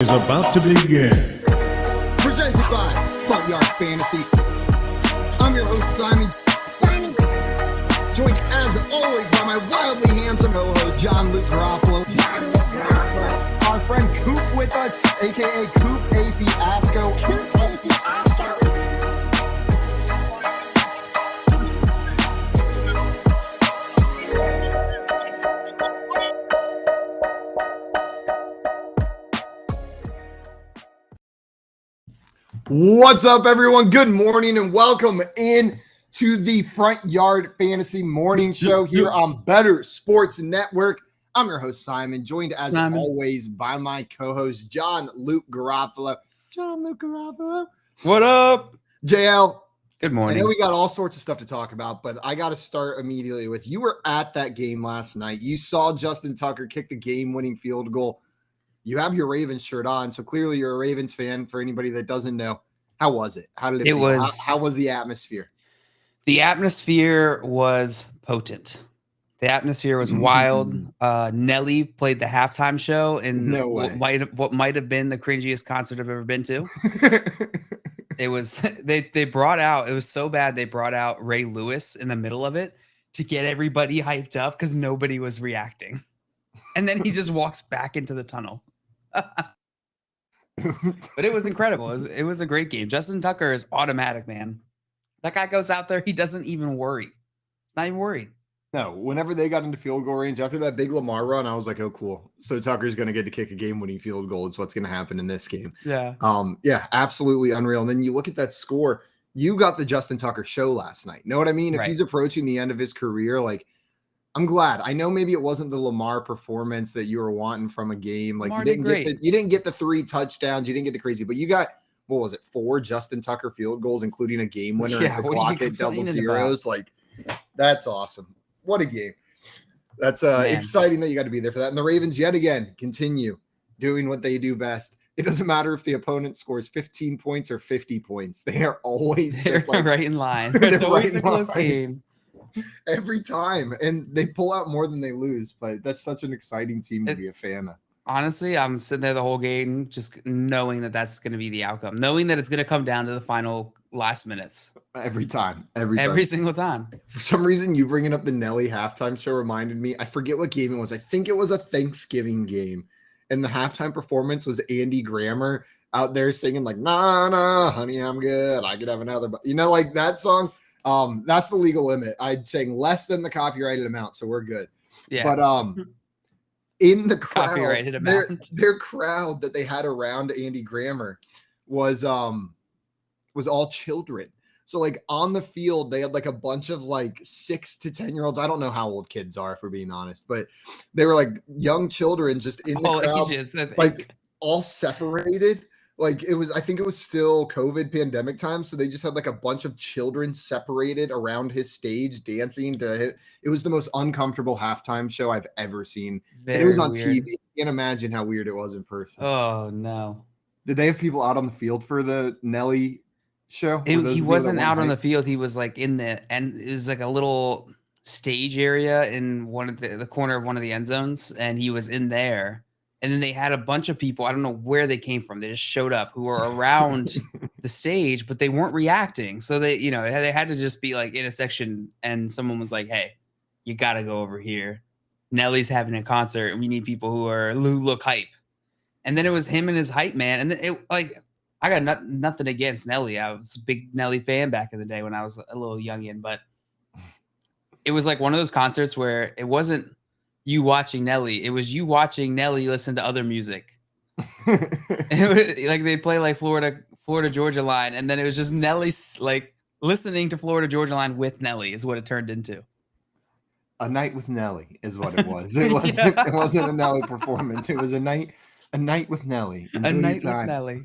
Is about to begin. Presented by FYF Fantasy. I'm your host, Simon. Joined as always by my wildly handsome co-host, John Luke Garofalo. Our friend Coop with us, aka Coop A. Fiasco. What's up, everyone? Good morning and welcome in to the Front Yard Fantasy Morning Show here on Better Sports Network. I'm your host, Simon, joined as always by my co-host, John Luke Garofalo. John Luke Garofalo. What up? JL. Good morning. I know we got all sorts of stuff to talk about, but I got to start immediately with, you were at that game last night. You saw Justin Tucker kick the game-winning field goal. You have your Ravens shirt on, so clearly you're a Ravens fan. For anybody that doesn't know, how was it? How did it feel? How was the atmosphere? The atmosphere was potent. The atmosphere was wild. Nelly played the halftime show in what might have been the cringiest concert I've ever been to. It was they brought out, it was so bad they brought out Ray Lewis in the middle of it to get everybody hyped up because nobody was reacting. And then he just walks back into the tunnel. But it was incredible. It was a great game. Justin Tucker is automatic, man. That guy goes out there, he doesn't even worry. He's not even worried. No, whenever they got into field goal range after that big Lamar run, I was like, oh, cool. So Tucker's going to get to kick a game-winning field goal. It's what's going to happen in this game. Yeah. Yeah, absolutely unreal. And then you look at that score, you got the Justin Tucker show last night. Know what I mean? If he's approaching the end of his career, like, I'm glad. I know maybe it wasn't the Lamar performance that you were wanting from a game. Like, you didn't get the 3 touchdowns, you didn't get the crazy, but you got, what was it, 4 Justin Tucker field goals, including a game winner as the clock hit double zeros. Like, that's awesome. What a game. That's exciting that you got to be there for that. And the Ravens, yet again, continue doing what they do best. It doesn't matter if the opponent scores 15 points or 50 points. They are always just like, right in line. It's always a close game. Every time. And they pull out more than they lose. But that's such an exciting team to be a fan of. Honestly, I'm sitting there the whole game just knowing that that's going to be the outcome. Knowing that it's going to come down to the final last minutes. Every time. Every single time. For some reason, you bringing up the Nelly halftime show reminded me. I forget what game it was. I think it was a Thanksgiving game. And the halftime performance was Andy Grammer out there singing like, nah, nah, honey, I'm good. I could have another. You know, like that song. That's the legal limit. I'd say less than the copyrighted amount. So we're good. Yeah. But in the crowd, copyrighted amount. Their crowd that they had around Andy Grammer was all children. So like on the field, they had like a bunch of like 6 to 10-year-olds. I don't know how old kids are, if we're being honest, but they were like young children just in the crowd, ages, like all separated. Like I think it was still COVID pandemic time. So they just had like a bunch of children separated around his stage dancing to it. It was the most uncomfortable halftime show I've ever seen. And it was on TV. You can't imagine how weird it was in person. Oh no. Did they have people out on the field for the Nelly show? He wasn't out on the field. He was like in the end. It was like a little stage area in one of the corner of one of the end zones. And he was in there. And then they had a bunch of people, I don't know where they came from. They just showed up who were around the stage, but they weren't reacting. So they had to just be like in a section and someone was like, hey, you got to go over here. Nelly's having a concert. And we need people who look hype. And then it was him and his hype man. And then I got nothing against Nelly. I was a big Nelly fan back in the day when I was a little youngin', but it was like one of those concerts where it wasn't you watching Nelly, it was you watching Nelly listen to other music. Like they play like Florida Georgia Line, and then it was just Nelly like listening to Florida Georgia Line with Nelly is what it turned into. A night with Nelly is what it was. It wasn't It wasn't a Nelly performance. It was a night with Nelly. A night with Nelly.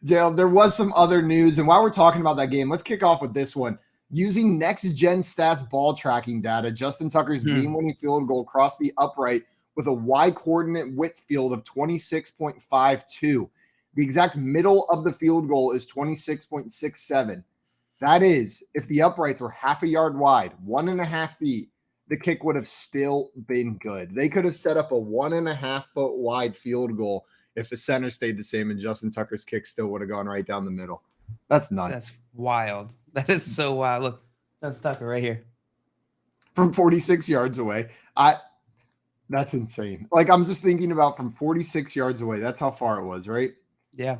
Dale, there was some other news, and while we're talking about that game, let's kick off with this one. Using next-gen stats ball tracking data, Justin Tucker's game-winning field goal crossed the upright with a Y-coordinate width field of 26.52. The exact middle of the field goal is 26.67. That is, if the uprights were half a yard wide, 1.5 feet, the kick would have still been good. They could have set up a 1.5 foot wide field goal if the center stayed the same and Justin Tucker's kick still would have gone right down the middle. That's nuts. That's wild. That is so wild. Look, that's Tucker right here. From 46 yards away. That's insane. Like, I'm just thinking about from 46 yards away. That's how far it was, right? Yeah.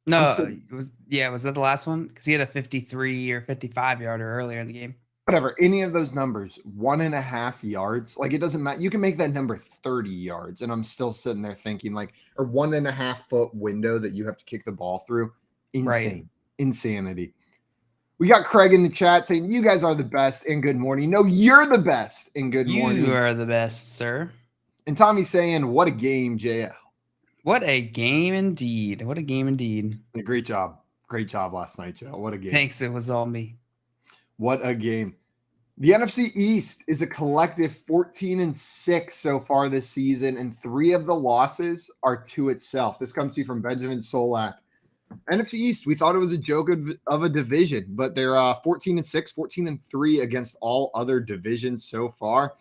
No, was that the last one? Because he had a 53 or 55 yarder earlier in the game. Whatever, any of those numbers, 1.5 yards, like it doesn't matter. You can make that number 30 yards, and I'm still sitting there thinking like a 1.5 foot window that you have to kick the ball through. Insane, Insanity. We got Craig in the chat saying, you guys are the best and good morning. No, you're the best and good morning. You are the best, sir. And Tommy's saying, what a game, Jay. What a game indeed. What a game indeed. Great job. Great job last night, Joe. What a game. Thanks. It was all me. What a game. The NFC East is a collective 14-6 so far this season, and 3 of the losses are to itself. This comes to you from Benjamin Solak. NFC East, we thought it was a joke of a division, but they're 14-6, 14-3 against all other divisions so far.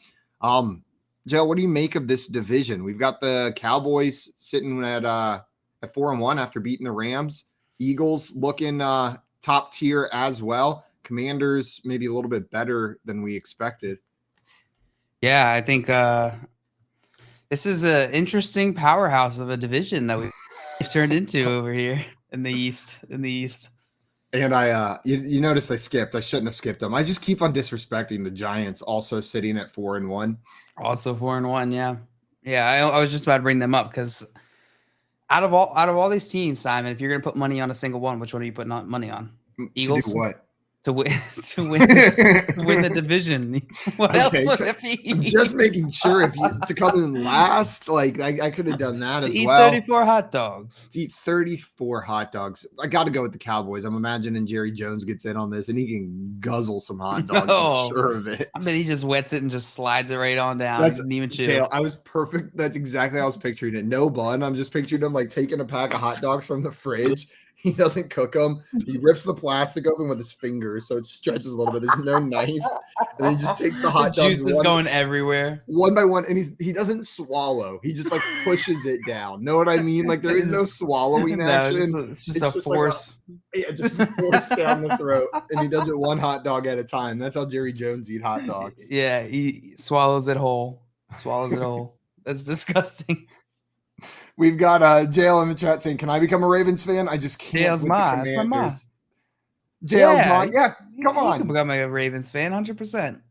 Joe, what do you make of this division? We've got the Cowboys sitting at 4-1 after beating the Rams. Eagles looking top tier as well. Commanders maybe a little bit better than we expected. Yeah, I think this is an interesting powerhouse of a division that we've turned into over here in the East. And you notice I skipped. I shouldn't have skipped them. I just keep on disrespecting the Giants, also sitting at 4-1. Also 4-1, yeah. Yeah, I was just about to bring them up because out of all these teams, Simon, if you're gonna put money on a single one, which one are you putting money on? Eagles? To do what? To win the division. What else would it be? I'm just making sure to come in last. Like I could have done that as well. To eat 34 hot dogs. To eat 34 hot dogs. I got to go with the Cowboys. I'm imagining Jerry Jones gets in on this and he can guzzle some hot dogs. I'm sure of it. I bet he just wets it and just slides it right on down. He doesn't even chew. I was perfect. That's exactly how I was picturing it. No bun. I'm just picturing him like taking a pack of hot dogs from the fridge. He doesn't cook them. He rips the plastic open with his fingers, so it stretches a little bit. There's no knife, and then he just takes the hot dogs. Juice is going everywhere, one by one, and he doesn't swallow. He just like pushes it down. Know what I mean? Like there is no swallowing action. It's just a force. Just a force down the throat, and he does it one hot dog at a time. That's how Jerry Jones eat hot dogs. Yeah, he swallows it whole. That's disgusting. We've got JL in the chat saying, "Can I become a Ravens fan? I just can't." JL's ma. That's my mom. JL's ma. Yeah, come on. You can become a Ravens fan, 100%.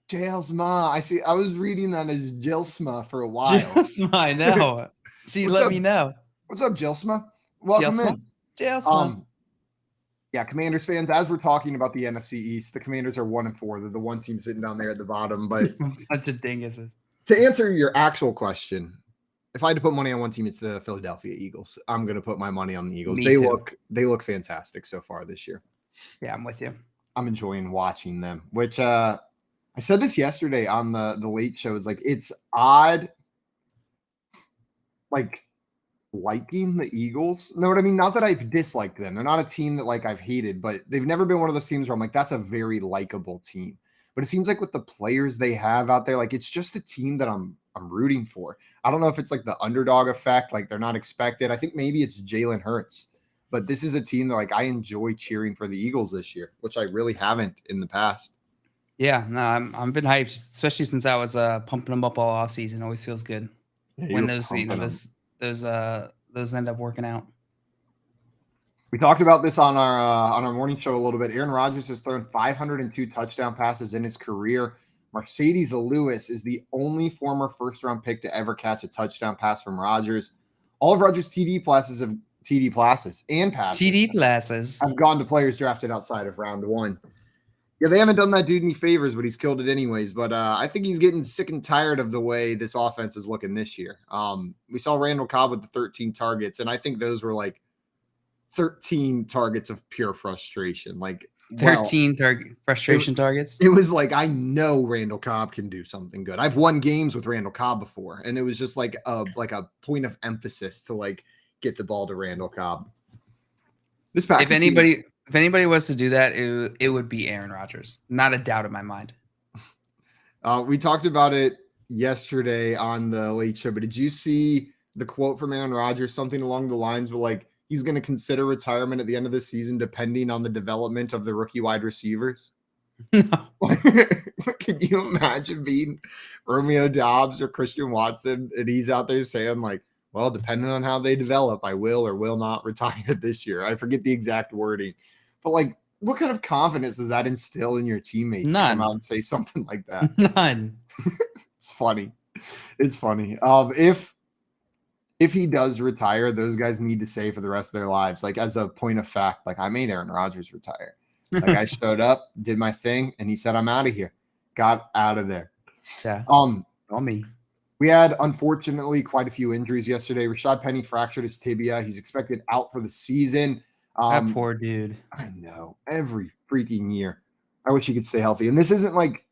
JL's ma. I see. I was reading that as Jilsma for a while. Jilsma, I know. She let me know. What's up, Jilsma? Welcome in. Jilsma. Yeah, Commanders fans. As we're talking about the NFC East, the Commanders are 1-4. They're the one team sitting down there at the bottom. But bunch of dinguses. To answer your actual question. If I had to put money on one team, it's the Philadelphia Eagles. I'm going to put my money on the Eagles. They look fantastic so far this year. Yeah, I'm with you. I'm enjoying watching them, which I said this yesterday on the late show. It's like, it's odd, like liking the Eagles. Know what I mean? Not that I've disliked them. They're not a team that like I've hated, but they've never been one of those teams where I'm like, that's a very likable team. But it seems like with the players they have out there, like it's just a team that I'm rooting for. I don't know if it's like the underdog effect, like they're not expected. I think maybe it's Jalen Hurts, but this is a team that like I enjoy cheering for the Eagles this year, which I really haven't in the past. Yeah, no, I'm been hyped, especially since I was pumping them up all off season. Always feels good when those end up working out. We talked about this on our morning show a little bit. Aaron Rodgers has thrown 502 touchdown passes in his career. Mercedes Lewis is the only former first-round pick to ever catch a touchdown pass from Rodgers. All of Rodgers' TD passes have gone to players drafted outside of round one. Yeah, they haven't done that dude any favors, but he's killed it anyways. But I think he's getting sick and tired of the way this offense is looking this year. We saw Randall Cobb with the 13 targets, and I think those were like 13 targets of pure frustration. Like 13 targets. It was like, I know Randall Cobb can do something good. I've won games with Randall Cobb before, and it was just like a point of emphasis to like get the ball to Randall Cobb. If anybody was to do that, it would be Aaron Rodgers. Not a doubt in my mind. We talked about it yesterday on the Late Show, but did you see the quote from Aaron Rodgers? Something along the lines of like, he's going to consider retirement at the end of the season, depending on the development of the rookie wide receivers. No. Can you imagine being Romeo Doubs or Christian Watson and he's out there saying like, well, depending on how they develop, I will or will not retire this year. I forget the exact wording, but like, what kind of confidence does that instill in your teammates to come out and say something like that? None. It's funny. It's funny. If he does retire, those guys need to say for the rest of their lives, like as a point of fact, like I made Aaron Rodgers retire. Like I showed up, did my thing, and he said, I'm out of here. Got out of there. Yeah. On me. We had, unfortunately, quite a few injuries yesterday. Rashad Penny fractured his tibia. He's expected out for the season. That poor dude. I know. Every freaking year. I wish he could stay healthy. And this isn't like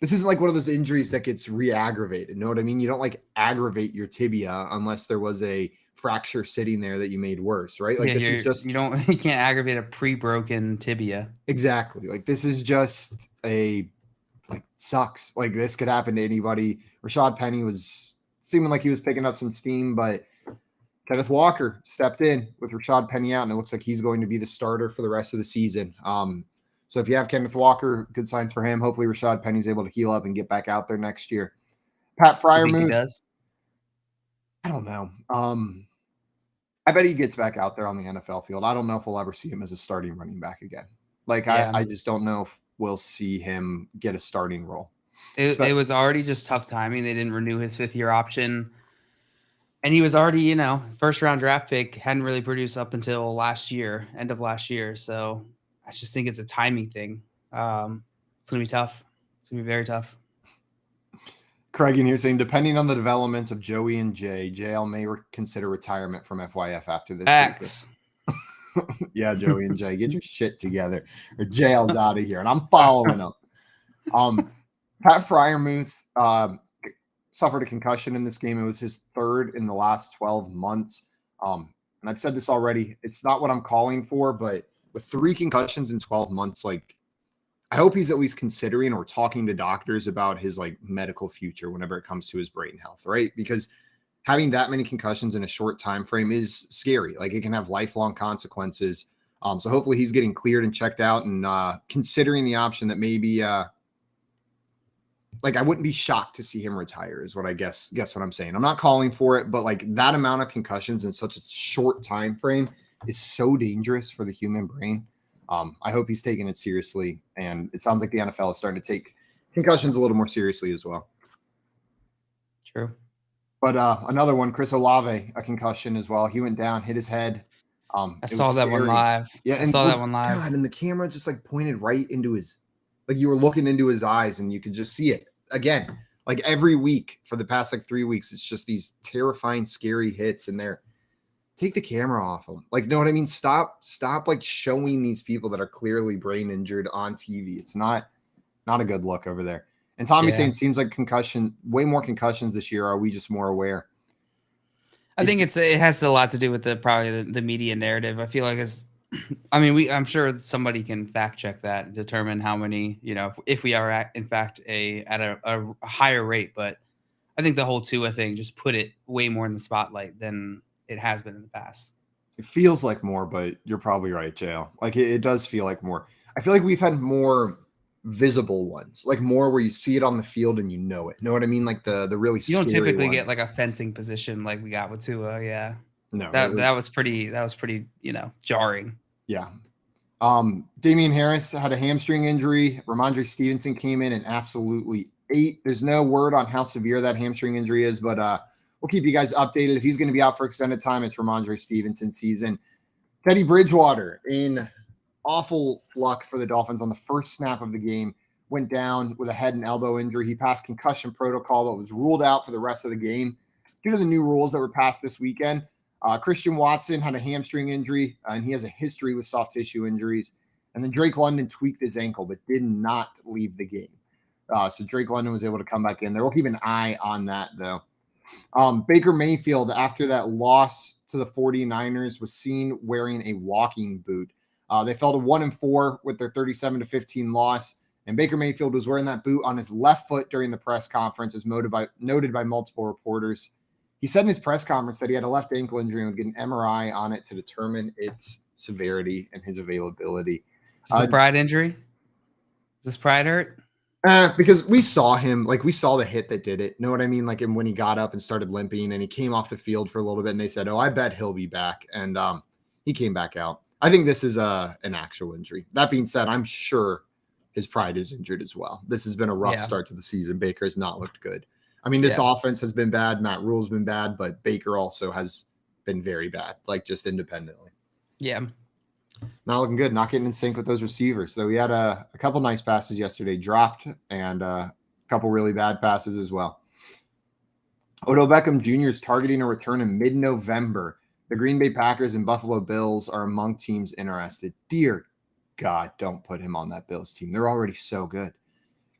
one of those injuries that gets re-aggravated. Know what I mean? You don't like aggravate your tibia unless there was a fracture sitting there that you made worse, right? Like this is just you can't aggravate a pre-broken tibia. Exactly. Like this is just sucks. Like this could happen to anybody. Rashad Penny was seeming like he was picking up some steam, but Kenneth Walker stepped in with Rashad Penny out, and it looks like he's going to be the starter for the rest of the season. So if you have Kenneth Walker, good signs for him. Hopefully Rashad Penny's able to heal up and get back out there next year. Pat Freiermuth. He does? I don't know. I bet he gets back out there on the NFL field. I don't know if we'll ever see him as a starting running back again. Like, yeah. I just don't know if we'll see him get a starting role. It was already just tough timing. They didn't renew his 5th-year option. And he was already, first-round draft pick, hadn't really produced up until last year, end of last year. So I just think it's a timing thing. It's going to be tough. It's going to be very tough. Craig in here saying, depending on the development of Joey and Jay, JL may consider retirement from FYF after this season. Yeah, Joey and Jay, get your shit together, or JL's out of here, and I'm following him. Pat Freiermuth suffered a concussion in this game. It was his 3rd in the last 12 months. And I've said this already. It's not what I'm calling for, but with 3 concussions in 12 months, like, I hope he's at least considering or talking to doctors about his like medical future whenever it comes to his brain health, right? Because having that many concussions in a short time frame is scary. Like it can have lifelong consequences. So hopefully he's getting cleared and checked out and considering the option that maybe like I wouldn't be shocked to see him retire is what I guess what I'm saying. I'm not calling for it, but like that amount of concussions in such a short time frame is so dangerous for the human brain. I hope he's taking it seriously, and it sounds like the NFL is starting to take concussions a little more seriously as well. True. But another one, Chris Olave, a concussion as well. He went down, hit his head. I saw that one live. Yeah, I saw that one live. God, and the camera just like pointed right into his, like you were looking into his eyes, and you could just see it again. Like every week for the past like 3 weeks, it's just these terrifying, scary hits, and take the camera off them. Like, know what I mean? Stop like showing these people that are clearly brain injured on TV. It's not a good look over there. And Tommy's saying, seems like way more concussions this year. Are we just more aware? I think it has a lot to do with the media narrative. I feel like I'm sure somebody can fact check that and determine how many, if we are in fact at a higher rate, but I think the whole Tua thing just put it way more in the spotlight than it has been in the past. It feels like more, but you're probably right, JL. Like it does feel like more. I feel like we've had more visible ones, like more where you see it on the field and you know it. Know what I mean? Like the really you don't typically ones. Get like a fencing position like we got with Tua. Yeah. No, that was pretty jarring. Yeah. Damian Harris had a hamstring injury. Ramondre Stevenson came in and absolutely ate. There's no word on how severe that hamstring injury is, but we'll keep you guys updated. If he's going to be out for extended time, it's Ramondre Stevenson season. Teddy Bridgewater in awful luck for the Dolphins on the first snap of the game, went down with a head and elbow injury. He passed concussion protocol, but was ruled out for the rest of the game due to the new rules that were passed this weekend. Christian Watson had a hamstring injury, and he has a history with soft tissue injuries. And then Drake London tweaked his ankle, but did not leave the game. So Drake London was able to come back in there. We'll keep an eye on that, though. Baker Mayfield, after that loss to the 49ers, was seen wearing a walking boot. They fell to 1-4 with their 37-15 loss, And Baker Mayfield was wearing that boot on his left foot during the press conference, as noted by multiple reporters. He said in his press conference that he had a left ankle injury and would get an MRI on it to determine its severity and his availability. Is this a pride injury? Does pride hurt? Because we saw him, like we saw the hit that did it. Know what I mean? Like when he got up and started limping and he came off the field for a little bit and they said, oh, I bet he'll be back. And he came back out. I think this is an actual injury. That being said, I'm sure his pride is injured as well. This has been a rough start to the season. Baker has not looked good. I mean, this offense has been bad. Matt Rule's been bad, but Baker also has been very bad, like just independently. Yeah. Not looking good. Not getting in sync with those receivers. So we had a couple nice passes yesterday dropped and a couple really bad passes as well. Odell Beckham Jr. is targeting a return in mid-November. The Green Bay Packers and Buffalo Bills are among teams interested. Dear God, don't put him on that Bills team. They're already so good.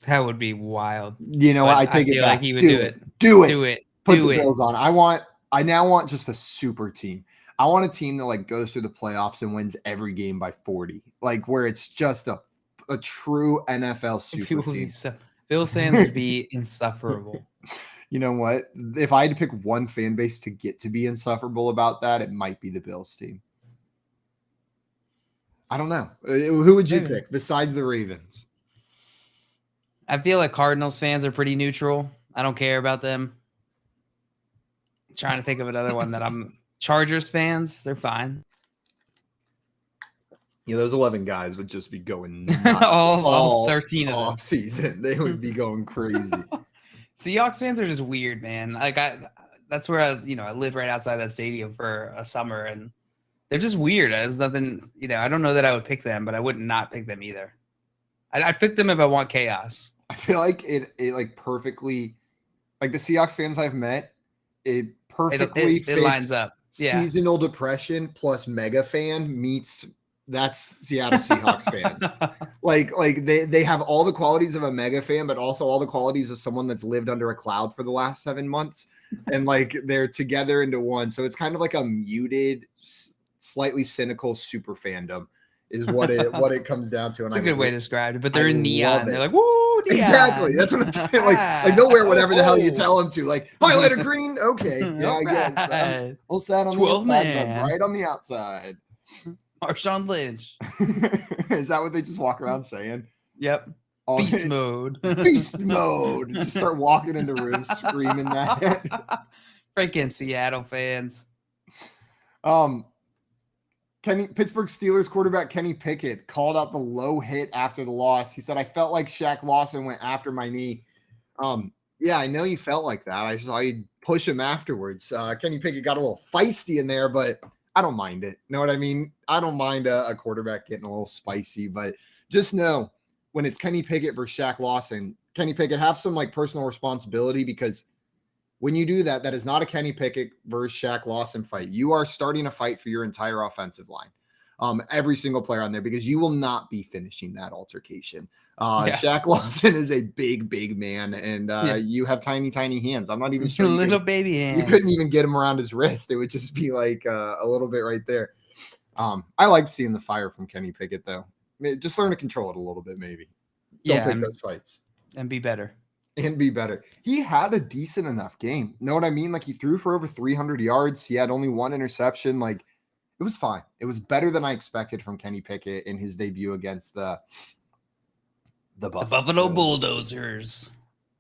That would be wild. You know what? I take it back. Like he would do it. Do it. Put the Bills on. I now want just a super team. I want a team that like goes through the playoffs and wins every game by 40. Like where it's just a true NFL super team. Bills fans would be insufferable. You know what? If I had to pick one fan base to get to be insufferable about that, it might be the Bills team. I don't know. Who would you pick besides the Ravens? I feel like Cardinals fans are pretty neutral. I don't care about them. I'm trying to think of another one that I'm Chargers fans. They're fine. Yeah, those 11 guys would just be going nuts. all 13 of them. Off season. They would be going crazy. Seahawks fans are just weird, man. Like that's where I live right outside that stadium for a summer, and they're just weird. There's nothing, I don't know that I would pick them, but I would not pick them either. I'd pick them if I want chaos. I feel like it like perfectly, like the Seahawks fans I've met, it perfectly fits lines up. Yeah. Seasonal depression plus mega fan meets that's Seattle Seahawks fans. Like they have all the qualities of a mega fan, but also all the qualities of someone that's lived under a cloud for the last 7 months. And like they're together into one. So it's kind of like a muted, slightly cynical super fandom is what it comes down to. And it's a good way to describe it, but they're in neon. They're like, woo, neon. Exactly. That's what I'm saying. Like they'll wear whatever the hell you tell them to. Like highlighter green. Okay. Yeah, I guess. We'll set on the inside, but right on the outside. Marshawn Lynch. Is that what they just walk around saying? Yep. Beast mode. Beast mode. Just start walking into rooms screaming that. Freaking Seattle fans. Pittsburgh Steelers quarterback Kenny Pickett called out the low hit after the loss. He said, I felt like Shaq Lawson went after my knee. Yeah, I know you felt like that. I saw you push him afterwards. Kenny Pickett got a little feisty in there, but I don't mind it. Know what I mean? I don't mind a quarterback getting a little spicy, but just know when it's Kenny Pickett versus Shaq Lawson, Kenny Pickett have some like personal responsibility, because when you do that, that is not a Kenny Pickett versus Shaq Lawson fight. You are starting a fight for your entire offensive line. Every single player on there, because you will not be finishing that altercation. Shaq Lawson is a big man, and you have tiny hands. I'm not even sure. Little baby hands. You couldn't even get him around his wrist. It would just be like a little bit right there. I liked seeing the fire from Kenny Pickett, though. I mean, just learn to control it a little bit, maybe. Don't pick those fights. And be better. He had a decent enough game. Know what I mean? Like he threw for over 300 yards. He had only one interception. Like it was fine. It was better than I expected from Kenny Pickett in his debut against the Buffalo Bulldozers.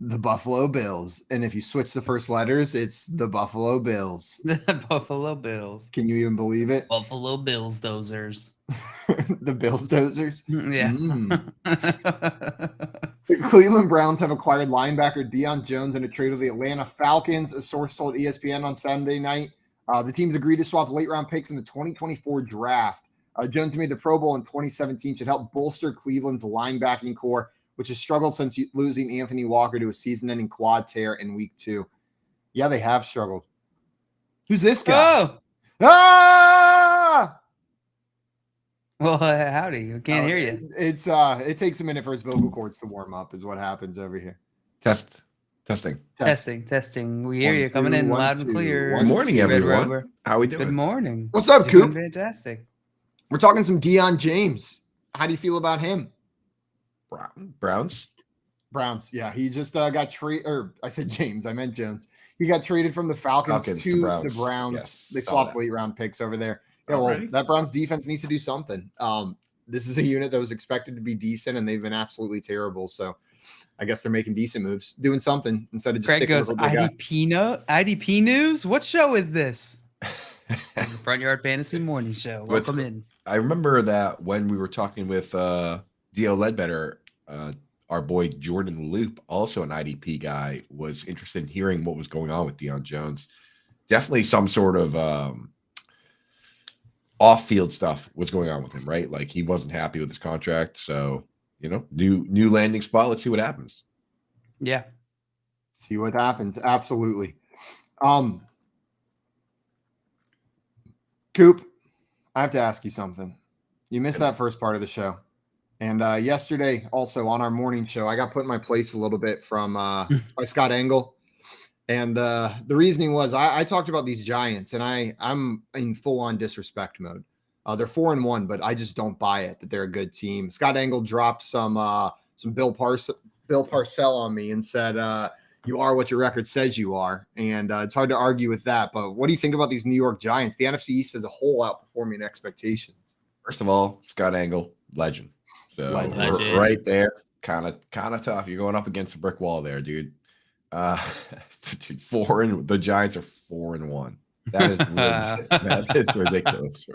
The Buffalo Bills. And if you switch the first letters, it's the Buffalo Bills. The Buffalo Bills. Can you even believe it? Buffalo Bills Dozers. The Bills Dozers? Yeah. The Cleveland Browns have acquired linebacker Deion Jones in a trade with the Atlanta Falcons, a source told ESPN on Sunday night. The teams agreed to swap late-round picks in the 2024 draft. Jones made the Pro Bowl in 2017, should help bolster Cleveland's linebacking core, which has struggled since losing Anthony Walker to a season-ending quad tear in Week 2. Yeah, they have struggled. Who's this guy? Oh! Ah! Well, howdy. We can't hear you. It takes a minute for his vocal cords to warm up is what happens over here. Testing. We hear you coming in loud and clear. Good morning, everyone. How we doing? Good morning. What's up, Coop? Fantastic. We're talking some Deion James. How do you feel about him? Browns. Browns. Yeah, he just got traded. Or I said James, I meant Jones. He got traded from the Falcons to the Browns. Yes, they swapped late round picks over there. Yeah, well, that Browns defense needs to do something. This is a unit that was expected to be decent, and they've been absolutely terrible. So I guess they're making decent moves, doing something instead of just Greg sticking goes, with what they got. IDP news? What show is this? Front Yard Fantasy Morning Show. Welcome in. I remember that when we were talking with D.O. Ledbetter, our boy Jordan Loop, also an IDP guy, was interested in hearing what was going on with Deion Jones. Definitely some sort of off-field stuff was going on with him, right? Like he wasn't happy with his contract. So, new landing spot. Let's see what happens. Yeah. See what happens. Absolutely. Coop, I have to ask you something. You missed that first part of the show. And yesterday, also on our morning show, I got put in my place a little bit from by Scott Engel. And the reasoning was I talked about these Giants, and I'm in full-on disrespect mode. They're 4-1, but I just don't buy it that they're a good team. Scott Engel dropped some Bill Parcell on me and said, you are what your record says you are. And it's hard to argue with that. But what do you think about these New York Giants? The NFC East as a whole outperforming expectations. First of all, Scott Engel, legend. So legend. Right there, kind of tough. You're going up against a brick wall there, dude. Dude, the Giants are 4-1. That is ridiculous.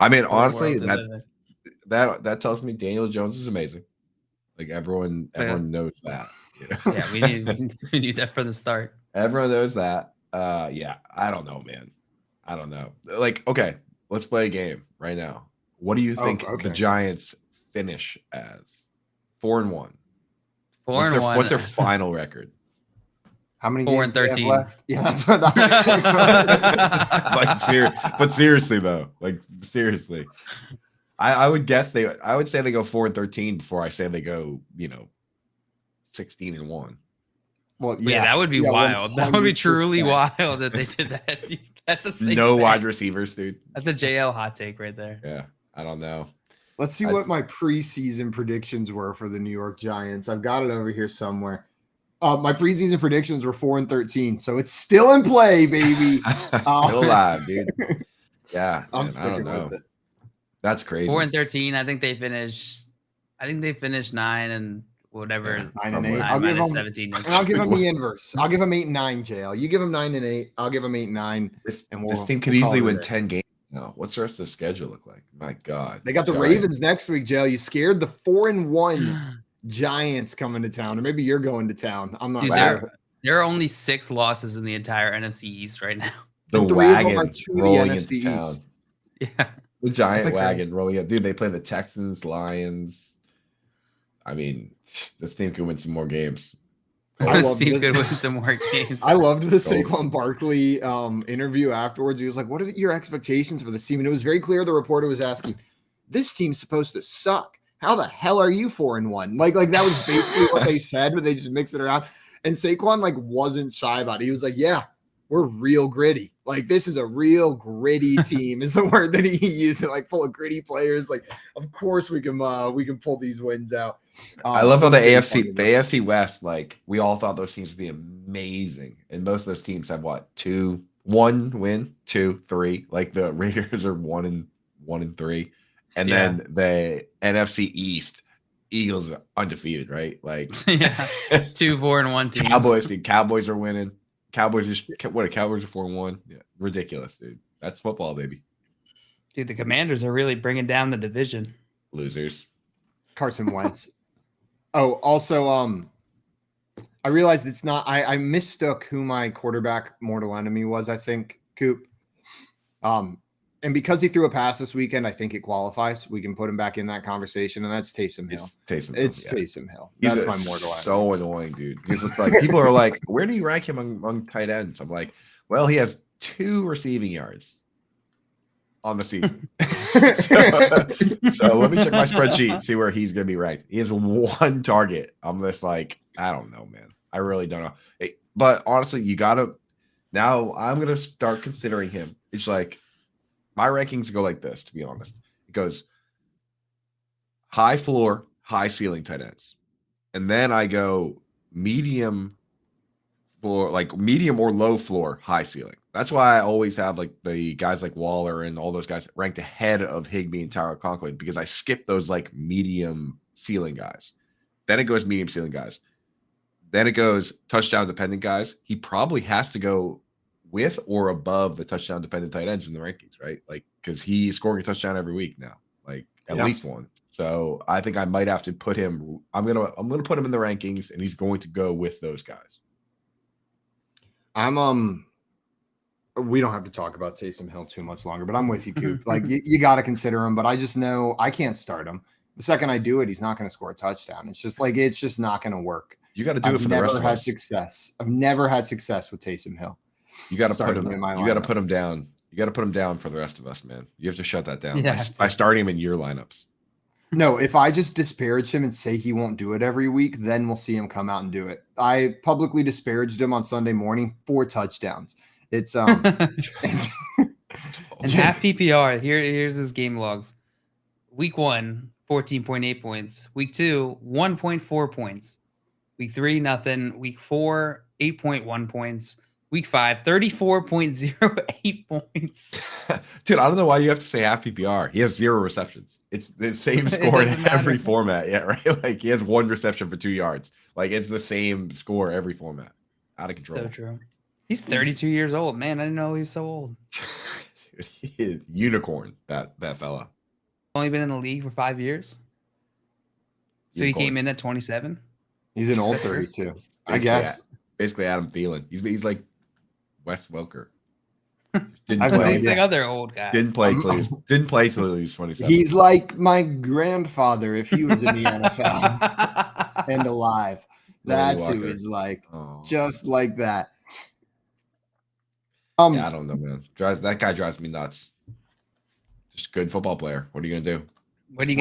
I mean, honestly, that tells me Daniel Jones is amazing. Like everyone knows that. Yeah, we need that for the start. Everyone knows that. Yeah, I don't know, man. I don't know. Like, okay, let's play a game right now. What do you think the Giants finish as? 4-1. 4-1. What's their final record? How many games 4-13 they have left? Yeah, that's what but seriously though, seriously, I would guess I would say they go 4-13 before I say they go 16-1. Well, yeah, that would be wild. 100%. That would be truly wild that they did that. That's a no wide receivers, dude. That's a JL hot take right there. Yeah, I don't know. Let's see what my preseason predictions were for the New York Giants. I've got it over here somewhere. My preseason predictions were 4-13, so it's still in play, baby. Still alive, dude. Yeah, I'm sticking with it. That's crazy. 4-13. I think they finished 9 and whatever. Yeah, 9 and 8. I'll give them 17. And I'll give them the inverse. I'll give them 8-9. JL, you give them 9 and 8. I'll give them 8-9. This team could easily win 10 games. No, what's the rest of the schedule look like? My God, they got the Ravens next week. JL, you scared the 4-1 Giants coming to town, or maybe you're going to town. I'm not. Dude, there are only 6 losses in the entire NFC East right now. The wagon rolling into town. East. Yeah, the Giant wagon rolling up. Dude, they play the Texans, Lions. I mean, this team could win some more games. This team could win some more games. I loved the Saquon Barkley interview afterwards. He was like, "What are your expectations for this team?" And it was very clear the reporter was asking, "This team's supposed to suck. How the hell are you 4-1?" Like that was basically what they said, but they just mixed it around. And Saquon wasn't shy about it. He was like, "Yeah, we're real gritty. Like this is a real gritty team," is the word that he used. Full of gritty players. Of course we can pull these wins out. I love how the AFC West, we all thought those teams would be amazing, and most of those teams have what 1 win, 2, 3. Like the Raiders are 1-3. And then the NFC East, Eagles are undefeated, right? 2-4-1 teams. Cowboys are winning. Cowboys are 4-1. Yeah, ridiculous, dude. That's football, baby. Dude, the Commanders are really bringing down the division. Losers. Carson Wentz. Oh, also, I realized it's not. I mistook who my quarterback mortal enemy was. I think Coop. And because he threw a pass this weekend, I think it qualifies. We can put him back in that conversation, and that's Taysom Hill. Taysom Hill. That's my mortal enemy. So annoying, dude. It's people are like, "Where do you rank him among tight ends?" I'm like, "Well, he has 2 receiving yards on the season." so let me check my spreadsheet, see where he's going to be ranked. He has 1 target. I'm just I don't know, man. I really don't know. But honestly, you got to – now I'm going to start considering him. It's my rankings go like this, to be honest. It goes high floor, high ceiling tight ends. and then I go medium floor, like medium or low floor, high ceiling. That's why I always have like the guys like Waller and all those guys ranked ahead of Higbee and Tyler Conklin, because I skip those like medium ceiling guys. Then it goes medium ceiling guys. Then it goes touchdown dependent guys. He probably has to go with or above the touchdown dependent tight ends in the rankings, right? Like, because he's scoring a touchdown every week now, like at least one. So I think I might have to put him. I'm gonna put him in the rankings, and he's going to go with those guys. We don't have to talk about Taysom Hill too much longer, but I'm with you, Coop. Like you got to consider him, but I just know I can't start him. The second I do it, he's not going to score a touchdown. It's just not going to work. You got to do it for the rest of us. I've never had success with Taysom Hill. You got to put him. You got to put him down. You got to put him down for the rest of us, man. You have to shut that down by starting him in your lineups. No, if I just disparage him and say he won't do it every week, then we'll see him come out and do it. I publicly disparaged him on Sunday morning, 4 touchdowns. It's and half PPR. Here's his game logs. Week 1, 14.8 points. Week 2, 1.4 points. Week 3, nothing. Week 4, 8.1 points. Week 5, 34.08 points. Dude, I don't know why you have to say half PPR. He has 0 receptions. It's the same score in every format. Yeah, right? Like, he has 1 reception for 2 yards. Like, it's the same score every format. Out of control. So true. He's 32 years old. Man, I didn't know he's so old. Dude, he is unicorn, that fella. Only been in the league for 5 years. So he came in at 27? He's an old 32. I guess. Basically Adam Thielen. He's like Wes Welker. He's like other old guys. Didn't play till he was 27. He's like my grandfather if he was in the NFL and alive. That's who he's like. Oh. Just like that. Yeah, I don't know, man. That guy drives me nuts. Just a good football player. What are you gonna do? What are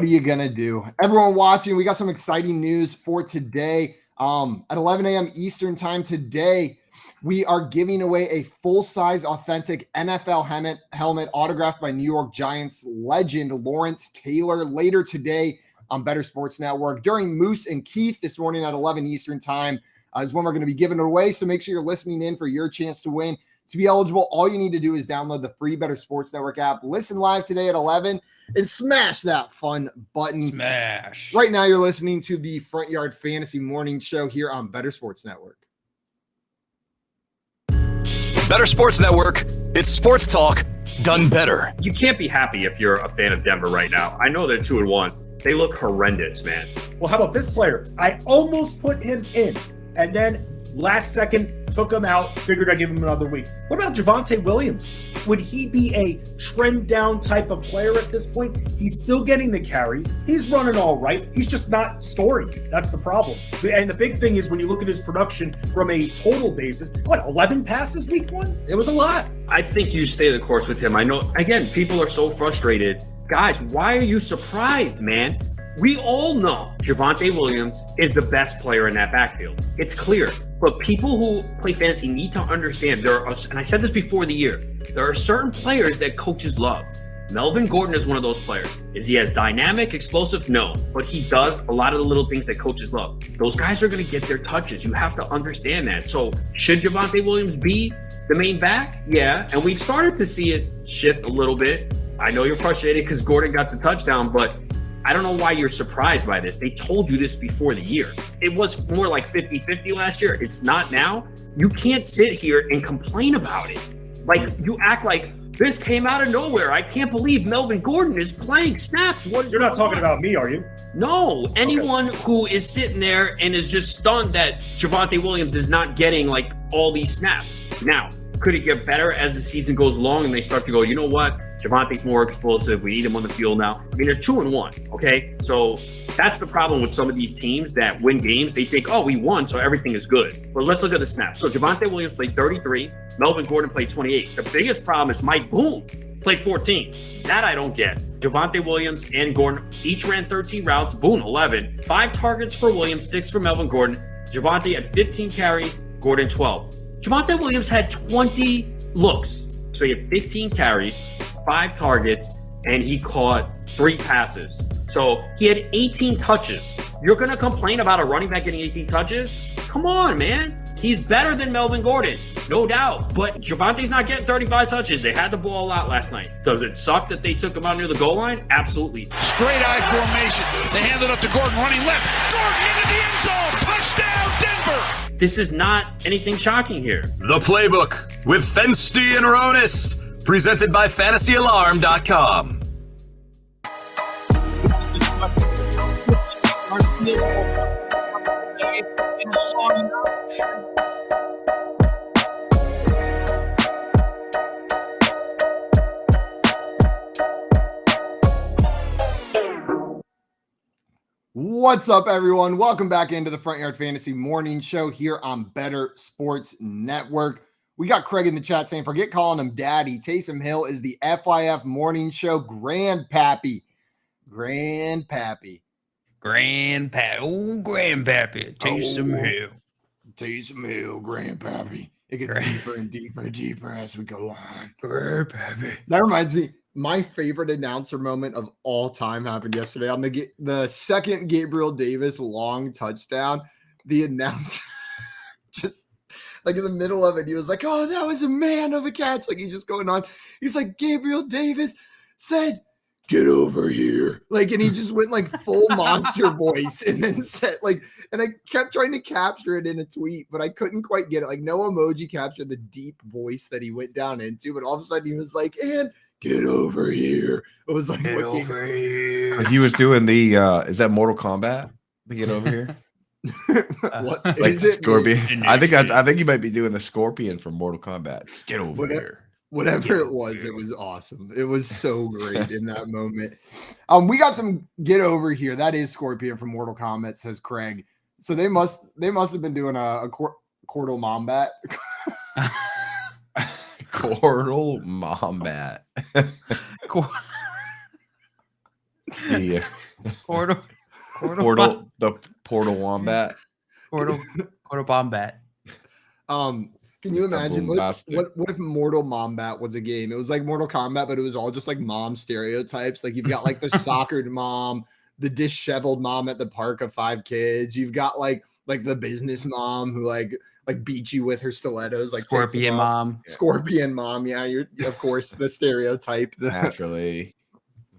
you gonna do? Everyone watching, we got some exciting news for today. At 11 a.m. Eastern time today, we are giving away a full-size authentic NFL helmet autographed by New York Giants legend Lawrence Taylor later today on Better Sports Network during Moose and Keith this morning at 11 Eastern time. Is when we're going to be giving it away. So make sure you're listening in for your chance to win. To be eligible, all you need to do is download the free Better Sports Network app. Listen live today at 11 and smash that fun button. Smash. Right now you're listening to the Front Yard Fantasy Morning Show here on Better Sports Network. Better Sports Network. It's sports talk done better. You can't be happy if you're a fan of Denver right now. I know they're 2-1. They look horrendous, man. Well, how about this player? I almost put him in. And then last second, took him out, figured I'd give him another week. What about Javonte Williams? Would he be a trend down type of player at this point? He's still getting the carries. He's running all right. He's just not storing. That's the problem. And the big thing is when you look at his production from a total basis, 11 passes week 1? It was a lot. I think you stay the course with him. I know, again, people are so frustrated. Guys, why are you surprised, man? We all know Javonte Williams is the best player in that backfield. It's clear. But people who play fantasy need to understand and I said this before the year, there are certain players that coaches love. Melvin Gordon is one of those players. Is he as dynamic, explosive? No. But he does a lot of the little things that coaches love. Those guys are going to get their touches. You have to understand that. So should Javonte Williams be the main back? Yeah. And we've started to see it shift a little bit. I know you're frustrated because Gordon got the touchdown, but I don't know why you're surprised by this. They told you this before the year. It was more like 50-50 last year. It's not now. You can't sit here and complain about it. Like, you act like this came out of nowhere. I can't believe Melvin Gordon is playing snaps. You're not talking about me, are you? No. Anyone who is sitting there and is just stunned that Javonte Williams is not getting, like, all these snaps. Now, could it get better as the season goes along and they start to go, you know what? Javante's more explosive. We need him on the field now. I mean, they're 2-1, okay? So that's the problem with some of these teams that win games. They think, oh, we won, so everything is good. But let's look at the snaps. So Javonte Williams played 33. Melvin Gordon played 28. The biggest problem is Mike Boone played 14. That I don't get. Javonte Williams and Gordon each ran 13 routes. Boone, 11. 5 targets for Williams, 6 for Melvin Gordon. Javonte had 15 carries, Gordon 12. Javonte Williams had 20 looks. So he had 15 carries, 5 targets, and he caught 3 passes. So he had 18 touches. You're going to complain about a running back getting 18 touches? Come on, man. He's better than Melvin Gordon, no doubt. But Javante's not getting 35 touches. They had the ball a lot last night. Does it suck that they took him out near the goal line? Absolutely. Straight eye formation. They hand it up to Gordon, running left. Gordon into the end zone. Touchdown, Denver. This is not anything shocking here. The Playbook with Fensty and Ronis, presented by FantasyAlarm.com. What's up, everyone? Welcome back into the Front Yard Fantasy Morning Show here on Better Sports Network. We got Craig in the chat saying, forget calling him daddy. Taysom Hill is the FYF Morning Show grandpappy. Grandpappy. Oh, grandpappy. Taysom Hill. Taysom Hill, grandpappy. It gets deeper and deeper and deeper as we go on. Grandpappy. That reminds me, my favorite announcer moment of all time happened yesterday on the second Gabriel Davis long touchdown. The announcer just like in the middle of it, he was like, "Oh, that was a man of a catch." Like he's just going on. He's like, Gabriel Davis said, "Get over here." Like, and he just went like full monster voice and then said and I kept trying to capture it in a tweet, but I couldn't quite get it. Like no emoji captured the deep voice that he went down into, but all of a sudden he was like, "And get over here." It was like, Get over here. He was doing the is that Mortal Kombat? The get over here? What Like is it? Scorpion. I think you might be doing the Scorpion from Mortal Kombat. Get over here. Whatever it was awesome. It was so great in that moment. We got some get over here. That is Scorpion from Mortal Kombat, says Craig. So they must have been doing a Cordal Mombat. Cordal Mombat. Yeah. Portal The Portal Wombat. Bombat. Can you imagine what Bombastic. if Mortal Mombat was a game? It was like Mortal Kombat, but it was all just like mom stereotypes. Like you've got like the soccer mom, the disheveled mom at the park of 5 kids. You've got like the business mom who like beat you with her stilettos, like Scorpion mom. Scorpion mom. Yeah, you're of course the stereotype. Naturally.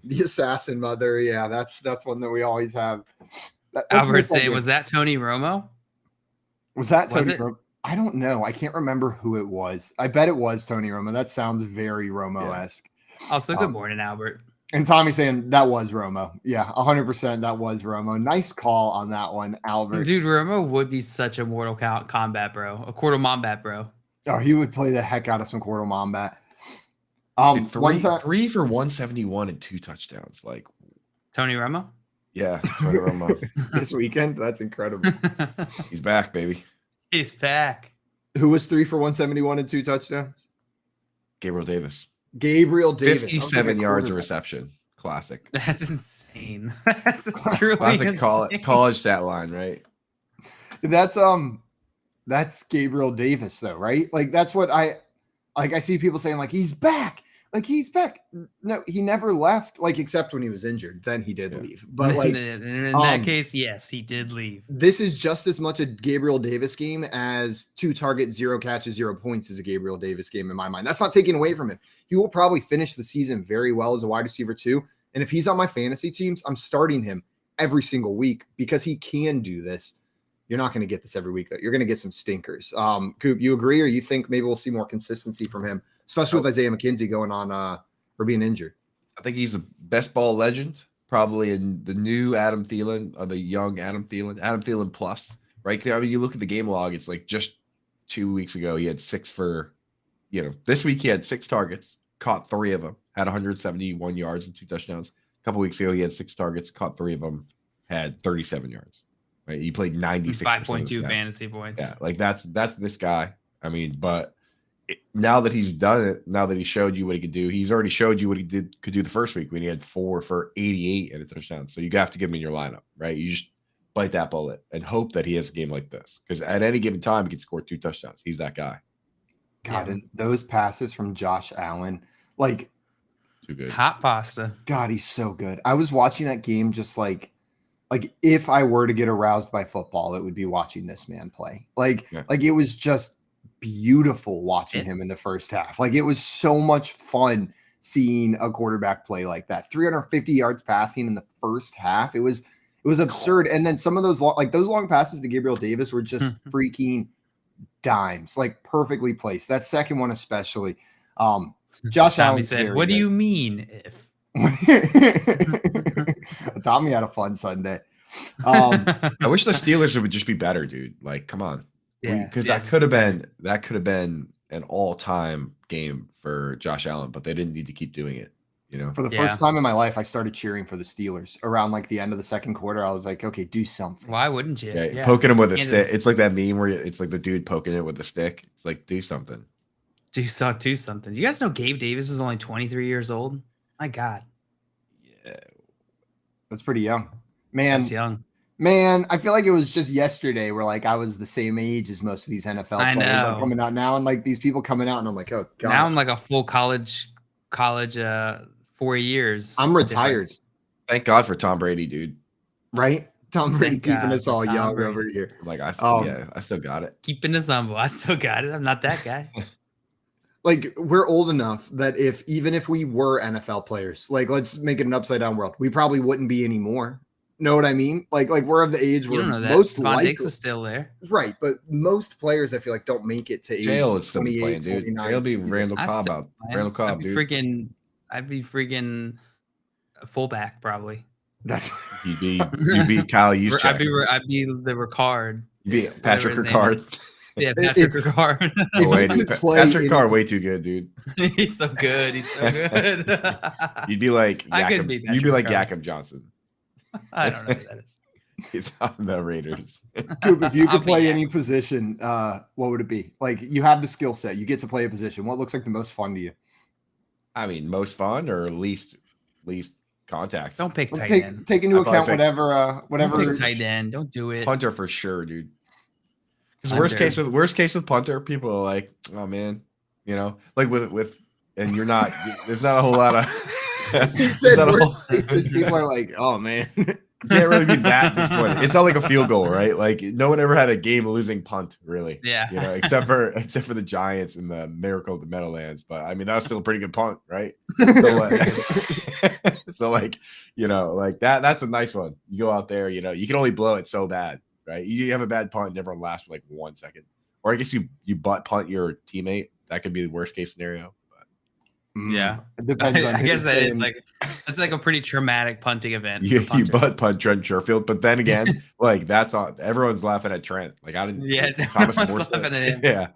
The assassin mother. Yeah, that's one that we always have. That's Albert my say, was that Tony Romo? Was that Tony it? Romo? I don't know. I can't remember who it was. I bet it was Tony Romo. That sounds very Romo-esque. Also, good morning, Albert. And Tommy saying that was Romo. Yeah, 100% that was Romo. Nice call on that one, Albert. Dude, Romo would be such a Mortal Kombat bro. A Cordal Mombat bro. Oh, he would play the heck out of some Cordal Mombat. Dude, three for 171 and 2 touchdowns. Like Tony Romo? yeah, Tony Romo. This weekend. That's incredible. He's back, baby. He's back. Who was 3 for 171 and 2 touchdowns? Gabriel Davis. Gabriel Davis. 57 yards of reception. Classic. That's insane. That's truly Classic insane. college stat line, right? That's Gabriel Davis though, right? Like that's what I see people saying like he's back. Like he's back. No, he never left, like except when he was injured. Then he did leave. But like in that case, yes, he did leave. This is just as much a Gabriel Davis game as 2 targets, 0 catches, 0 points is a Gabriel Davis game in my mind. That's not taken away from him. He will probably finish the season very well as a wide receiver too. And if he's on my fantasy teams, I'm starting him every single week because he can do this. You're not going to get this every week though. You're going to get some stinkers. Coop, you agree, or you think maybe we'll see more consistency from him? Especially with Isaiah McKenzie going on or being injured. I think he's the best ball legend, probably in the new Adam Thielen, or the young Adam Thielen plus, right? I mean, you look at the game log, it's like just 2 weeks ago, he had 6 for, this week he had 6 targets, caught 3 of them, had 171 yards and 2 touchdowns. A couple weeks ago, he had 6 targets, caught 3 of them, had 37 yards, right? He played 96. 5.2 fantasy points. Yeah, like that's this guy. I mean, but now that he's done it, now that he showed you what he could do, he's already showed you what he could do the first week when he had 4 for 88 and a touchdown. So you have to give him in your lineup, right? You just bite that bullet and hope that he has a game like this, because at any given time he can score 2 touchdowns. He's that guy. God, and those passes from Josh Allen, like too good. Hot pasta. God, he's so good. I was watching that game just like like if I were to get aroused by football, it would be watching this man play. Like it was just beautiful watching him in the first half. Like it was so much fun seeing a quarterback play like that. 350 yards passing in the first half. It was absurd. And then some of those long passes to Gabriel Davis were just freaking dimes, like perfectly placed. That second one especially. Josh Allen said, "What do you mean if?" Tommy had a fun Sunday. I wish the Steelers would just be better, dude. Like, come on. Because that could have been an all-time game for Josh Allen, but they didn't need to keep doing it. You know, for the first time in my life, I started cheering for the Steelers around like the end of the second quarter. I was like, okay, do something. Why wouldn't you? Yeah. Poking him with a stick. It's like that meme where it's like the dude poking it with a stick. It's like, do something. Do something. You guys know Gabe Davis is only 23 years old? My God. Yeah. That's pretty young. Man. That's young. Man, I feel like it was just yesterday where like I was the same age as most of these NFL players like, coming out now, and like these people coming out, and I'm like, oh God. Now I'm like a full college 4 years. I'm retired. Difference. Thank God for Tom Brady, dude. Right? Tom Brady keeping us all young over here. Like I still got it. Keeping us humble. I still got it. I'm not that guy. Like we're old enough that even if we were NFL players, like let's make it an upside down world, we probably wouldn't be anymore. Know what I mean? Like we're of the age where most Von Dix is still there, right? But most players, I feel like, don't make it to age 28, 29. It'll be Randall Cobb out. Randall Cobb, dude. I'd be freaking a fullback probably. That's you'd be Kyle Juszczyk. I'd be the Ricard. You'd be Patrick Ricard. Yeah, Patrick Ricard. Patrick Ricard, way too good, dude. He's so good. He's so good. You'd be like Jacob Johnson. I don't know who that is. He's on the Raiders. Coop, if you could play any position, what would it be? Like you have the skill set, you get to play a position. What looks like the most fun to you? I mean, most fun or least contact. Don't pick tight end. Take into account whatever. Don't pick tight end. Don't do it. Punter for sure, dude. Because worst case with punter, people are like, oh man, you know, like with and you're not. There's not a whole lot of. He said worst cases, people are like, oh man. Can't really be that disappointed. It's not like a field goal, right? Like no one ever had a game losing punt, really. Yeah. You know, except for the Giants and the Miracle of the Meadowlands. But I mean, that was still a pretty good punt, right? So like, you know, like that's a nice one. You go out there, you know, you can only blow it so bad, right? You have a bad punt and everyone lasts for like 1 second. Or I guess you butt punt your teammate. That could be the worst case scenario. Yeah, it depends on I guess that's like a pretty traumatic punting event. You butt punt Trent Sherfield, but then again, like that's on everyone's laughing at Trent. Like I didn't. Yeah, everyone's laughing at him. Yeah.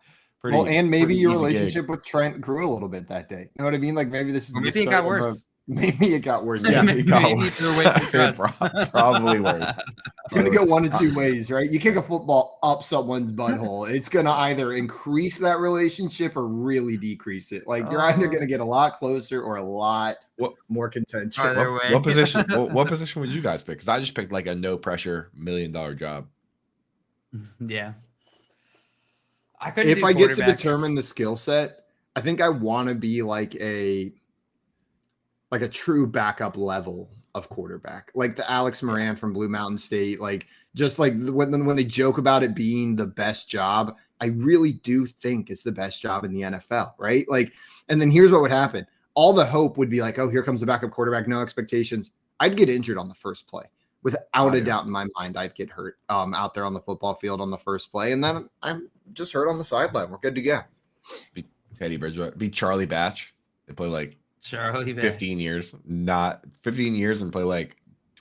And maybe your relationship with Trent grew a little bit that day. You know what I mean? Like maybe this is maybe it got worse. Maybe it got worse. Yeah, maybe there were ways to trust. Probably worse. It's going to go one of two ways, right? You kick a football up someone's butthole. It's going to either increase that relationship or really decrease it. Like you're either going to get a lot closer or a lot more contentious. What position? What position would you guys pick? Because I just picked like a no pressure $1 million job. Yeah. If I get to determine the skill set, I think I want to be like a true backup level of quarterback, like the Alex Moran from Blue Mountain State. Like just like when they joke about it being the best job, I really do think it's the best job in the NFL, right? Like, and then here's what would happen. All the hope would be like, oh, here comes the backup quarterback, no expectations. I'd get injured on the first play. Without a doubt in my mind, I'd get hurt out there on the football field on the first play. And then I'm just hurt on the sideline. We're good to go. Be Teddy Bridgewater. Be Charlie Batch. They play like Charlie 15 years. Not 15 years and play like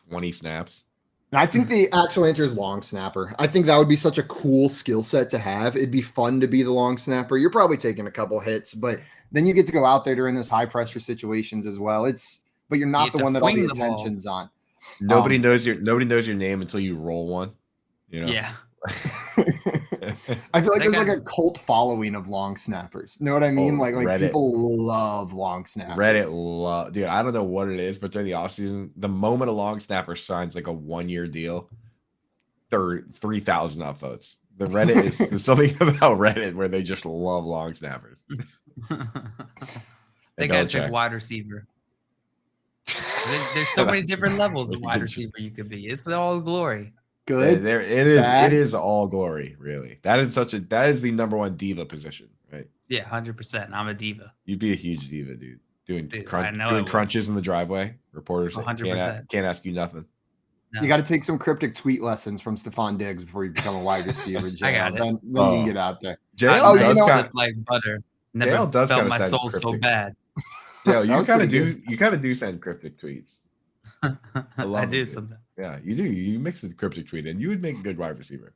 20 snaps. I think the actual answer is long snapper. I think that would be such a cool skill set to have. It'd be fun to be the long snapper. You're probably taking a couple hits, but then you get to go out there during those high pressure situations as well. But you're not the one that all the attention's on. Nobody knows your name until you roll one. You know? Yeah. I feel like there's like a cult following of long snappers. You know what I mean? Like Reddit. People love long snappers. Reddit dude. I don't know what it is, but during the offseason, the moment a long snapper signs like a 1-year deal, 3,000 upvotes. The Reddit is there's something about Reddit where they just love long snappers. They got to check wide receiver. There's so many different levels of wide receiver you could be. It's all glory. Good. There it is. bad. It is all glory, really. That is the number one diva position, right? Yeah, 100%. I'm a diva. You'd be a huge diva, dude. Doing I know I doing would. crunches in the driveway. Reporters 100%. can't ask you nothing. No. You got to take some cryptic tweet lessons from Stephon Diggs before you become a wide receiver. I got it. Then you can get out there. JL I does slipped kinda, like butter. Never JL does felt kinda my send soul so cryptic. bad. Yeah, That you was kind of pretty do. You kind of do send cryptic tweets. I love I it, do dude. sometimes. Yeah, you do. You mix the cryptic tweet, and you would make a good wide receiver.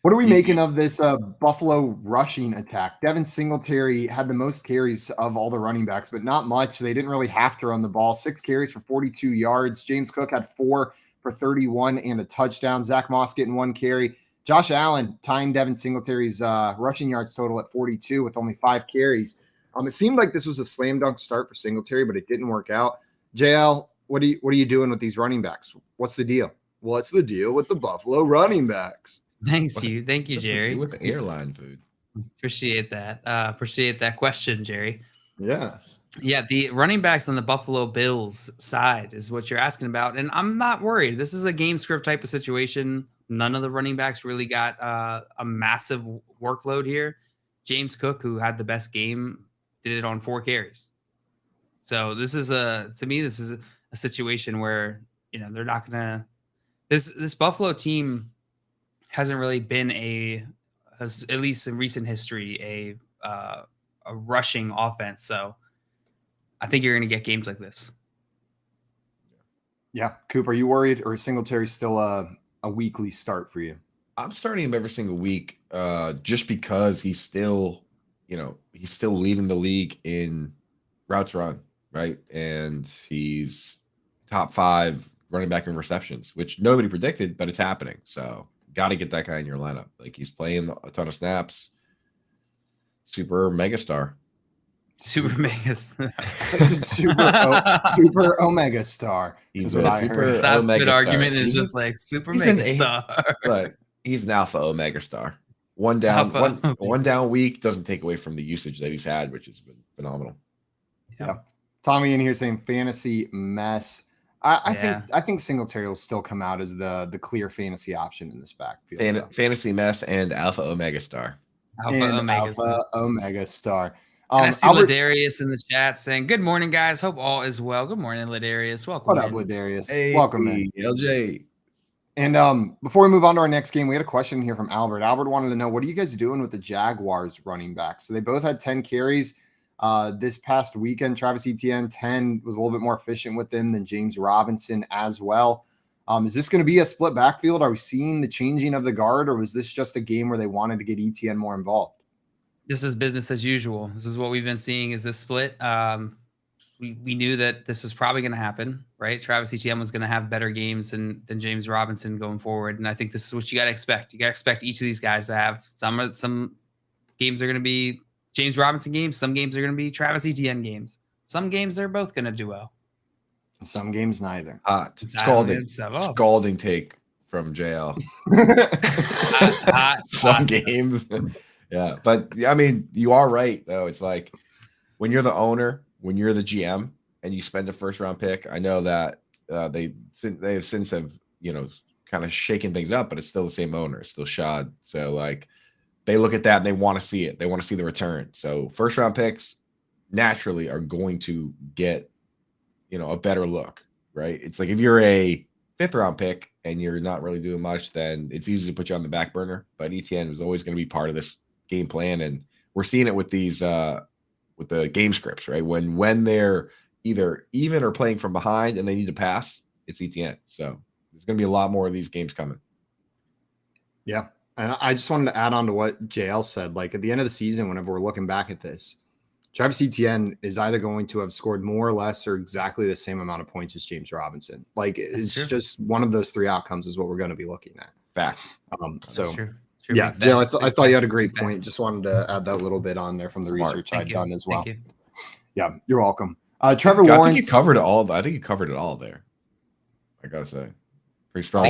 What are we making of this Buffalo rushing attack? Devin Singletary had the most carries of all the running backs, but not much. They didn't really have to run the ball. 6 carries for 42 yards. James Cook had 4 for 31 and a touchdown. Zach Moss getting 1 carry. Josh Allen tying Devin Singletary's rushing yards total at 42 with only 5 carries. It seemed like this was a slam dunk start for Singletary, but it didn't work out. JL, what are you doing with these running backs? What's the deal? What's the deal with the Buffalo running backs? Thank you, Jerry. With the airline food. Appreciate that. Appreciate that question, Jerry. Yes. Yeah, the running backs on the Buffalo Bills side is what you're asking about, and I'm not worried. This is a game script type of situation. None of the running backs really got a massive workload here. James Cook, who had the best game, did it on 4 carries. So this is a situation where they're not gonna. This Buffalo team hasn't really been at least in recent history, a rushing offense. So I think you're going to get games like this. Yeah. Coop, are you worried, or is Singletary still a weekly start for you? I'm starting him every single week, just because he's still leading the league in routes run, right? And he's top 5 running back in receptions, which nobody predicted, but it's happening. So got to get that guy in your lineup. Like, he's playing a ton of snaps. Super mega star. Super mega star. super omega star. He's what a I super heard. That's omega good argument star. is just like super he's mega an star. But he's an alpha omega star. One down week doesn't take away from the usage that he's had, which has been phenomenal. Yeah. Tommy in here saying fantasy mess. I think Singletary will still come out as the clear fantasy option in this backfield. Fantasy mess and alpha omega star. Alpha omega star. And I see Ladarius in the chat saying, "Good morning, guys. Hope all is well." Good morning, Ladarius. Welcome. What up, Ladarius? Hey, welcome in, LJ. And before we move on to our next game, we had a question here from Albert. Albert wanted to know, what are you guys doing with the Jaguars running backs? So they both had 10 carries this past weekend. Travis Etienne, 10, was a little bit more efficient with them than James Robinson as well. Is this going to be a split backfield? Are we seeing the changing of the guard, or was this just a game where they wanted to get Etienne more involved? This is business as usual. This is what we've been seeing, is this split. We knew that this was probably going to happen, right? Travis Etienne was going to have better games than James Robinson going forward. And I think this is what you got to expect. You got to expect each of these guys to have some games are going to be James Robinson games. Some games are going to be Travis Etienne games. Some games they're both going to do well. Some games neither. Scalding take from JL. Some games. Yeah, but I mean, you are right though. It's like when you're the owner, when you're the GM, and you spend a first round pick. I know that they have since kind of shaken things up, but it's still the same owner. It's still Shad. So like they look at that and they want to see it. They want to see the return. So first round picks naturally are going to get a better look, right? It's like if you're a 5th round pick and you're not really doing much, then it's easy to put you on the back burner. But Etienne was always going to be part of this game plan, and we're seeing it with these with the game scripts, right? When they're either even or playing from behind and they need to pass, it's Etienne. So there's going to be a lot more of these games coming. Yeah, and I just wanted to add on to what JL said. Like at the end of the season, whenever we're looking back at this, Travis Etienne is either going to have scored more or less or exactly the same amount of points as James Robinson. Like it's just one of those 3 outcomes is what we're going to be looking at. Facts. So True. Yeah, Jill, I thought you had a great point. Just wanted to add that little bit on there from the research I'd done as well. Yeah, you're welcome. Trevor Lawrence. I think you covered it all. I think you covered it all there. I gotta say, pretty strong.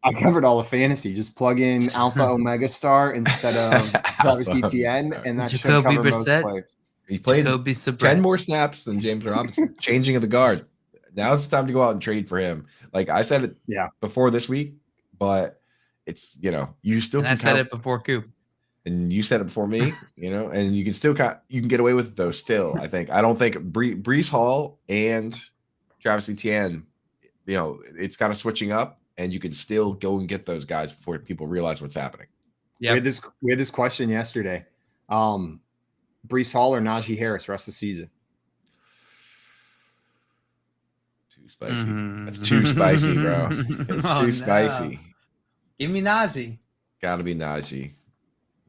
I covered all the fantasy. Just plug in Alpha Omega Star instead of Travis Etienne, and that should cover most players. He played 10 more snaps than James Robinson. Changing of the guard. Now's the time to go out and trade for him. Like I said it before this week, but it's you still. And I said it before Coop. And you said it before me, and you can still you can get away with it though. Still, I don't think Breece Hall and Travis Etienne, it's kind of switching up, and you can still go and get those guys before people realize what's happening. Yeah, we had this question yesterday. Breece Hall or Najee Harris rest of the season? Too spicy. That's too spicy, bro. It's too spicy. Give me Najee. Gotta be Najee.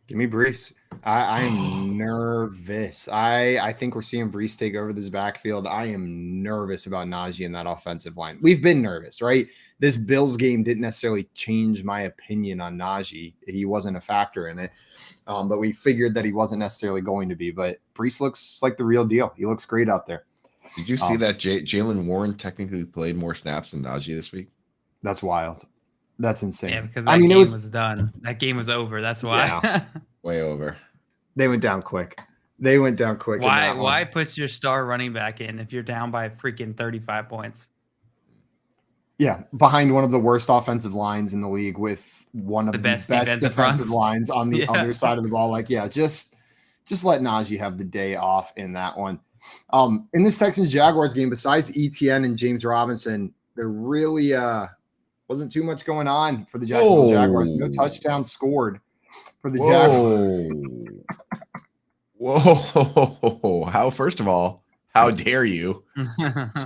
Give me Breece. I am nervous. I think we're seeing Breece take over this backfield. I am nervous about Najee and that offensive line. We've been nervous, right? This Bills game didn't necessarily change my opinion on Najee. He wasn't a factor in it, but we figured that he wasn't necessarily going to be. But Breece looks like the real deal. He looks great out there. Did you see that Jalen Warren technically played more snaps than Najee this week? That's wild. That's insane. Yeah, because that game was done. That game was over. That's why. Yeah. Way over. They went down quick. Why put your star running back in if you're down by freaking 35 points? Yeah, behind one of the worst offensive lines in the league with one of the best defensive lines on the other side of the ball. Like, just let Najee have the day off in that one. In this Texans-Jaguars game, besides ETN and James Robinson, there really wasn't too much going on for the Jacksonville Jaguars. No touchdown scored for the Jaguars. Whoa. First of all, how dare you?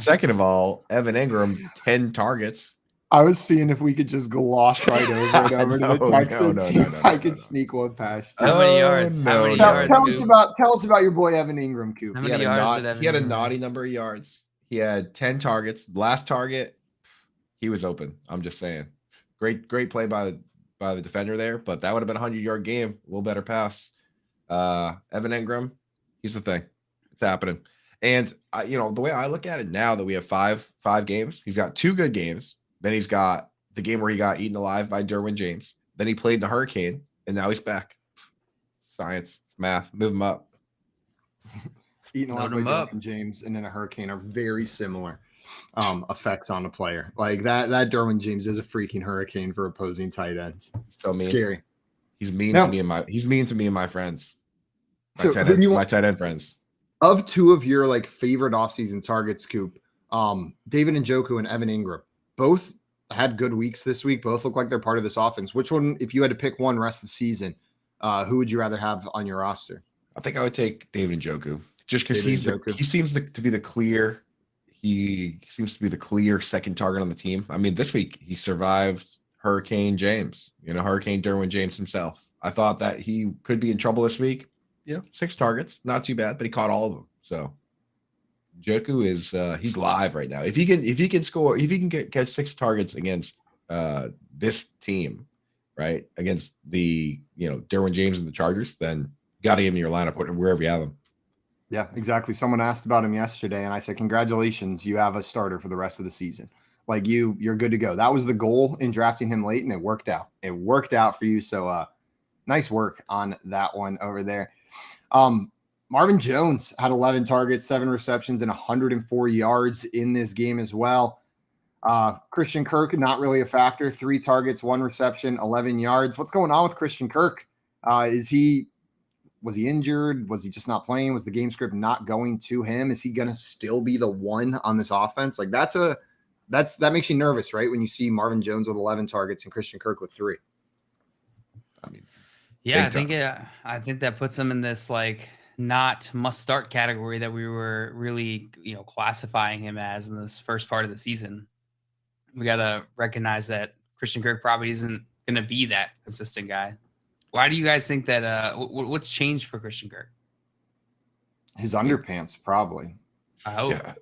Second of all, Evan Ingram, 10 targets. I was seeing if we could just gloss right over to the Texans. See if I could sneak one past you. How many yards? Tell us about your boy Evan Ingram, Coop. How many yards did Evan He had a naughty number of yards. He had 10 targets. Last target, he was open. I'm just saying. Great play by the defender there, but that would have been a 100-yard game. A little better pass. Evan Ingram, he's the thing. It's happening. And the way I look at it now that we have five games, he's got 2 good games. Then he's got the game where he got eaten alive by Derwin James. Then he played in the Hurricane, and now he's back. Science, math, move him up. Eaten alive by Derwin James and then a Hurricane are very similar effects on a player. Like that Derwin James is a freaking hurricane for opposing tight ends. So mean. Scary. He's mean to me and my friends. My tight end friends. Of 2 of your favorite offseason targets, Coop, David Njoku and Evan Ingram, both had good weeks this week. Both look like they're part of this offense. Which one, if you had to pick one rest of the season, who would you rather have on your roster? I think I would take David Njoku just because he seems to be the clear. He seems to be the clear second target on the team. I mean, this week he survived Hurricane James, Hurricane Derwin James himself. I thought that he could be in trouble this week. 6 targets, not too bad, but he caught all of them. So Njoku is he's live right now. If he can score, if he can catch 6 targets against this team, right, against the Derwin James and the Chargers, then you got to get him in your lineup wherever you have him. Yeah, exactly. Someone asked about him yesterday, and I said, congratulations, you have a starter for the rest of the season. Like you're good to go. That was the goal in drafting him late, and it worked out. It worked out for you. So nice work on that one over there. Marvin Jones had 11 targets, 7 receptions, and 104 yards in this game as well. Christian Kirk, not really a factor. 3 targets, 1 reception, 11 yards. What's going on with Christian Kirk? Was he injured? Was he just not playing? Was the game script not going to him? Is he going to still be the one on this offense? Like that makes you nervous, right? When you see Marvin Jones with 11 targets and Christian Kirk with 3. I mean, yeah, I think that puts him in this not must start category that we were really, classifying him as in this first part of the season. We got to recognize that Christian Kirk probably isn't going to be that consistent guy. Why do you guys think that? What's changed for Christian Kirk? His underpants, probably. I hope. Yeah.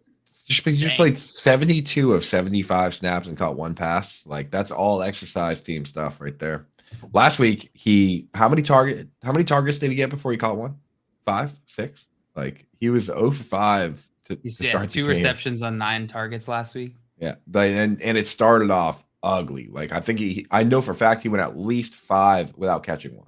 Just played 72 of 75 snaps and caught 1 pass. Like that's all exercise team stuff right there. Last week, how many targets did he get before he caught 1? 5, 6? Like he was 0 for 5 to start 2 receptions on 9 targets last week. Yeah, and it started off ugly. Like I know for a fact he went at least 5 without catching 1.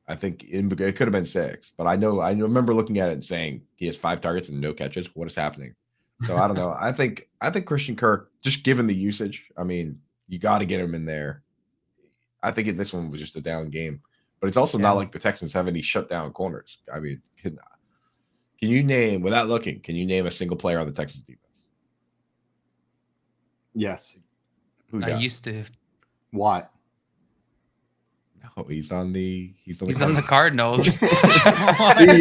I think it could have been 6, but I remember looking at it and saying he has 5 targets and no catches. What is happening? So I don't know. I think Christian Kirk, just given the usage, I mean, you got to get him in there. I think this one was just a down game, but it's also not like the Texans have any shutdown corners. I mean, can you name, without looking, can you name a single player on the Texans defense? Yes. I used to. What? No, he's on the Cardinals. He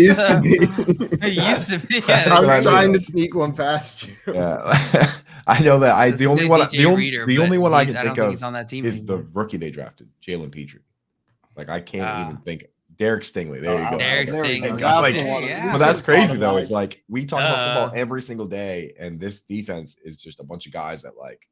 used to be. He used to be. Yeah, I was trying to sneak one past you. Yeah, I know that. The only one I can think of on that team is the rookie they drafted, Jalen Petrie. Like I can't even think. Derek Stingley. There you go. Derek Stingley. But that's crazy though. It's like we talk about football every single day, and this defense is just a bunch of guys that like.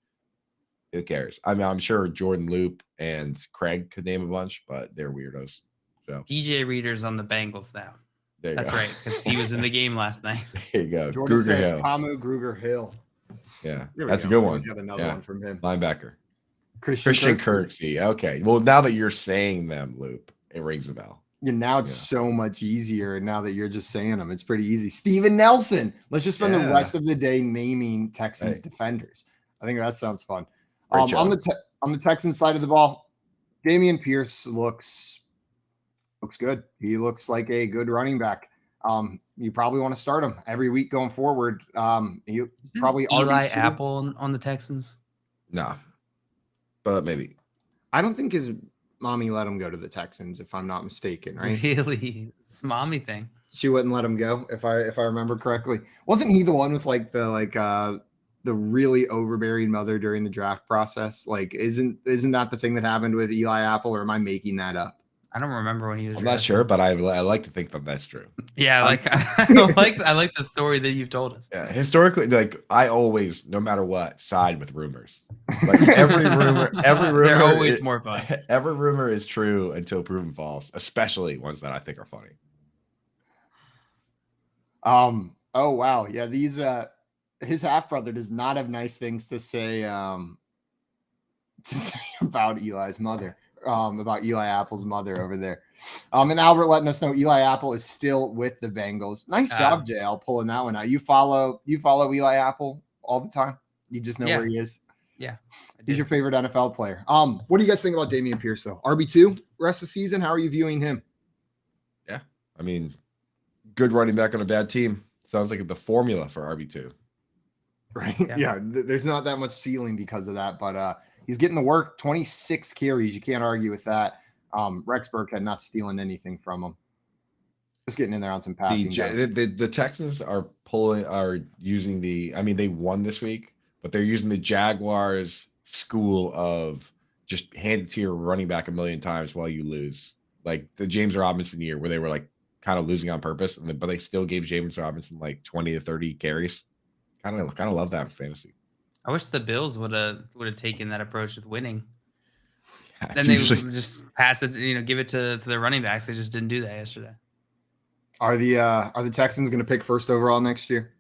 Who cares? I mean, I'm sure Jordan Loop and Craig could name a bunch, but they're weirdos. So DJ Reader's on the Bengals now. That's go. right, because he was in the game last night. There you go. Jordan Gruger Hill. Pamu Gruger Hill. Yeah, that's a good one. Got another one from him. Linebacker. Christian Kirksey. Okay. Well, now that you're saying them, Loop, it rings a bell. Yeah, now it's so much easier. Now that you're just saying them, it's pretty easy. Steven Nelson. Let's just spend the rest of the day naming Texans defenders. I think that sounds fun. On the Texans side of the ball, Dameon Pierce looks good. He looks like a good running back. You probably want to start him every week going forward. He probably Eli Apple on the Texans. Nah, but maybe. I don't think his mommy let him go to the Texans, if I'm not mistaken. Right? Really, it's a mommy thing. She wouldn't let him go, if I remember correctly. Wasn't he the one with the really overbearing mother during the draft process? Like, isn't that the thing that happened with Eli Apple, or am I making that up? I don't remember when he was. I'm not sure, but I like to think that that's true. Yeah, I like the story that you've told us. Yeah, historically, like I always, no matter what, side with rumors. Like every rumor, they're always more fun. Every rumor is true until proven false, especially ones that I think are funny. Oh wow, yeah. These his half brother does not have nice things to say about Eli's mother. About Eli Apple's mother over there. And Albert letting us know Eli Apple is still with the Bengals. Nice job, JL, pulling that one out. You follow Eli Apple all the time? You just know where he is? Yeah. He's your favorite NFL player. What do you guys think about Dameon Pierce, though? RB2 rest of the season? How are you viewing him? Yeah. I mean, good running back on a bad team. Sounds like the formula for RB2. Right? Yeah. There's not that much ceiling because of that, but he's getting the work. 26 carries. You can't argue with that. Rex Burkhead not stealing anything from him. Just getting in there on some passing. The Texans are using they won this week, but they're using the Jaguars school of just hand it to your running back a million times while you lose. Like the James Robinson year where they were like kind of losing on purpose, but they still gave James Robinson like 20 to 30 carries. Kind of love that for fantasy. I wish the Bills would have taken that approach with winning. Yeah, then they would just pass it, give it to their running backs. They just didn't do that yesterday. Are the Texans going to pick first overall next year?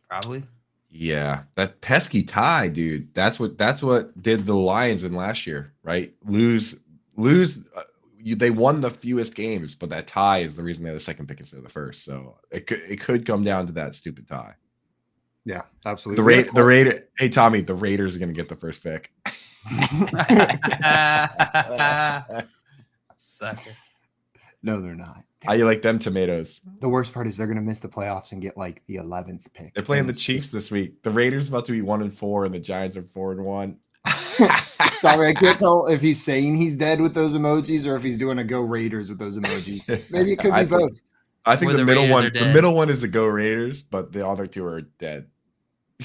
Probably. Yeah, that pesky tie, dude. That's what did the Lions in last year, right? Lose. They won the fewest games, but that tie is the reason they had the second pick instead of the first. So it could come down to that stupid tie. Yeah, absolutely. The Raiders. Hey, Tommy, the Raiders are going to get the first pick. Sucker. No, they're not. How you like them tomatoes? The worst part is they're going to miss the playoffs and get like the 11th pick. They're playing the Chiefs this week. The Raiders about to be 1-4, and the Giants are 4-1. Sorry, I can't tell if he's saying he's dead with those emojis or if he's doing a Go Raiders with those emojis. Maybe it could be both. I think the middle one is the Go Raiders, but the other two are dead.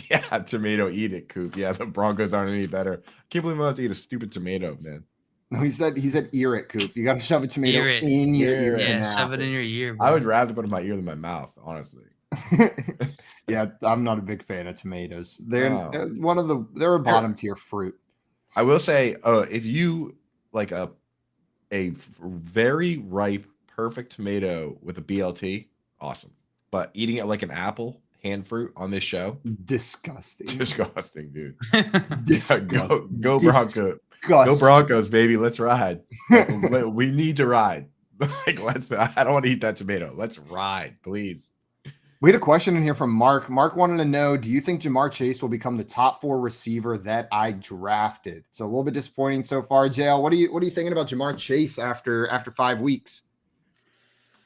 Yeah, tomato, eat it, Coop. Yeah, the Broncos aren't any better. I can't believe I'm about to eat a stupid tomato, man. No, he said ear it, Coop. You got to shove a tomato in your ear. Yeah, shove it in your ear. Bro. I would rather put it in my ear than my mouth, honestly. Yeah, I'm not a big fan of tomatoes. They're they're a bottom tier fruit. I will say, if you like a very ripe, perfect tomato with a BLT, awesome. But eating it like an apple, hand fruit on this show, disgusting, dude. Disgusting. Go Broncos, go Broncos, baby. Let's ride. We need to ride. I don't want to eat that tomato. Let's ride, please. We had a question in here from Mark. Mark wanted to know, do you think Jamar Chase will become the top 4 receiver that I drafted? So a little bit disappointing so far. JL, what are you thinking about Jamar Chase after 5 weeks?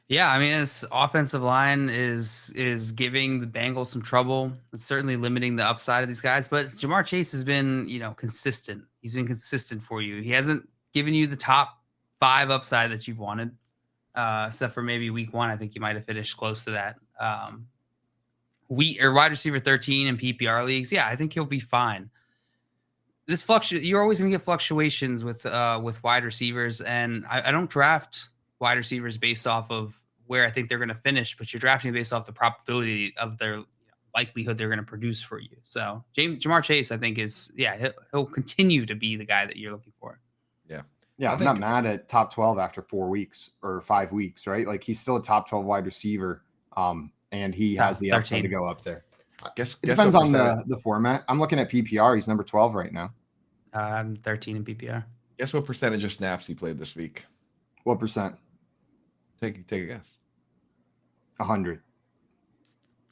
Yeah, I mean, his offensive line is giving the Bengals some trouble. It's certainly limiting the upside of these guys. But Jamar Chase has been, consistent. He's been consistent for you. He hasn't given you the top 5 upside that you've wanted, except for maybe week 1. I think you might have finished close to that. Wide receiver 13 in PPR leagues. Yeah, I think he'll be fine. You're always going to get fluctuations with wide receivers, and I don't draft wide receivers based off of where I think they're going to finish, but you're drafting based off the probability of their likelihood they're going to produce for you. So Jamar Chase, I think he'll continue to be the guy that you're looking for. Yeah, I'm not mad at top 12 after 4 weeks or 5 weeks, right? Like he's still a top 12 wide receiver, and he has the upside to go up there. It depends on the format. I'm looking at PPR. He's number 12 right now. I'm 13 in PPR. Guess what percentage of snaps he played this week? What percent? Take a guess. 100.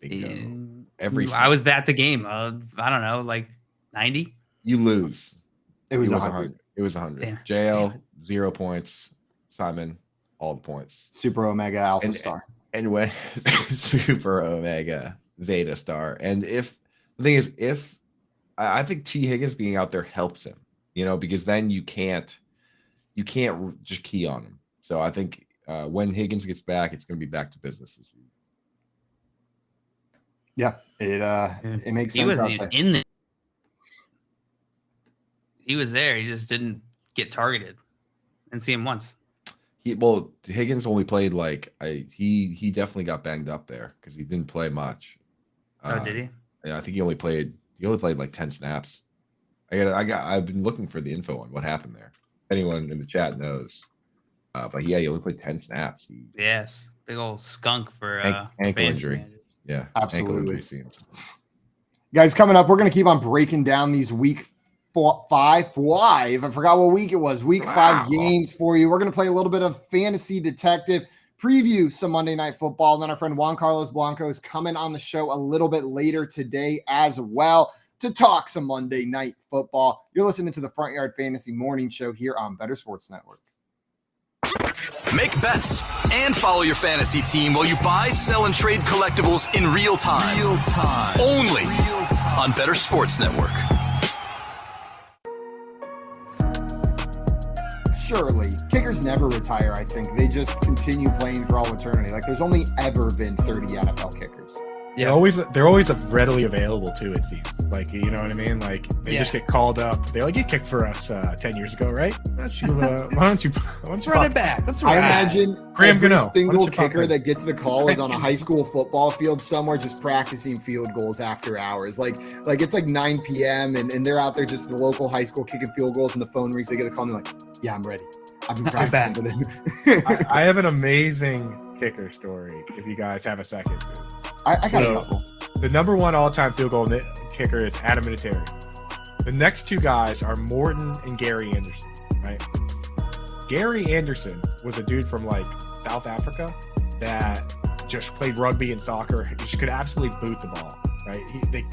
I was at the game. I don't know, like 90. You lose. It was 100. It was 100. Damn. JL 0 points. Simon all the points. Super Omega Alpha Star. And when Super Omega Zeta Star. And if I think T Higgins being out there helps him, because then you can't just key on him. So I think when Higgins gets back, it's going to be back to business as usual. Yeah, it makes sense. He wasn't even in there. He was there. He just didn't get targeted and see him once. Higgins only played he definitely got banged up there because he didn't play much. Did he? Yeah, I think he only played like 10 snaps. I've been looking for the info on what happened there. Anyone in the chat knows. But yeah, he only played 10 snaps. Yes, big old skunk for ankle injury. Managers. Yeah, absolutely. Guys, coming up, we're going to keep on breaking down these week 5. I forgot what week it was. Week 5 games for you. We're going to play a little bit of Fantasy Detective, preview some Monday Night Football. And then our friend Juan Carlos Blanco is coming on the show a little bit later today as well to talk some Monday Night Football. You're listening to the Front Yard Fantasy Morning Show here on Better Sports Network. Make bets and follow your fantasy team while you buy, sell, and trade collectibles in real time. Only on Better Sports Network. Surely, kickers never retire, I think. They just continue playing for all eternity. Like, there's only ever been 30 NFL kickers. Yeah, they're always readily available too. It seems like, you know what I mean. Like they just get called up. They're like, you kicked for us 10 years ago, right? Why don't you run it back? I imagine every single kicker that gets the call is on a high school football field somewhere, just practicing field goals after hours. Like it's like 9 p.m. and they're out there just in the local high school kicking field goals, and the phone rings. They get a call and they're like, yeah, I'm ready. I've been practicing with it. I have an amazing kicker story. If you guys have a second, dude. I got a couple. The number 1 all-time field goal kicker is Adam Vinatieri. The next 2 guys are Morton and Gary Anderson, right? Gary Anderson was a dude from South Africa that just played rugby and soccer. He just could absolutely boot the ball, right?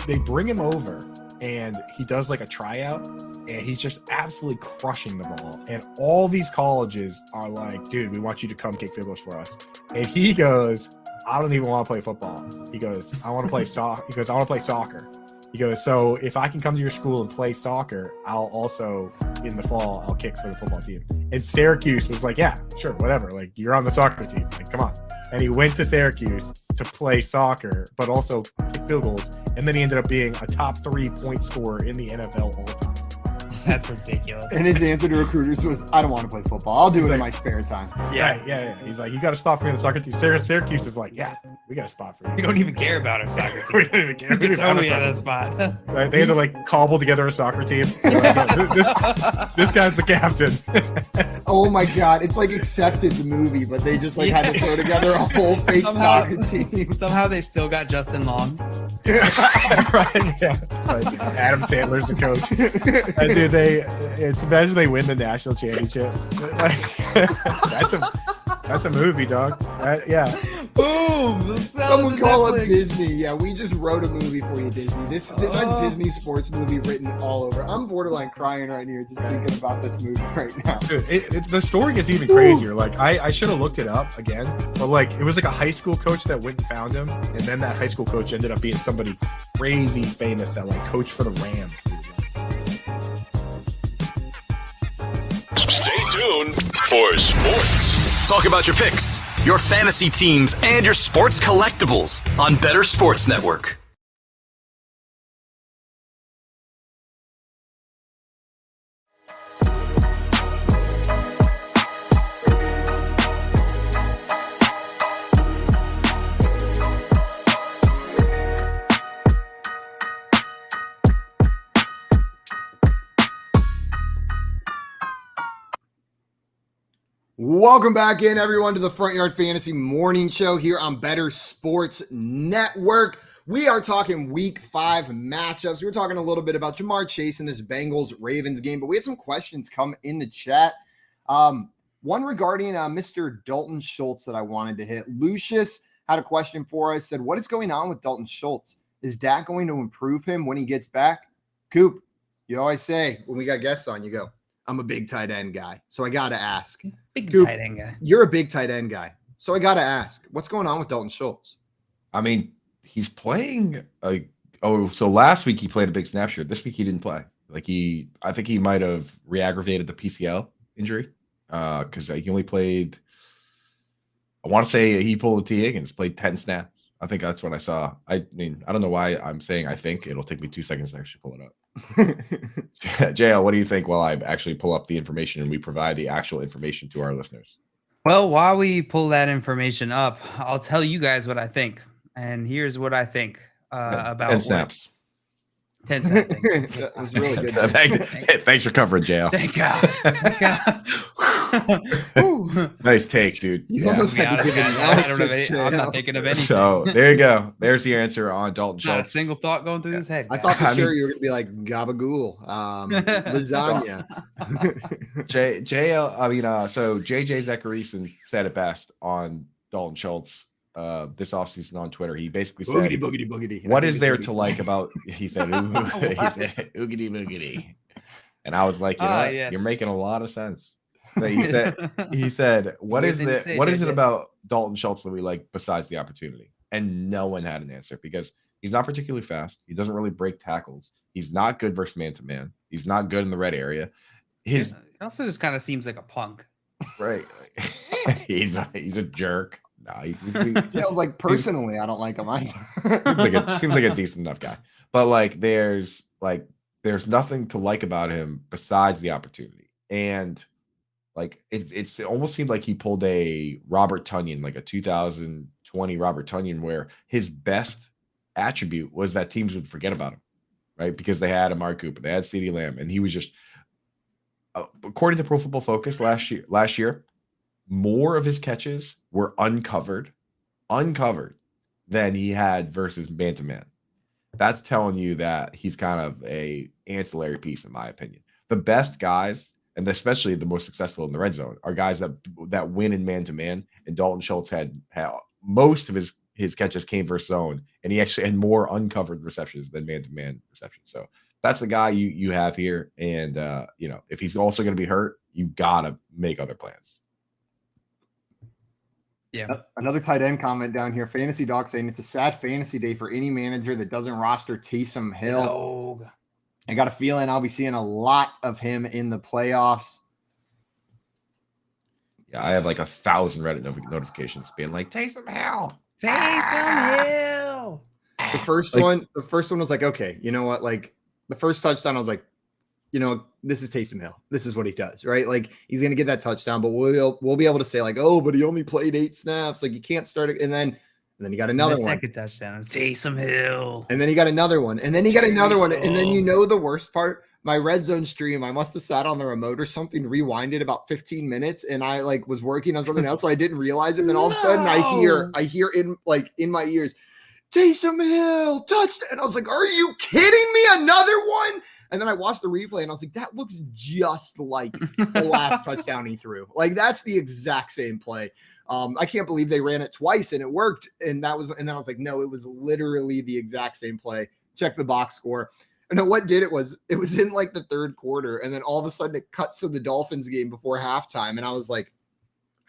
They bring him over and he does a tryout and he's just absolutely crushing the ball. And all these colleges are like, dude, we want you to come kick field goals for us. And he goes, I don't even want to play football. He goes, I want to play soccer. He goes, I want to play soccer. He goes, so if I can come to your school and play soccer, I'll also, in the fall, I'll kick for the football team. And Syracuse was like, yeah, sure, whatever. You're on the soccer team. Come on. And he went to Syracuse to play soccer, but also kick field goals. And then he ended up being a top 3 point scorer in the NFL all the time. That's ridiculous. And his answer to recruiters was, I don't want to play football. I'll do it in my spare time. Yeah. Yeah. He's like, you got a spot for me on the soccer team. Syracuse is like, yeah, we got a spot for you. We don't even care about our soccer team. We don't even care. It's totally at that spot. They had to cobble together a soccer team. This guy's the captain. Oh my God. It's like Accepted, the movie, but they just had to throw together a whole fake soccer team. Somehow they still got Justin Long. Right, yeah. Adam Sandler's the coach. And dude, imagine they win the national championship. That's a movie, dog. Yeah. Boom. Someone call up Disney. Yeah, we just wrote a movie for you, Disney. This has Disney sports movie written all over. I'm borderline crying right here just thinking about this movie right now. Dude, the story gets even crazier. Like I should have looked it up again, but like it was like a high school coach that went and found him, and then that high school coach ended up being somebody crazy famous that like coached for the Rams. Stay tuned for sports. Talk about your picks, your fantasy teams, and your sports collectibles on Better Sports Network. Welcome back in, everyone, to the Front Yard Fantasy Morning Show here on Better Sports Network. We are talking Week 5 matchups. We were talking a little bit about Jamar Chase in this Bengals-Ravens game, but we had some questions come in the chat. One regarding Mr. Dalton Schultz that I wanted to hit. Lucius had a question for us, said, what is going on with Dalton Schultz? Is Dak going to improve him when he gets back? Coop, you always say when we got guests on, you go, I'm a big tight end guy, so I got to ask. Big Coop, tight end guy. You're a big tight end guy, so I got to ask, what's going on with Dalton Schultz? I mean, he's playing so last week he played a big snap share. This week he didn't play. I think he might have re-aggravated the PCL injury because he only played, I want to say he pulled a T. Higgins, played 10 snaps. I think that's what I saw. I mean, I don't know why I'm saying I think. It'll take me 2 seconds to actually pull it up. JL, what do you think while I actually pull up the information and we provide the actual information to our listeners? Well, while we pull that information up, I'll tell you guys what I think. And here's what I think about 10 snaps. 10 snaps. That was really good. Thanks for covering, JL. Thank God. Thank God. Nice take, dude. You Yeah. almost had to give an analysis, I'm not thinking of anything. So there you go. There's the answer on Dalton Not a Schultz. single thought going through his head. I thought for sure you were going to be like gabagool, lasagna. So JJ Zachariason said it best on Dalton Schultz this offseason on Twitter. He basically said, boogity. what is there to like about, he said, oogity boogity. And I was like, Yes. You're making a lot of sense. So he said, what is it about Dalton Schultz that we like besides the opportunity? And no one had an answer because he's not particularly fast. He doesn't really break tackles. He's not good versus man-to-man. He's not good in the red area. It also just kind of seems like a punk. Right. He's a jerk. No, he feels like personally, I don't like him either. seems like a decent enough guy. But there's nothing to like about him besides the opportunity. And it almost seemed like he pulled a Robert Tonyan, like a 2020 Robert Tonyan, where his best attribute was that teams would forget about him, right? Because they had Amari Cooper, they had CeeDee Lamb, and he was just, according to Pro Football Focus last year, more of his catches were uncovered than he had versus man-to-man. That's telling you that he's kind of a ancillary piece, in my opinion. The best guys, and especially the most successful in the red zone, are guys that win in man-to-man. And Dalton Schultz had most of his catches came versus zone, and he actually had more uncovered receptions than man-to-man receptions. So that's the guy you have here. And if he's also going to be hurt, you gotta make other plans. Yeah. Another tight end comment down here. Fantasy Doc saying it's a sad fantasy day for any manager that doesn't roster Taysom Hill. No. I got a feeling I'll be seeing a lot of him in the playoffs. Yeah, I have 1,000 Reddit notifications being like, Taysom Hill. Taysom Hill. The first one was like, okay, you know what? The first touchdown, I was like, this is Taysom Hill. This is what he does, right? He's going to get that touchdown, but we'll be able to say but he only played 8 snaps. You can't start it. And then he got another one. Second touchdown. Taysom Hill. And then he got another one. And then he got another one. And then the worst part, my red zone stream, I must have sat on the remote or something, rewinded about 15 minutes. And I was working on something else. So I didn't realize it. And then all of a sudden I hear in my ears, Taysom Hill, touchdown. And I was like, are you kidding me? Another one? And then I watched the replay and I was like, that looks just like the last touchdown he threw. Like, that's the exact same play. I can't believe they ran it twice and it worked. And then I was like, no, it was literally the exact same play. Check the box score. And then what did it was in like the third quarter. And then all of a sudden it cuts to the Dolphins game before halftime. And I was like,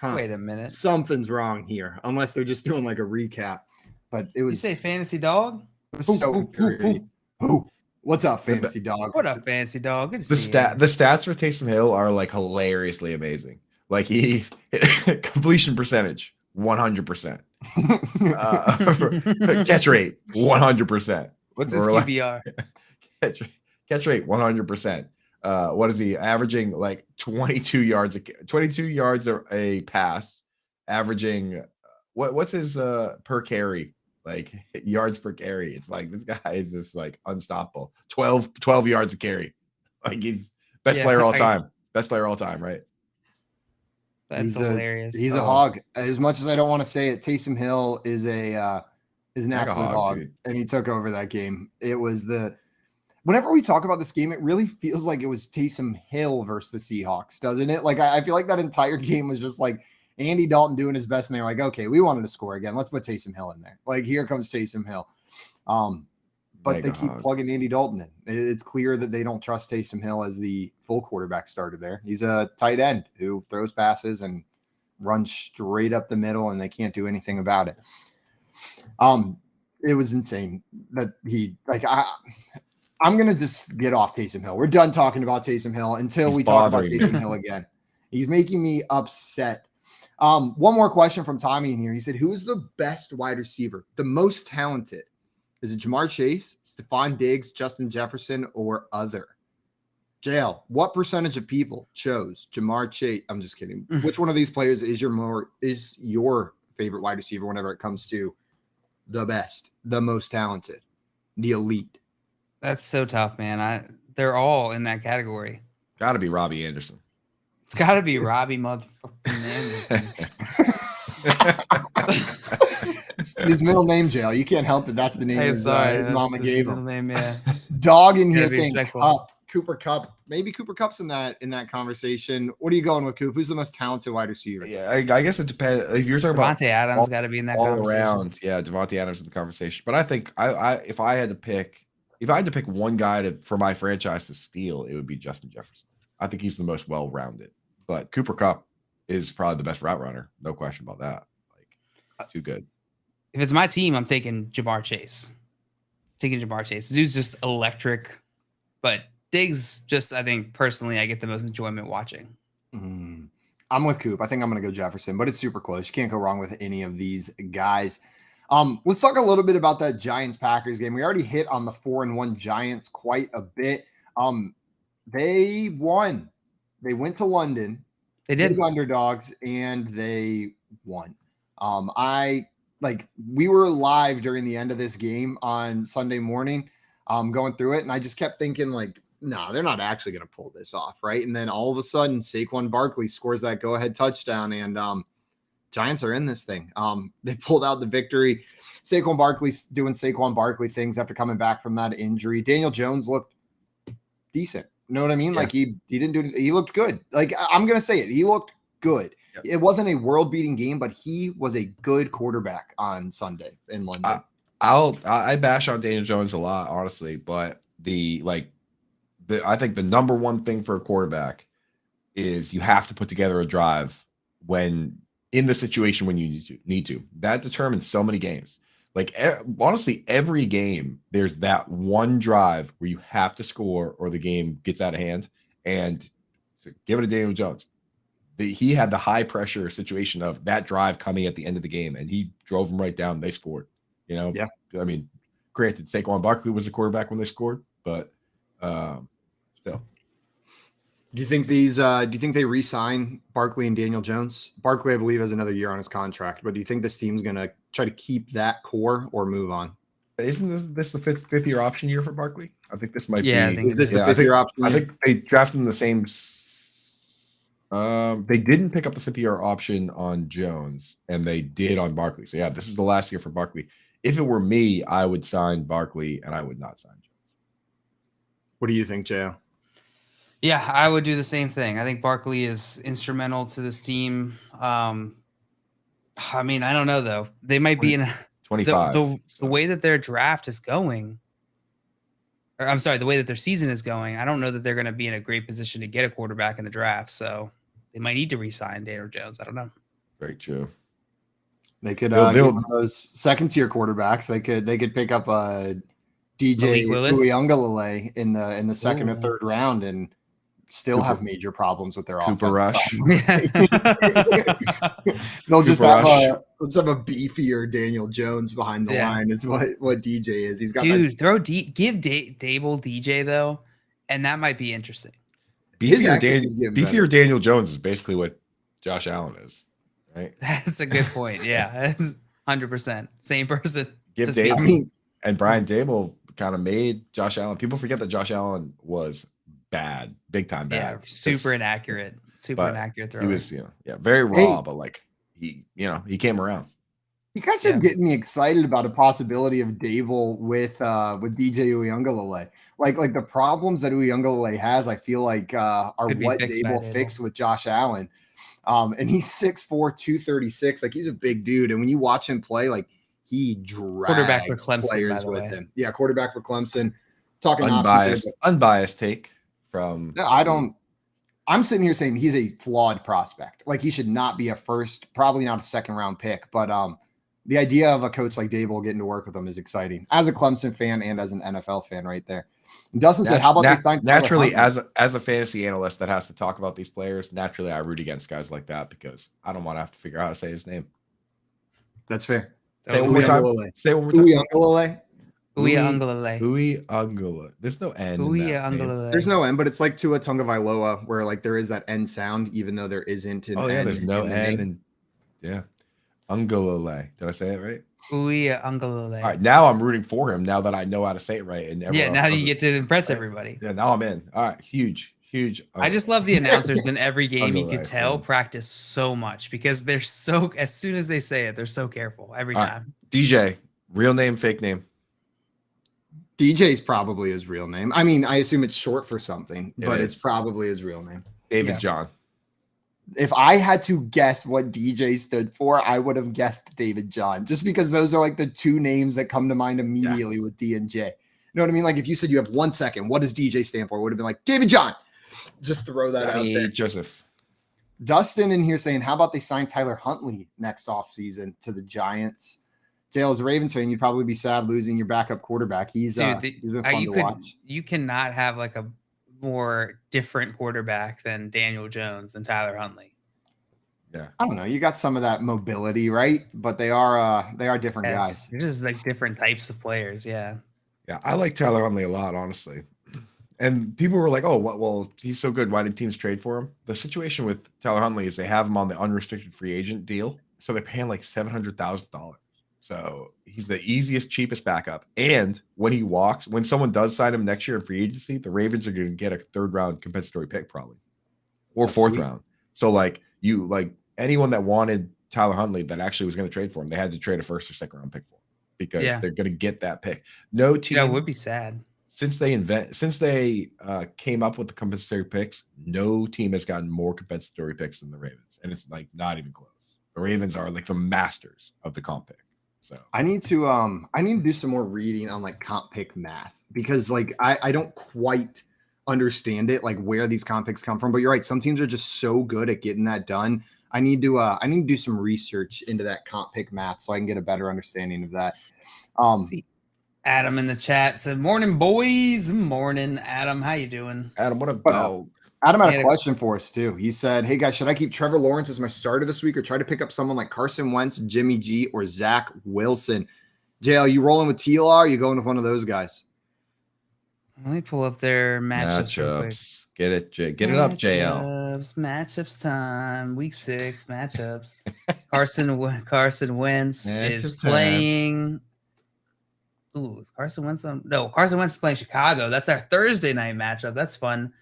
Wait a minute. Something's wrong here, unless they're just doing like a recap. But it was. You say fantasy dog? It was so infuriating. What's up, fantasy dog? What up, fantasy dog? Good to The see you. the stats for Taysom Hill are like hilariously amazing. Like he completion percentage 100%, catch rate 100%. What's his Or like- QBR? catch rate 100%. What is he averaging? Like 22 yards a pass, averaging what's his per carry, like yards per carry. It's like this guy is just like unstoppable. 12 yards a carry. Like he's best player all time. Best player all time, right? That's hilarious. He's a hog. As much as I don't want to say it, Taysom Hill is an absolute hog, dude. and he took over that game. It was whenever we talk about this game, it really feels like it was Taysom Hill versus the Seahawks, doesn't it? Like I feel like that entire game was just like Andy Dalton doing his best, and they're like, okay, we wanted to score again. Let's put Taysom Hill in there. Like, here comes Taysom Hill. But they keep plugging Andy Dalton in. It's clear that they don't trust Taysom Hill as the full quarterback starter there. He's a tight end who throws passes and runs straight up the middle, and they can't do anything about it. It was insane that I'm going to just get off Taysom Hill. We're done talking about Taysom Hill until we talk about Taysom Hill again. He's making me upset. One more question from Tommy in here. He said, who's the best wide receiver, the most talented? Is it Jamar Chase, Stephon Diggs, Justin Jefferson, or other? JL, what percentage of people chose Jamar Chase? I'm just kidding. Which one of these players is your favorite wide receiver whenever it comes to the best, the most talented, the elite? That's so tough, man. They're all in that category. Got to be Robbie Anderson. It's got to be Robbie motherfucking Anderson. His middle name, JL. You can't help it. That's the name his mama gave him. Name, yeah. Dog in here saying respectful. Cooper Kupp. Maybe Cooper Kupp's in that conversation. What are you going with, Coop? Who's the most talented wide receiver? Yeah, I guess it depends. If you're talking about Devontae Adams, got to be in that all conversation. around, yeah, Devontae Adams in the conversation. But I think if I had to pick one guy for my franchise to steal, it would be Justin Jefferson. I think he's the most well-rounded. But Cooper Kupp is probably the best route runner, no question about that. Like, too good. If it's my team, I'm taking Jamar Chase. Dude's just electric. But Diggs, I think personally, I get the most enjoyment watching. I'm with Coop. I think I'm going to go Jefferson, but it's super close. You can't go wrong with any of these guys. Let's talk a little bit about that Giants-Packers game. We already hit on the 4-1 Giants quite a bit. They won. They went to London. They did. Big underdogs, and they won. We were live during the end of this game on Sunday morning, going through it, and I just kept thinking, no, they're not actually going to pull this off, right? And then all of a sudden, Saquon Barkley scores that go-ahead touchdown, and Giants are in this thing. They pulled out the victory. Saquon Barkley's doing Saquon Barkley things after coming back from that injury. Daniel Jones looked decent. You know what I mean? Yeah. Like he didn't do anything. He looked good. Like, I'm going to say it. He looked good. Yep. It wasn't a world-beating game, but he was a good quarterback on Sunday in London. I bash on Daniel Jones a lot, honestly, but I think the number one thing for a quarterback is you have to put together a drive when in the situation when you need to. That determines so many games. Honestly, every game there's that one drive where you have to score or the game gets out of hand. And so give it to Daniel Jones. He had the high pressure situation of that drive coming at the end of the game, and he drove them right down. They scored. Yeah. I mean, granted, Saquon Barkley was a quarterback when they scored, but still. Do you think they re-sign Barkley and Daniel Jones? Barkley, I believe, has another year on his contract, but do you think this team's going to try to keep that core or move on? Isn't this the fifth year option year for Barkley? I think this might be. Is this the fifth year option? I think they drafted him the same. They didn't pick up the 5th year option on Jones, and they did on Barkley. So yeah, this is the last year for Barkley. if it were me, I would sign Barkley and I would not sign Jones. What do you think, J.O.? Yeah, I would do the same thing. I think Barkley is instrumental to this team. I mean, I don't know though. They might be in 25. The way that their draft is going. Or I'm sorry, the way that their season is going. I don't know that they're going to be in a great position to get a quarterback in the draft. So they might need to re-sign Daniel Jones. I don't know. Very true. They could get one of those second-tier quarterbacks. They could pick up a DJ Uiagalelei in the second or third round and still have major problems with their Cooper Rush. They'll just have a beefier Daniel Jones behind the line is what DJ is. He's got give Dable DJ though, and that might be interesting. Beefier Daniel Jones is basically what Josh Allen is, right? That's a good point. Yeah, that's 100% same person. And Brian Dable kind of made Josh Allen. People forget that Josh Allen was bad, big time bad. Yeah, super inaccurate thrower. He was, very raw, but like he came around. You guys are getting me excited about a possibility of Dable with DJ Uiagalelei. Like the problems that Uiagalelei has, I feel like are what Dable fixed with Josh Allen. And he's 6'4", 236. Like he's a big dude, and when you watch him play, like he drags players with him. Yeah, quarterback for Clemson. Talking unbiased take from. I'm sitting here saying he's a flawed prospect. Like he should not be a first, probably not a second round pick. But the idea of a coach like Dable getting to work with him is exciting as a Clemson fan and as an NFL fan right there. And Dustin said, how about they sign Tyler naturally Huntley? as a fantasy analyst that has to talk about these players, naturally I root against guys like that because I don't want to have to figure out how to say his name. That's fair. Say it one more time. Uiagalelei. Uiagalelei. There's no N. There's no N, but it's like Tua Tagovailoa, where like there is that N sound, even though there isn't an N. There's no N. Uiagalelei. Did I say it right? Uiagalelei. All right, now I'm rooting for him now that I know how to say it right. And now you get to impress everybody. Yeah, now I'm in. All right, huge. I just love the announcers in every game. You could tell practice so much because they're so. As soon as they say it, they're so careful every time. DJ, real name, fake name. DJ's probably his real name. I mean, I assume it's short for something, but it's probably his real name. David John. If I had to guess what DJ stood for, I would have guessed David John, just because those are like the two names that come to mind immediately with D and J. You know what I mean? Like if you said you have 1 second, what does DJ stand for? It would have been like David John. Just throw that out there. Joseph. Dustin in here saying, how about they sign Tyler Huntley next offseason to the Giants? JL, as a Ravens fan, you'd probably be sad losing your backup quarterback. He's been fun to watch. You cannot have like a more different quarterback than Daniel Jones than Tyler Huntley. Yeah. I don't know. You got some of that mobility, right? But they are different guys. They're just like different types of players. Yeah. Yeah. I like Tyler Huntley a lot, honestly. And people were like, oh, well, he's so good. Why did teams trade for him? The situation with Tyler Huntley is they have him on the unrestricted free agent deal. So they're paying like $700,000. So he's the easiest, cheapest backup. And when someone does sign him next year in free agency, the Ravens are going to get a third round compensatory pick probably, or fourth round. So like anyone that wanted Tyler Huntley that actually was going to trade for him, they had to trade a first or second round pick for him because they're going to get that pick. No team. Yeah, it would be sad. Since they came up with the compensatory picks, no team has gotten more compensatory picks than the Ravens, and it's like not even close. The Ravens are like the masters of the comp pick. So I need to do some more reading on like comp pick math because like I don't quite understand it, like where these comp picks come from. But you're right, some teams are just so good at getting that done. I need to do some research into that comp pick math so I can get a better understanding of that. Adam in the chat said, "Morning, boys." Morning, Adam. How you doing? Adam, what about? Adam had a question for us too. He said, "Hey guys, should I keep Trevor Lawrence as my starter this week, or try to pick up someone like Carson Wentz, Jimmy G, or Zach Wilson?" JL, you rolling with TLR? Or are you going with one of those guys? Let me pull up their matchups. Real quick. Get it up, JL. Matchups time. Week 6 matchups. Carson Wentz is playing. Ooh, is Carson Wentz on? No, Carson Wentz is playing Chicago. That's our Thursday night matchup. That's fun.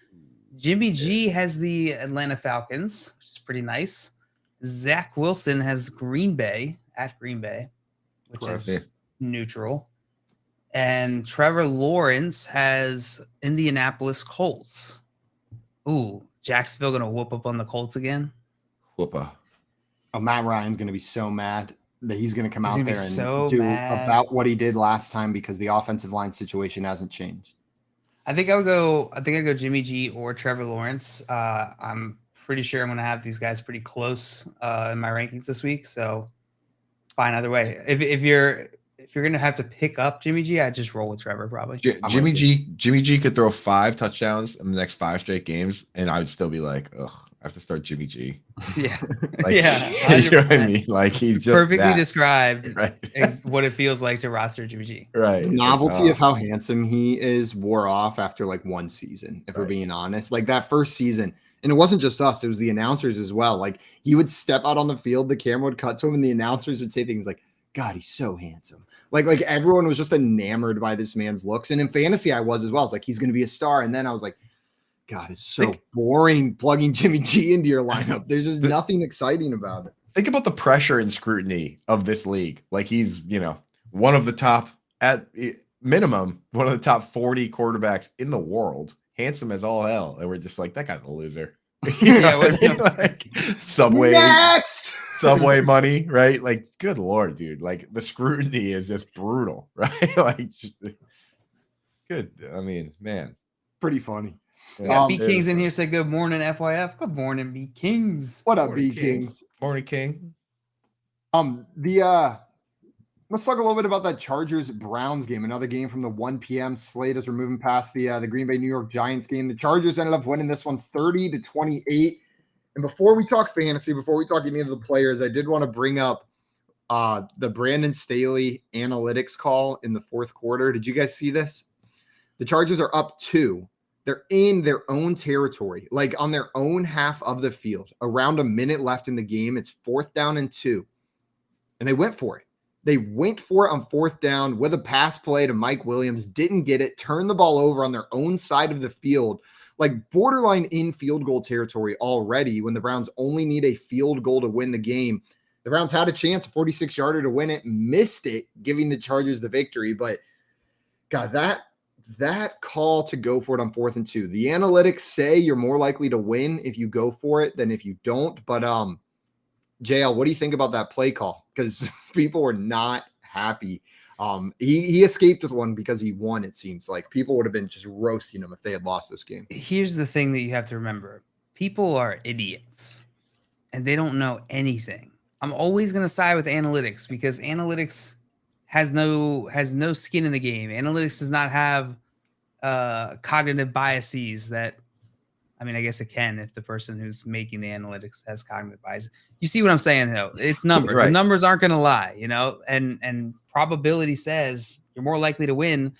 Jimmy G has the Atlanta Falcons, which is pretty nice. Zach Wilson has Green Bay, which is neutral. And Trevor Lawrence has Indianapolis Colts. Ooh, Jacksonville going to whoop up on the Colts again? Whoopa. Oh, Matt Ryan's going to be so mad that he's going to come out there and so do mad. about what he did last time because the offensive line situation hasn't changed. I think I'd go Jimmy G or Trevor Lawrence. I'm pretty sure I'm going to have these guys pretty close in my rankings this week. So fine either way. If you're going to have to pick up Jimmy G, I'd just roll with Trevor probably. Jimmy G could throw 5 touchdowns in the next 5 straight games, and I would still be like, ugh, I have to start Jimmy G. Yeah. Like, yeah. You know what I mean? Like, he just perfectly described right. what it feels like to roster Jimmy G. Right. The novelty of how handsome he is wore off after like one season, if we're being honest. Like that first season, and it wasn't just us, it was the announcers as well. Like he would step out on the field, the camera would cut to him, and the announcers would say things like, God, he's so handsome. Like everyone was just enamored by this man's looks. And in fantasy, I was as well. I was like, he's going to be a star. And then I was like, God, it's so boring plugging Jimmy G into your lineup. There's just nothing exciting about it. Think about the pressure and scrutiny of this league. Like he's, one of the top, at minimum, one of the top 40 quarterbacks in the world. Handsome as all hell. And we're just like, that guy's a loser. Like Subway. Next! Subway money, right? Like, good Lord, dude. Like the scrutiny is just brutal, right? Like just good. I mean, man. Pretty funny. Yeah, B Kings in here said good morning, FYF. Good morning, B Kings. What up, B Kings? Morning, King. Let's talk a little bit about that Chargers-Browns game. Another game from the 1 p.m. slate as we're moving past the Green Bay New York Giants game. The Chargers ended up winning this one 30-28. And before we talk fantasy, before we talk any of the players, I did want to bring up the Brandon Staley analytics call in the fourth quarter. Did you guys see this? The Chargers are up 2. They're in their own territory, like on their own half of the field. Around a minute left in the game. It's 4th down and 2. And they went for it. They went for it on 4th down with a pass play to Mike Williams. Didn't get it. Turned the ball over on their own side of the field. Like borderline in field goal territory already when the Browns only need a field goal to win the game. The Browns had a chance, a 46-yarder to win it. Missed it, giving the Chargers the victory. But, God, that call to go for it on 4th and 2. The analytics say you're more likely to win if you go for it than if you don't. But JL, what do you think about that play call? Because people were not happy. He escaped with one because he won, it seems like. People would have been just roasting him if they had lost this game. Here's the thing that you have to remember. People are idiots, and they don't know anything. I'm always going to side with analytics because analytics has no skin in the game. Analytics does not have cognitive biases that, I mean, I guess it can if the person who's making the analytics has cognitive bias. You see what I'm saying, though? It's numbers. Right. The numbers aren't going to lie, and probability says you're more likely to win.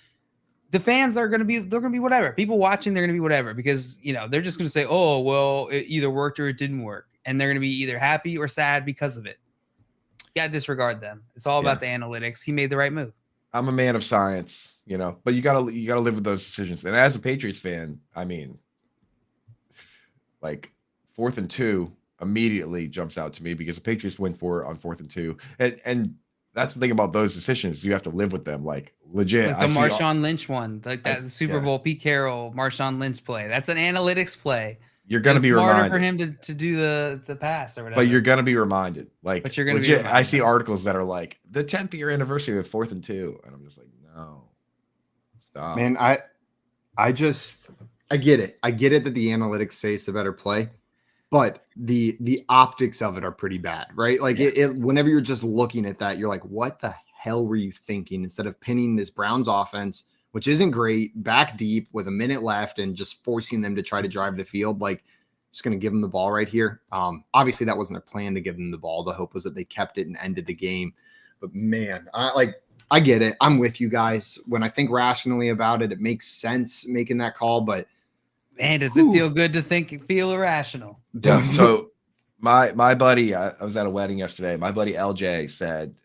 The fans are going to be whatever. People watching, they're going to be whatever because, they're just going to say, oh, well, it either worked or it didn't work. And they're going to be either happy or sad because of it. You got to disregard them. It's all about the analytics. He made the right move. I'm a man of science, but you gotta live with those decisions. And as a Patriots fan, I mean, like 4th and 2 immediately jumps out to me because the Patriots went for it on 4th and 2. And that's the thing about those decisions. You have to live with them. Like legit. Like the Marshawn Lynch one, like that the Super Bowl Pete Carroll, Marshawn Lynch play. That's an analytics play. You're going to be smarter reminded for him to do the pass or whatever. But you're going to be reminded. Like, but you're going to legit, be reminded. I see articles that are like the 10th year anniversary of 4th and 2. And I'm just like, no, stop. Man, I get it. I get it that the analytics say it's a better play, but the optics of it are pretty bad, right? Like whenever you're just looking at that, you're like, what the hell were you thinking? Instead of pinning this Browns offense, which isn't great, back deep with a minute left and just forcing them to try to drive the field, like just going to give them the ball right here. Obviously that wasn't their plan to give them the ball. The hope was that they kept it and ended the game. But man, I get it. I'm with you guys. When I think rationally about it, it makes sense making that call, but man, does it feel good to feel irrational? Yeah, so my buddy, I was at a wedding yesterday. My buddy LJ said,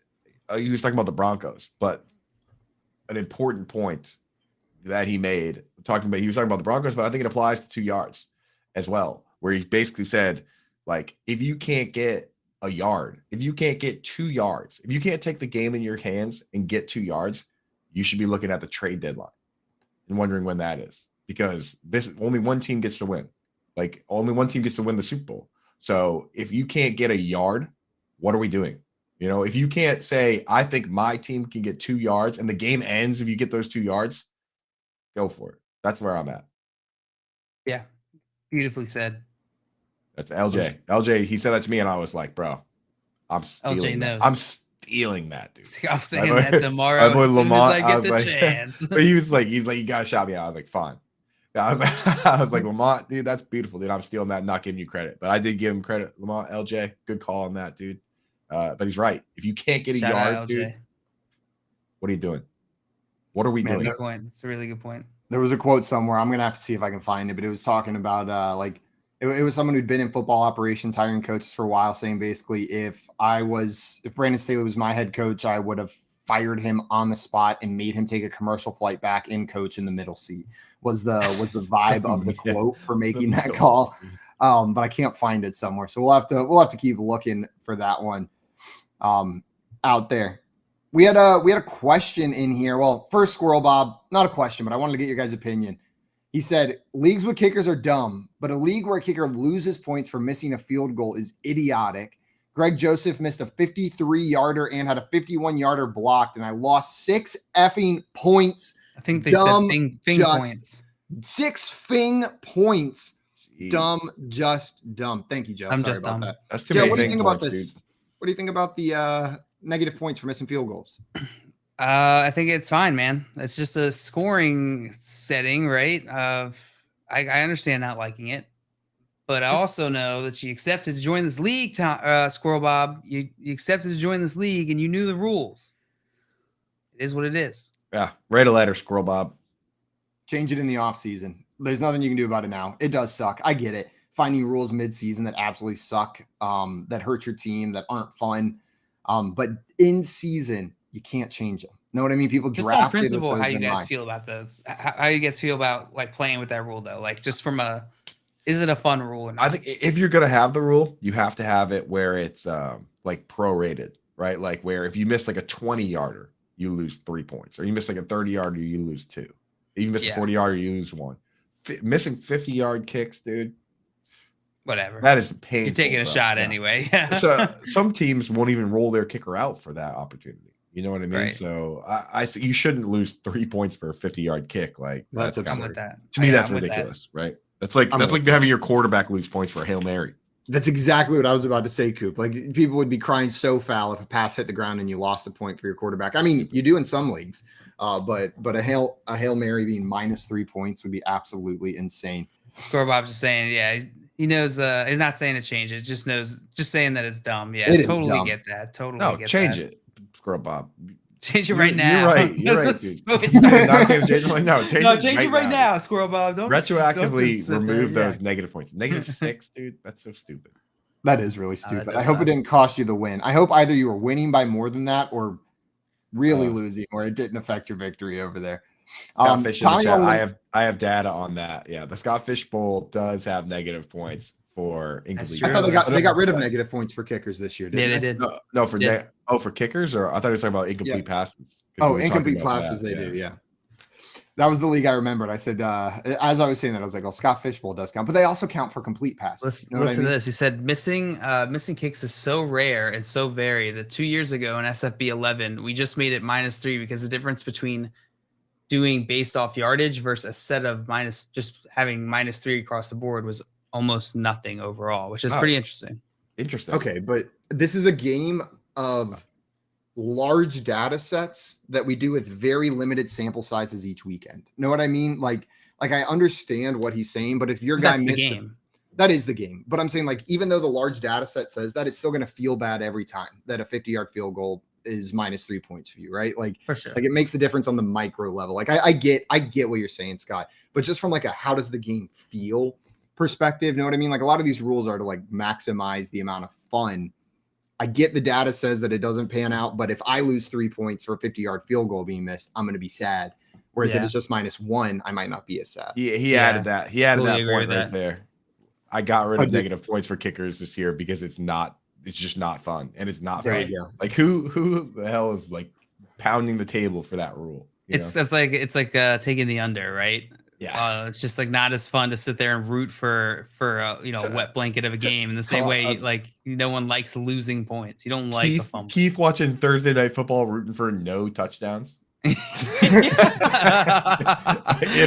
he was talking about the Broncos, but an important point that he made, he was talking about the Broncos, but I think it applies to 2 yards as well, where he basically said, like, if you can't get a yard, if you can't get 2 yards, if you can't take the game in your hands and get 2 yards, you should be looking at the trade deadline and wondering when that is, because this only one team gets to win. Like only one team gets to win the Super Bowl. So if you can't get a yard, what are we doing? You know, if you can't say, I think my team can get 2 yards and the game ends if you get those 2 yards, go for it. That's where I'm at. Yeah. Beautifully said. That's LJ. LJ, he said that to me and I was like, bro, I'm stealing that. I'm stealing that, dude. I'm saying that tomorrow as soon as I get the chance. But he's like, you got to shout me out. I was like, fine. I was like, Lamont, dude, that's beautiful, dude. I'm stealing that and not giving you credit. But I did give him credit. Lamont, LJ, good call on that, dude. But he's right. If you can't get a yard, dude, what are you doing? What are we doing? Good point. It's a really good point. There was a quote somewhere. I'm going to have to see if I can find it, but it was talking about it was someone who'd been in football operations, hiring coaches for a while, saying basically if Brandon Staley was my head coach, I would have fired him on the spot and made him take a commercial flight back and coach in the middle seat was the vibe of the quote for making that call. But I can't find it somewhere. So we'll have to keep looking for that one out there. We had a question in here. Well, first, Squirrel Bob, not a question, but I wanted to get your guys' opinion. He said, leagues with kickers are dumb, but a league where a kicker loses points for missing a field goal is idiotic. Greg Joseph missed a 53-yarder and had a 51-yarder blocked, and I lost 6 effing points. I think they said fing points. 6 fing points. Jeez. Dumb, just dumb. Thank you, Joe. I'm Sorry just about dumb. that. That's too Joe, many what do you think about points, this? dude. What do you think about the negative points for missing field goals? I think it's fine, man. It's just a scoring setting, right? I understand not liking it, but I also know that you accepted to join this league, Squirrel Bob. You accepted to join this league, and you knew the rules. It is what it is. Yeah, write a letter, Squirrel Bob. Change it in the off season. There's nothing you can do about it now. It does suck. I get it. Finding rules mid-season that absolutely suck, that hurt your team, that aren't fun. But in season, you can't change them. Know what I mean? People just drafted on principle. with How those you in guys mind. feel about those? How you guys feel about like playing with that rule though? Like just from is it a fun rule or not? I think if you're gonna have the rule, you have to have it where it's like prorated, right? Like where if you miss like a 20-yarder, you lose 3 points, or you miss like a 30-yarder, you lose 2. If you miss a 40-yarder, you lose 1. Missing 50-yard kicks, dude. Whatever. That is painful. You're taking a shot anyway. So some teams won't even roll their kicker out for that opportunity. You know what I mean? Right. So I you shouldn't lose 3 points for a 50-yard kick. Like That's I'm absurd. with that. To me, Yeah, that's I'm with that. ridiculous, right? That's like having your quarterback lose points for a Hail Mary. That's exactly what I was about to say, Coop. Like people would be crying so foul if a pass hit the ground and you lost a point for your quarterback. I mean, you do in some leagues, but a Hail Mary being -3 points would be absolutely insane. Score Bob's just saying, yeah, he knows. He's not saying to change it. Just saying that it's dumb. Yeah, It is totally dumb. get that. Totally No, get change that. it, Squirrel Bob. Change it right now. You're right. You're right, dude. So Not saying change it right now. change it right now, Squirrel Bob. Don't Retroactively just sit remove there. those negative points. -6, dude. That's so stupid. That is really stupid. does I hope suck. it didn't cost you the win. I hope either you were winning by more than that or really losing, or it didn't affect your victory over there. Scott Fish in the Tommy chat. Mullen- I have data on that. Yeah, the Scott Fish Bowl does have negative points for incomplete. I thought they got rid of negative points for kickers this year. Yeah, Didn't they did. No, for Yeah. for kickers, or I thought he was talking about incomplete passes. Oh, incomplete passes they do. Yeah. That was the league I remembered. I said, as I was saying that, I was like, "Oh, Scott Fish Bowl does count," but they also count for complete passes. Listen, You know what I listen mean? to this. He said missing kicks is so rare and so varied that 2 years ago in SFB 11, we just made it -3 because the difference between doing based off yardage versus a set of just having -3 across the board was almost nothing overall, which is pretty interesting. Interesting. Okay, but this is a game of large data sets that we do with very limited sample sizes each weekend. Know what I mean? Like I understand what he's saying, but if your guy That's the missed game. that is the game. But I'm saying, like, even though the large data set says that, it's still going to feel bad every time that a 50-yard field goal is -3 points for you, right? Like, For sure. like it makes the difference on the micro level. Like I get what you're saying, Scott, but just from like a how does the game feel perspective, you know what I mean? Like a lot of these rules are to like maximize the amount of fun. I get the data says that it doesn't pan out, but if I lose 3 points for a 50-yard field goal being missed, I'm going to be sad. Whereas if it's just -1, I might not be as sad. He added that. He added Totally that agree point with right that. there. I got rid of negative points for kickers this year because it's not it's just not fun, and it's not There fun. you go. Like who the hell is like pounding the table for that rule? It's like taking the under, right? Yeah. It's just like not as fun to sit there and root for a wet blanket of a game in the same way like no one likes losing points. You don't like the fumble. Keith watching Thursday Night Football rooting for no touchdowns. In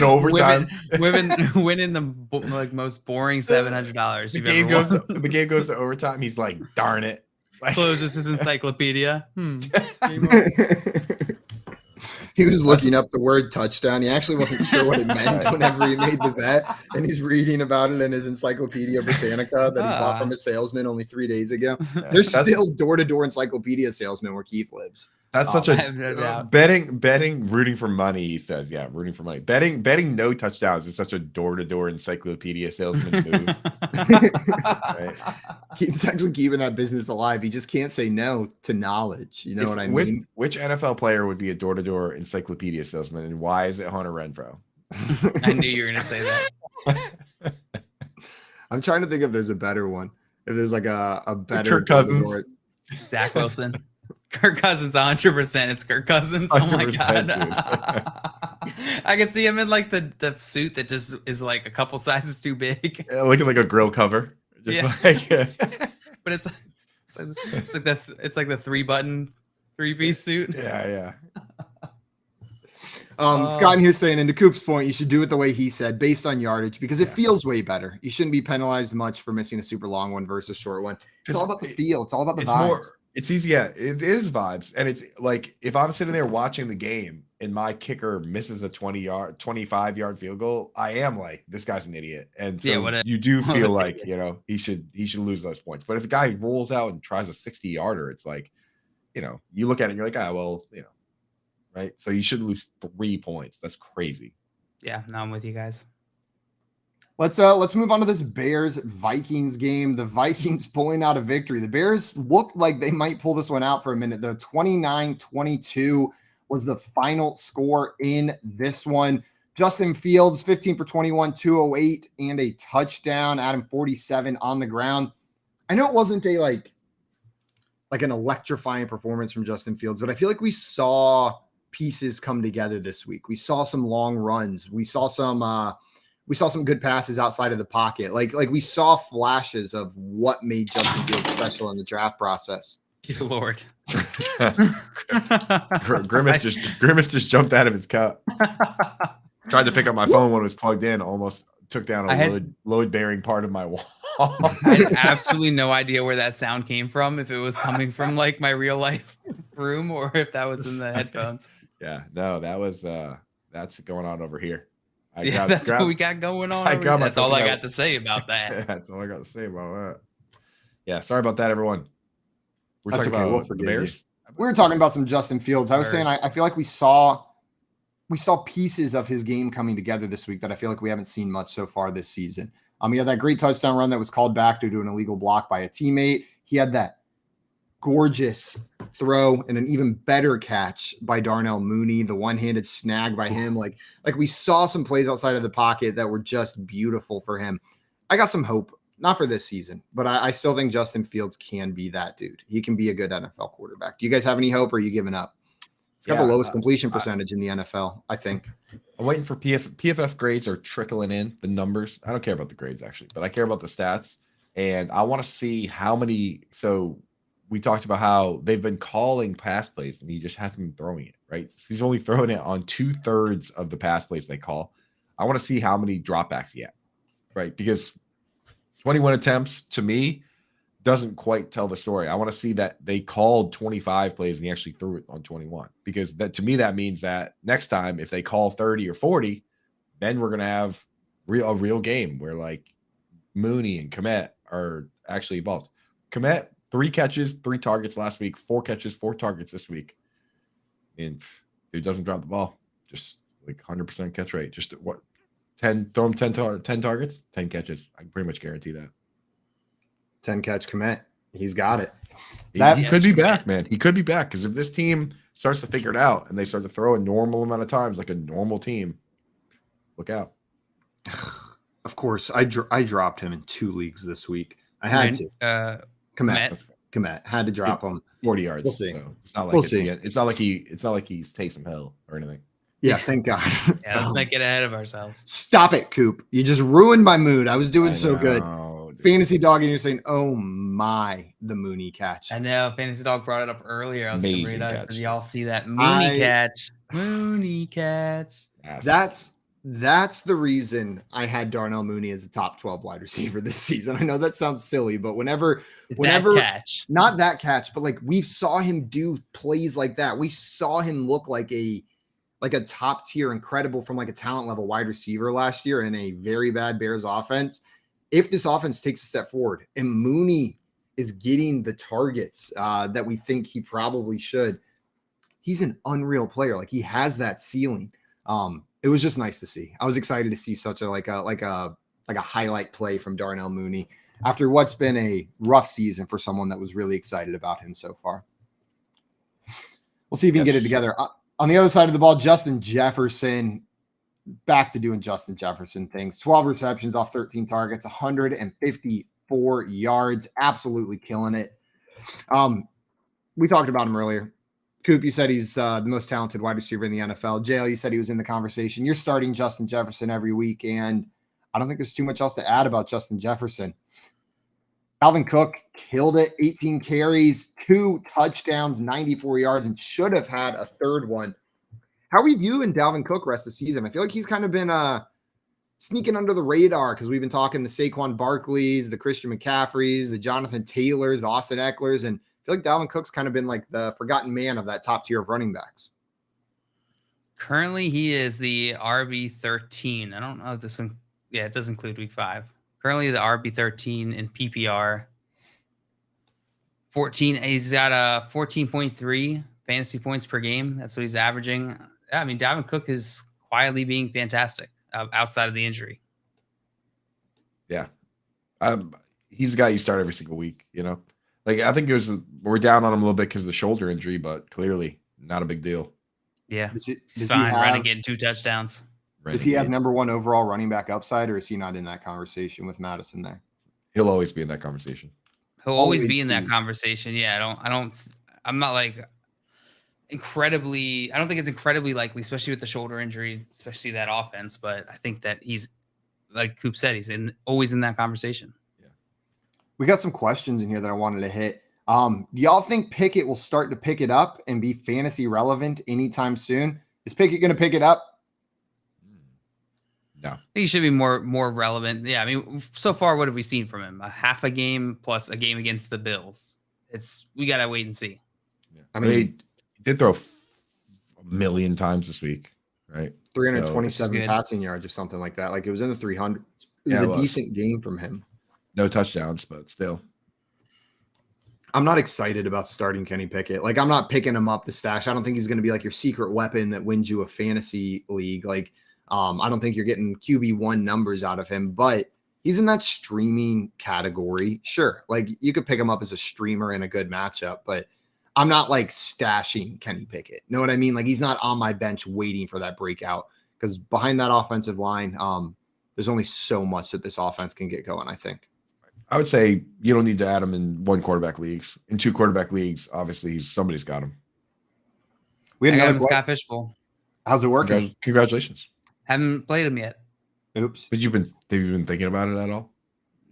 overtime, winning the most boring $700 the game goes to overtime. He's like, darn it. Like, closes his encyclopedia. He was looking up the word touchdown. He actually wasn't sure what it meant whenever he made the bet. And he's reading about it in his Encyclopedia Britannica that he bought from a salesman only 3 days ago. There's still door-to-door encyclopedia salesman where Keith lives. That's such a betting, rooting for money. He says, yeah, rooting for money. Betting no touchdowns is such a door-to-door encyclopedia salesman move. Right? He's actually keeping that business alive. He just can't say no to knowledge. You know what I mean? Which NFL player would be a door-to-door encyclopedia salesman, and why is it Hunter Renfrow? I knew you were going to say that. I'm trying to think if there's a better one. If there's like a better Kirk Cousins, Zach Wilson. Kirk Cousins, 100%. It's Kirk Cousins. Oh my god! I could see him in like the suit that just is like a couple sizes too big, looking like a grill cover. Just but it's like the 3-button 3-piece suit. Yeah. Scott in here saying, and to Coop's point, you should do it the way he said, based on yardage, because it feels way better. You shouldn't be penalized much for missing a super long one versus a short one. It's all about the feel. It's all about the vibes. It's easy. Yeah, it is vibes. And it's like, if I'm sitting there watching the game and my kicker misses a 25-yard field goal, I am like, this guy's an idiot. And so you do feel like, he should lose those points. But if a guy rolls out and tries a 60-yarder, it's like, you look at it and you're like, right? So you shouldn't lose 3 points. That's crazy. Yeah, no, I'm with you guys. Let's move on to this Bears-Vikings game. The Vikings pulling out a victory. The Bears looked like they might pull this one out for a minute. The 29-22 was the final score in this one. Justin Fields, 15 for 21, 208, and a touchdown. Adam, 47 on the ground. I know it wasn't a like an electrifying performance from Justin Fields, but I feel like we saw pieces come together this week. We saw some long runs. We saw some good passes outside of the pocket. Like we saw flashes of what made Justin Fields special in the draft process. Dear Lord. Grimace just jumped out of his cup. Tried to pick up my phone when it was plugged in. Almost took down a load-bearing part of my wall. I had absolutely no idea where that sound came from. If it was coming from like my real life room or if that was in the headphones. Yeah, no, that's going on over here. That's what we got going on. That's all I got to say about that. That's all I got to say about that. Yeah, sorry about that, everyone. We're talking about the Bears. We were talking about some Justin Fields. I was saying I feel like we saw pieces of his game coming together this week that I feel like we haven't seen much so far this season. He had that great touchdown run that was called back due to an illegal block by a teammate. He had that gorgeous throw and an even better catch by Darnell Mooney, the one-handed snag by him. Like we saw some plays outside of the pocket that were just beautiful for him. I got some hope, not for this season, but I still think Justin Fields can be that dude. He can be a good NFL quarterback. Do you guys have any hope or are you giving up? It's got the lowest completion percentage in the NFL, I think. I'm waiting for PFF grades are trickling in, the numbers. I don't care about the grades, actually, but I care about the stats. And I want to see how many. So we talked about how they've been calling pass plays, and he just hasn't been throwing it, right? So he's only throwing it on 2/3 of the pass plays they call. I want to see how many dropbacks he had, right? Because 21 attempts, to me, doesn't quite tell the story. I want to see that they called 25 plays and he actually threw it on 21, because that, to me, that means that next time if they call 30 or 40, then we're going to have a real game where like Mooney and Kmet are actually involved. Kmet, 3 catches, 3 targets last week, 4 catches, 4 targets this week. And dude doesn't drop the ball. Just like 100% catch rate. Just what? 10 targets, 10 catches. I can pretty much guarantee that. 10 catch Kmet. He's got it. He could be back, man. He could be back, because if this team starts to figure it out and they start to throw a normal amount of times like a normal team, look out. Of course, I dropped him in 2 leagues this week. I had to. Kmet. Komet. Had to drop him. 40 yards. We'll see. So it's not like We'll see. It's not like he's Taysom Hill or anything. Yeah, thank God. Yeah, let's not get ahead of ourselves. Stop it, Coop. You just ruined my mood. I was doing so good. Dude. Fantasy Dog, and you're saying, "Oh my, the Mooney catch." I know. Fantasy Dog brought it up earlier. I was going to read out. Did y'all see that I- catch? Mooney catch. That's the reason I had Darnell Mooney as a top 12 wide receiver this season. I know that sounds silly, but whenever that catch, not that catch, but like we saw him do plays like that. We saw him look like a top tier, incredible from like a talent level wide receiver last year in a very bad Bears offense. If this offense takes a step forward and Mooney is getting the targets that we think he probably should, he's an unreal player. Like he has that ceiling. It was just nice to see. I was excited to see such a highlight play from Darnell Mooney after what's been a rough season for someone that was really excited about him so far. We'll see if he can get it together. On the other side of the ball, Justin Jefferson, back to doing Justin Jefferson things. 12 receptions off 13 targets, 154 yards, absolutely killing it. We talked about him earlier. Coop, you said he's the most talented wide receiver in the NFL. JL, you said he was in the conversation. You're starting Justin Jefferson every week, and I don't think there's too much else to add about Justin Jefferson. Dalvin Cook killed it, 18 carries, 2 touchdowns, 94 yards, and should have had a third one. How are we viewing Dalvin Cook rest of the season? I feel like he's kind of been sneaking under the radar because we've been talking to Saquon Barkley's, the Christian McCaffreys, the Jonathan Taylors, the Austin Ecklers, and I feel like Dalvin Cook's kind of been like the forgotten man of that top tier of running backs. Currently, he is the RB13. I don't know if this. Yeah, it does include week 5. Currently, the RB13 in PPR. 14. He's got a 14.3 fantasy points per game. That's what he's averaging. I mean, Dalvin Cook is quietly being fantastic outside of the injury. Yeah, he's a guy you start every single week. You know. Like I think we're down on him a little bit because of the shoulder injury, but clearly not a big deal. Yeah, does he's fine. Running, getting 2 touchdowns. Does he have number 1 overall running back upside, or is he not in that conversation with Madison there? He'll always be in that conversation. He'll always be in that conversation. Yeah, I'm not like incredibly. I don't think it's incredibly likely, especially with the shoulder injury, especially that offense. But I think that he's, like Coop said, he's always in that conversation. We got some questions in here that I wanted to hit. Do y'all think Pickett will start to pick it up and be fantasy relevant anytime soon? Is Pickett going to pick it up? No. I think he should be more relevant. Yeah, I mean, so far, what have we seen from him? A half a game plus a game against the Bills. We got to wait and see. Yeah. I mean, he did throw 1 million times this week, right? 327 passing yards or something like that. Like it was in the 300s. It was a decent game from him. No touchdowns, but still. I'm not excited about starting Kenny Pickett. Like, I'm not picking him up the stash. I don't think he's going to be like your secret weapon that wins you a fantasy league. Like, I don't think you're getting QB1 numbers out of him, but he's in that streaming category. Sure. Like, you could pick him up as a streamer in a good matchup, but I'm not like stashing Kenny Pickett. Know what I mean? Like, he's not on my bench waiting for that breakout because behind that offensive line, there's only so much that this offense can get going, I think. I would say you don't need to add him in 1 quarterback leagues. In 2 quarterback leagues, obviously somebody's got him. We had another Scott Fishbowl. How's it working? Congratulations. Haven't played him yet. Oops. But have you been thinking about it at all?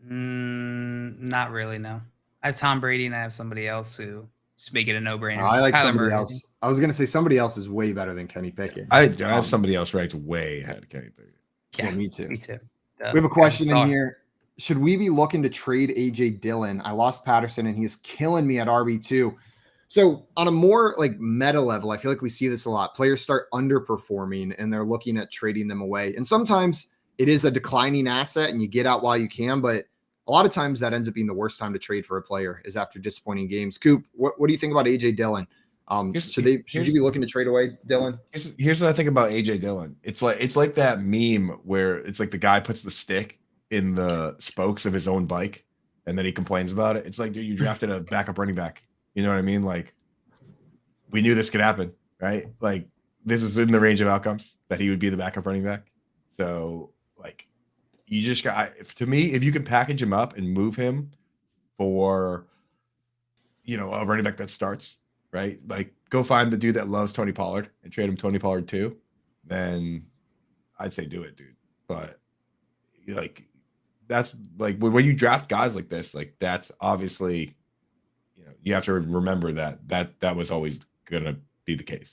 Not really. No. I have Tom Brady and I have somebody else who just make it a no-brainer. I like somebody else. I was going to say somebody else is way better than Kenny Pickett. I have somebody else ranked way ahead of Kenny Pickett. Yeah, me too. Me too. We have a question in here. Should we be looking to trade AJ Dillon? I lost Patterson and he's killing me at RB2. So on a more like meta level, I feel like we see this a lot. Players start underperforming and they're looking at trading them away. And sometimes it is a declining asset and you get out while you can, but a lot of times that ends up being the worst time to trade for a player is after disappointing games. Coop, what do you think about AJ Dillon? Should you be looking to trade away Dillon? Here's what I think about AJ Dillon. It's like that meme where it's like the guy puts the stick in the spokes of his own bike and then he complains about it. It's like, dude, you drafted a backup running back. You know what I mean? Like, we knew this could happen, right? Like, this is in the range of outcomes that he would be the backup running back. So, like, you just got, to me, if you could package him up and move him for a running back that starts, right? Like, go find the dude that loves Tony Pollard and trade him Tony Pollard too. Then I'd say do it, dude. But like, that's like when you draft guys like this, like that's obviously, you have to remember that was always gonna be the case.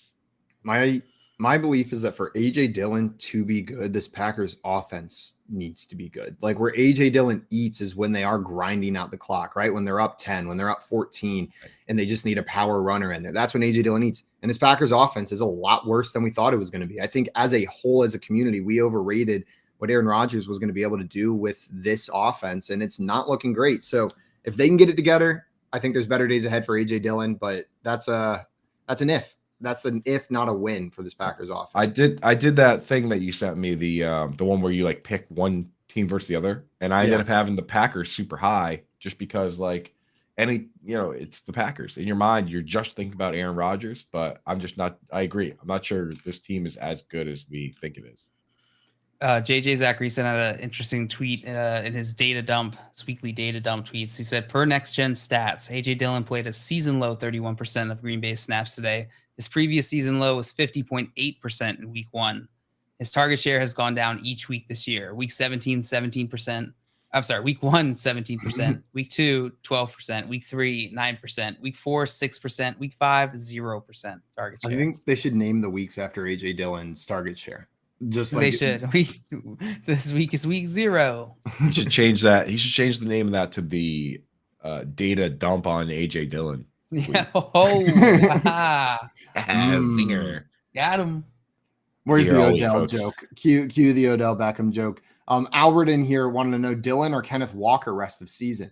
My belief is that for AJ Dillon to be good, this Packers offense needs to be good. Like, where AJ Dillon eats is when they are grinding out the clock, right? When they're up 10, when they're up 14, and they just need a power runner in there. That's when AJ Dillon eats. And this Packers offense is a lot worse than we thought it was going to be. I think as a whole, as a community, we overrated what Aaron Rodgers was going to be able to do with this offense, and it's not looking great. So if they can get it together, I think there's better days ahead for AJ Dillon, but that's an if. That's an if, not a win for this Packers offense. I did that thing that you sent me, the one where you like pick one team versus the other, and I ended up having the Packers super high just because like it's the Packers. In your mind, you're just thinking about Aaron Rodgers, but I'm just not. I agree. I'm not sure this team is as good as we think it is. JJ Zachary sent out an interesting tweet in his weekly data dump tweets. He said, per next gen stats, AJ Dillon played a season low 31% of Green Bay snaps today. His previous season low was 50.8% in week 1. His target share has gone down each week this year. Week 17, 17%. I'm sorry, week 1, 17%. Week 2, 12%. Week 3, 9%. Week 4, 6%. Week 5, 0% target share. I think they should name the weeks after AJ Dillon's target share. Just like they should. This week is week 0. He should change that. He should change the name of that to the data dump on AJ Dillon. Yeah. Oh, Singer. Got him. Where's the Odell joke? Cue the Odell Beckham joke. Albert in here wanted to know Dillon or Kenneth Walker rest of season.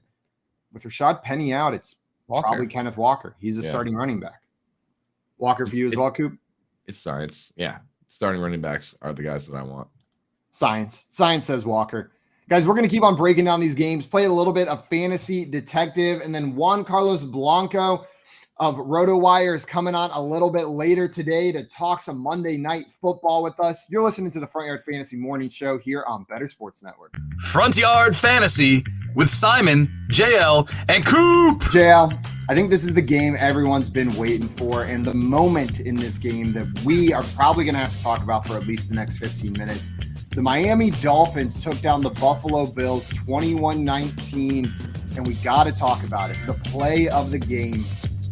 With Rashad Penny out, it's probably Kenneth Walker. He's a starting running back. Walker for you as well, Coop? It's science. Yeah. Starting running backs are the guys that I want. Science says Walker. Guys, we're going to keep on breaking down these games, play a little bit of fantasy detective, and then Juan Carlos Blanco of RotoWire is coming on a little bit later today to talk some Monday Night Football with us. You're listening to the Front Yard Fantasy Morning Show here on Better Sports Network. Front Yard Fantasy with Simon, JL, and Coop. JL, I think this is the game everyone's been waiting for, and the moment in this game that we are probably going to have to talk about for at least the next 15 minutes. The Miami Dolphins took down the Buffalo Bills 21-19, and we got to talk about it. The play of the game,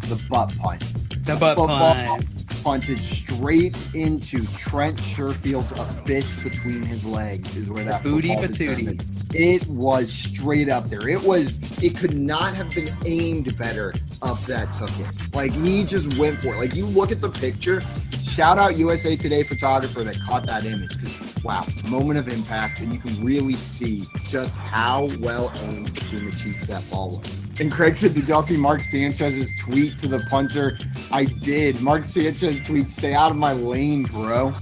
the butt punt. The butt punt. Punted straight into Trent Sherfield's abyss between his legs is where that booty football patootie. It was straight up there. It could not have been aimed better up that Tuchus. Like, he just went for it. Like, you look at the picture, shout out USA Today photographer that caught that image. Wow, moment of impact, and you can really see just how well aimed between the cheeks that ball was. And Craig said, did y'all see Mark Sanchez's tweet to the punter? I did. Mark Sanchez tweet, stay out of my lane, bro.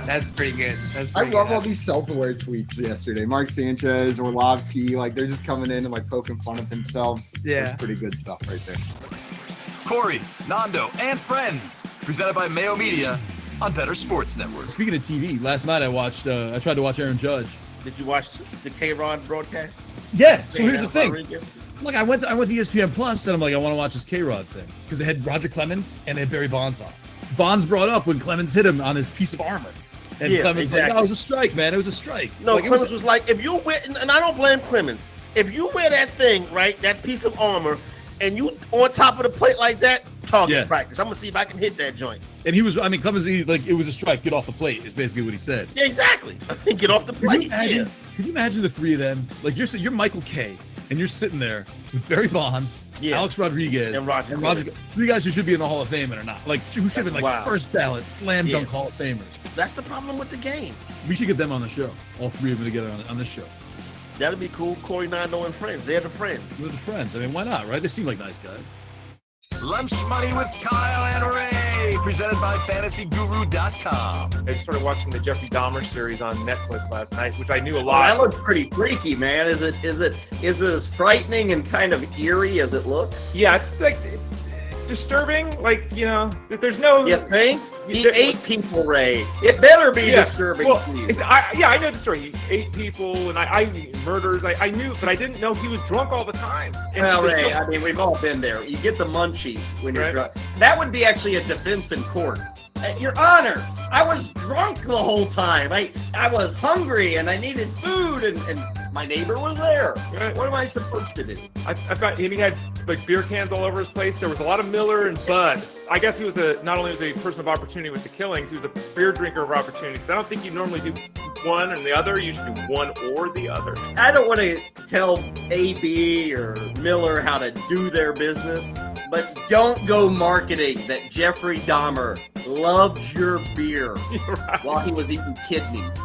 That's pretty good. I love all these self-aware tweets yesterday. Mark Sanchez, Orlovsky, like they're just coming in and like poking fun of themselves. Yeah. That's pretty good stuff right there. Corey, Nando, and friends. Presented by Mayo Media on Better Sports Network. Speaking of TV, last night I tried to watch Aaron Judge. Did you watch the K-Rod broadcast? Yeah. So here's the thing. Look, I went to ESPN Plus and I'm like, I want to watch this K-Rod thing because they had Roger Clemens and they had Barry Bonds on. Bonds brought up when Clemens hit him on his piece of armor. And Clemens was like, oh, it was a strike, man. It was a strike. No, like, Clemens was like, if you wear, and I don't blame Clemens, if you wear that thing, right, that piece of armor, and you on top of the plate like that, target practice. I'm going to see if I can hit that joint. And Clemens, it was a strike. Get off the plate is basically what he said. Yeah, exactly. Get off the plate. Can you imagine the three of them? Like, you're Michael Kay, and you're sitting there with Barry Bonds, Alex Rodriguez, and Roger. Three guys who should be in the Hall of Fame and are not. Like, who should have been like first ballot, slam dunk Hall of Famers. That's the problem with the game. We should get them on the show. All three of them together on this show. That'd be cool. Corey, Nando, and friends. They're the friends. They're the friends. I mean, why not, right? They seem like nice guys. Lunch Money with Kyle and Ray, presented by FantasyGuru.com. I started watching the Jeffrey Dahmer series on Netflix last night, which I knew a lot. That looked pretty freaky, man. Is it as frightening and kind of eerie as it looks? Yeah, disturbing. Like, there's no. You think? He ate people, Ray. It better be disturbing. Well, to you. I know the story. He ate people and I murders. I knew, but I didn't know he was drunk all the time. And well, Ray, I mean, we've all been there. You get the munchies when you're drunk. That would be actually a defense in court. Your Honor, I was drunk the whole time. I was hungry and I needed food and my neighbor was there. Right. What am I supposed to do? I found he had like beer cans all over his place. There was a lot of Miller and Bud. I guess he was not only was a person of opportunity with the killings, he was a beer drinker of opportunity. Because I don't think you normally do one and the other. You should do one or the other. I don't want to tell AB or Miller how to do their business, but don't go marketing that Jeffrey Dahmer loves your beer while he was eating kidneys.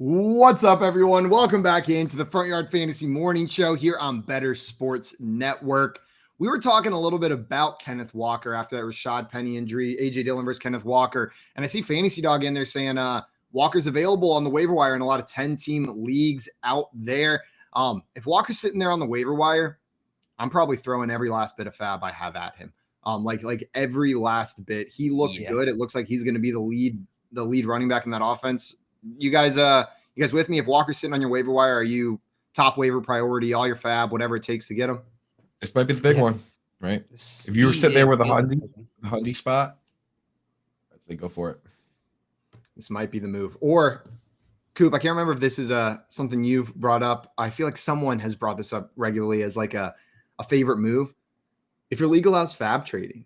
What's up, everyone? Welcome back into the Front Yard Fantasy Morning Show here on Better Sports Network. We were talking a little bit about Kenneth Walker after that Rashad Penny injury, AJ Dillon versus Kenneth Walker. And I see Fantasy Dog in there saying Walker's available on the waiver wire in a lot of 10-team leagues out there. If Walker's sitting there on the waiver wire, I'm probably throwing every last bit of fab I have at him. Like every last bit. He looked good. It looks like he's going to be the lead running back in that offense. You guys with me? If Walker's sitting on your waiver wire, are you top waiver priority, all your fab, whatever it takes to get him? This might be the big one, right? If you were sitting there with a Hundy spot, I'd say go for it. This might be the move. Or, Coop, I can't remember if this is something you've brought up. I feel like someone has brought this up regularly as like a favorite move. If your league allows fab trading,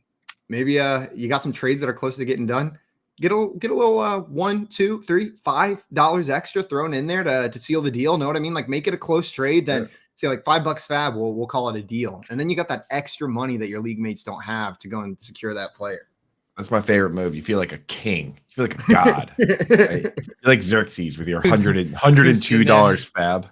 maybe you got some trades that are close to getting done. Get a little $1, $2, $3, $5 extra thrown in there to seal the deal. Know what I mean? Like make it a close trade. Then say like $5 fab. We'll call it a deal. And then you got that extra money that your league mates don't have to go and secure that player. That's my favorite move. You feel like a king. You feel like a god. Right? You're like Xerxes with your $102 fab.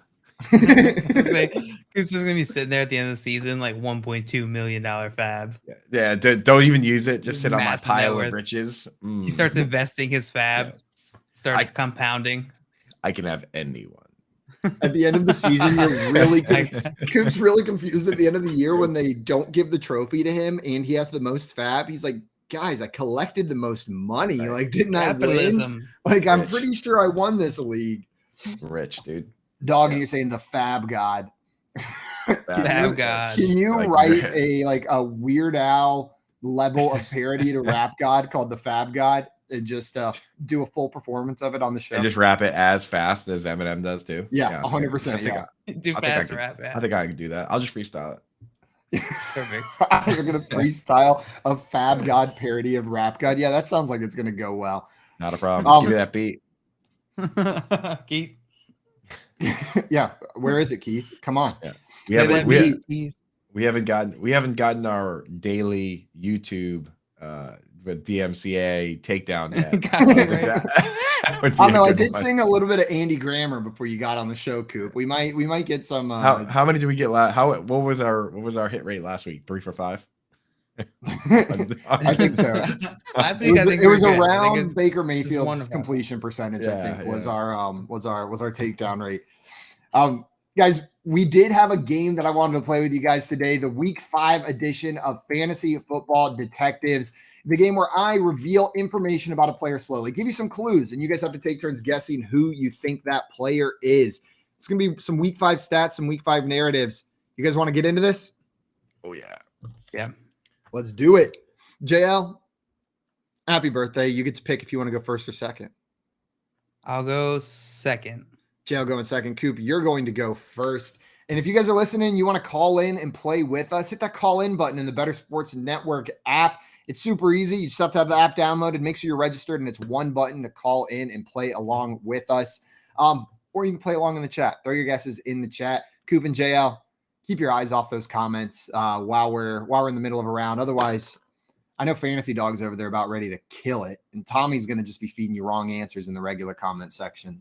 He's just gonna be sitting there at the end of the season, like $1.2 million fab. Yeah, don't even use it. Just sit on my pile of riches. He starts investing his fab, starts compounding. I can have anyone. At the end of the season, you're really Coop's really confused at the end of the year when they don't give the trophy to him and he has the most fab. He's like, guys, I collected the most money. Like, didn't I win? Like, I'm pretty sure I won this league. Rich, dude. Dog, and you're saying the fab god. Fab god. Can you write a Weird Al level of parody to Rap God called the Fab God and just do a full performance of it on the show? And just rap it as fast as Eminem does too. Yeah, 100%. Yeah. Do fast rap. I think I can do that. I'll just freestyle it. Perfect. You're gonna freestyle a Fab God parody of Rap God. Yeah, that sounds like it's gonna go well. Not a problem. Give me that beat. Keith. Yeah, where is it, Keith? Come on. Yeah. We haven't gotten our daily YouTube with DMCA takedown yet. I know I did sing a little bit of Andy Grammer before you got on the show, Coop. We might get some. How many did we get last? What was our hit rate last week? 3 for 5. I think so. Last week, it was around Baker Mayfield's completion percentage. I think was our takedown rate. Guys, we did have a game that I wanted to play with you guys today. The Week 5 edition of Fantasy Football Detectives, the game where I reveal information about a player slowly, give you some clues, and you guys have to take turns guessing who you think that player is. It's gonna be some Week 5 stats, some Week 5 narratives. You guys want to get into this? Oh yeah. Let's do it. JL, happy birthday. You get to pick if you want to go first or second. I'll go second. JL going second. Coop, you're going to go first. And if you guys are listening, you want to call in and play with us, hit that call in button in the Better Sports Network app. It's super easy. You just have to have the app downloaded. Make sure you're registered, and it's one button to call in and play along with us. Or you can play along in the chat. Throw your guesses in the chat. Coop and JL, keep your eyes off those comments while we're in the middle of a round. Otherwise, I know Fantasy Dog's over there about ready to kill it, and Tommy's going to just be feeding you wrong answers in the regular comment section.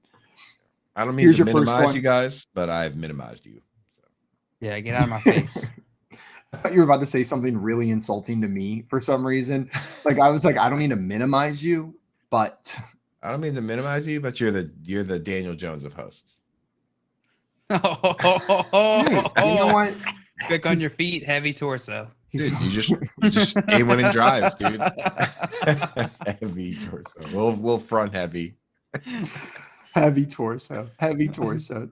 I don't mean Here's to your first minimize one. you guys, but I've minimized you. Yeah, get out of my face. I thought you were about to say something really insulting to me for some reason. Like I was like, I don't mean to minimize you, but I don't mean to minimize you, but you're the Daniel Jones of hosts. hey, you know what? Quick on your feet, heavy torso. Dude, you just game-winning drives, dude. Heavy torso. We'll front heavy. Heavy torso.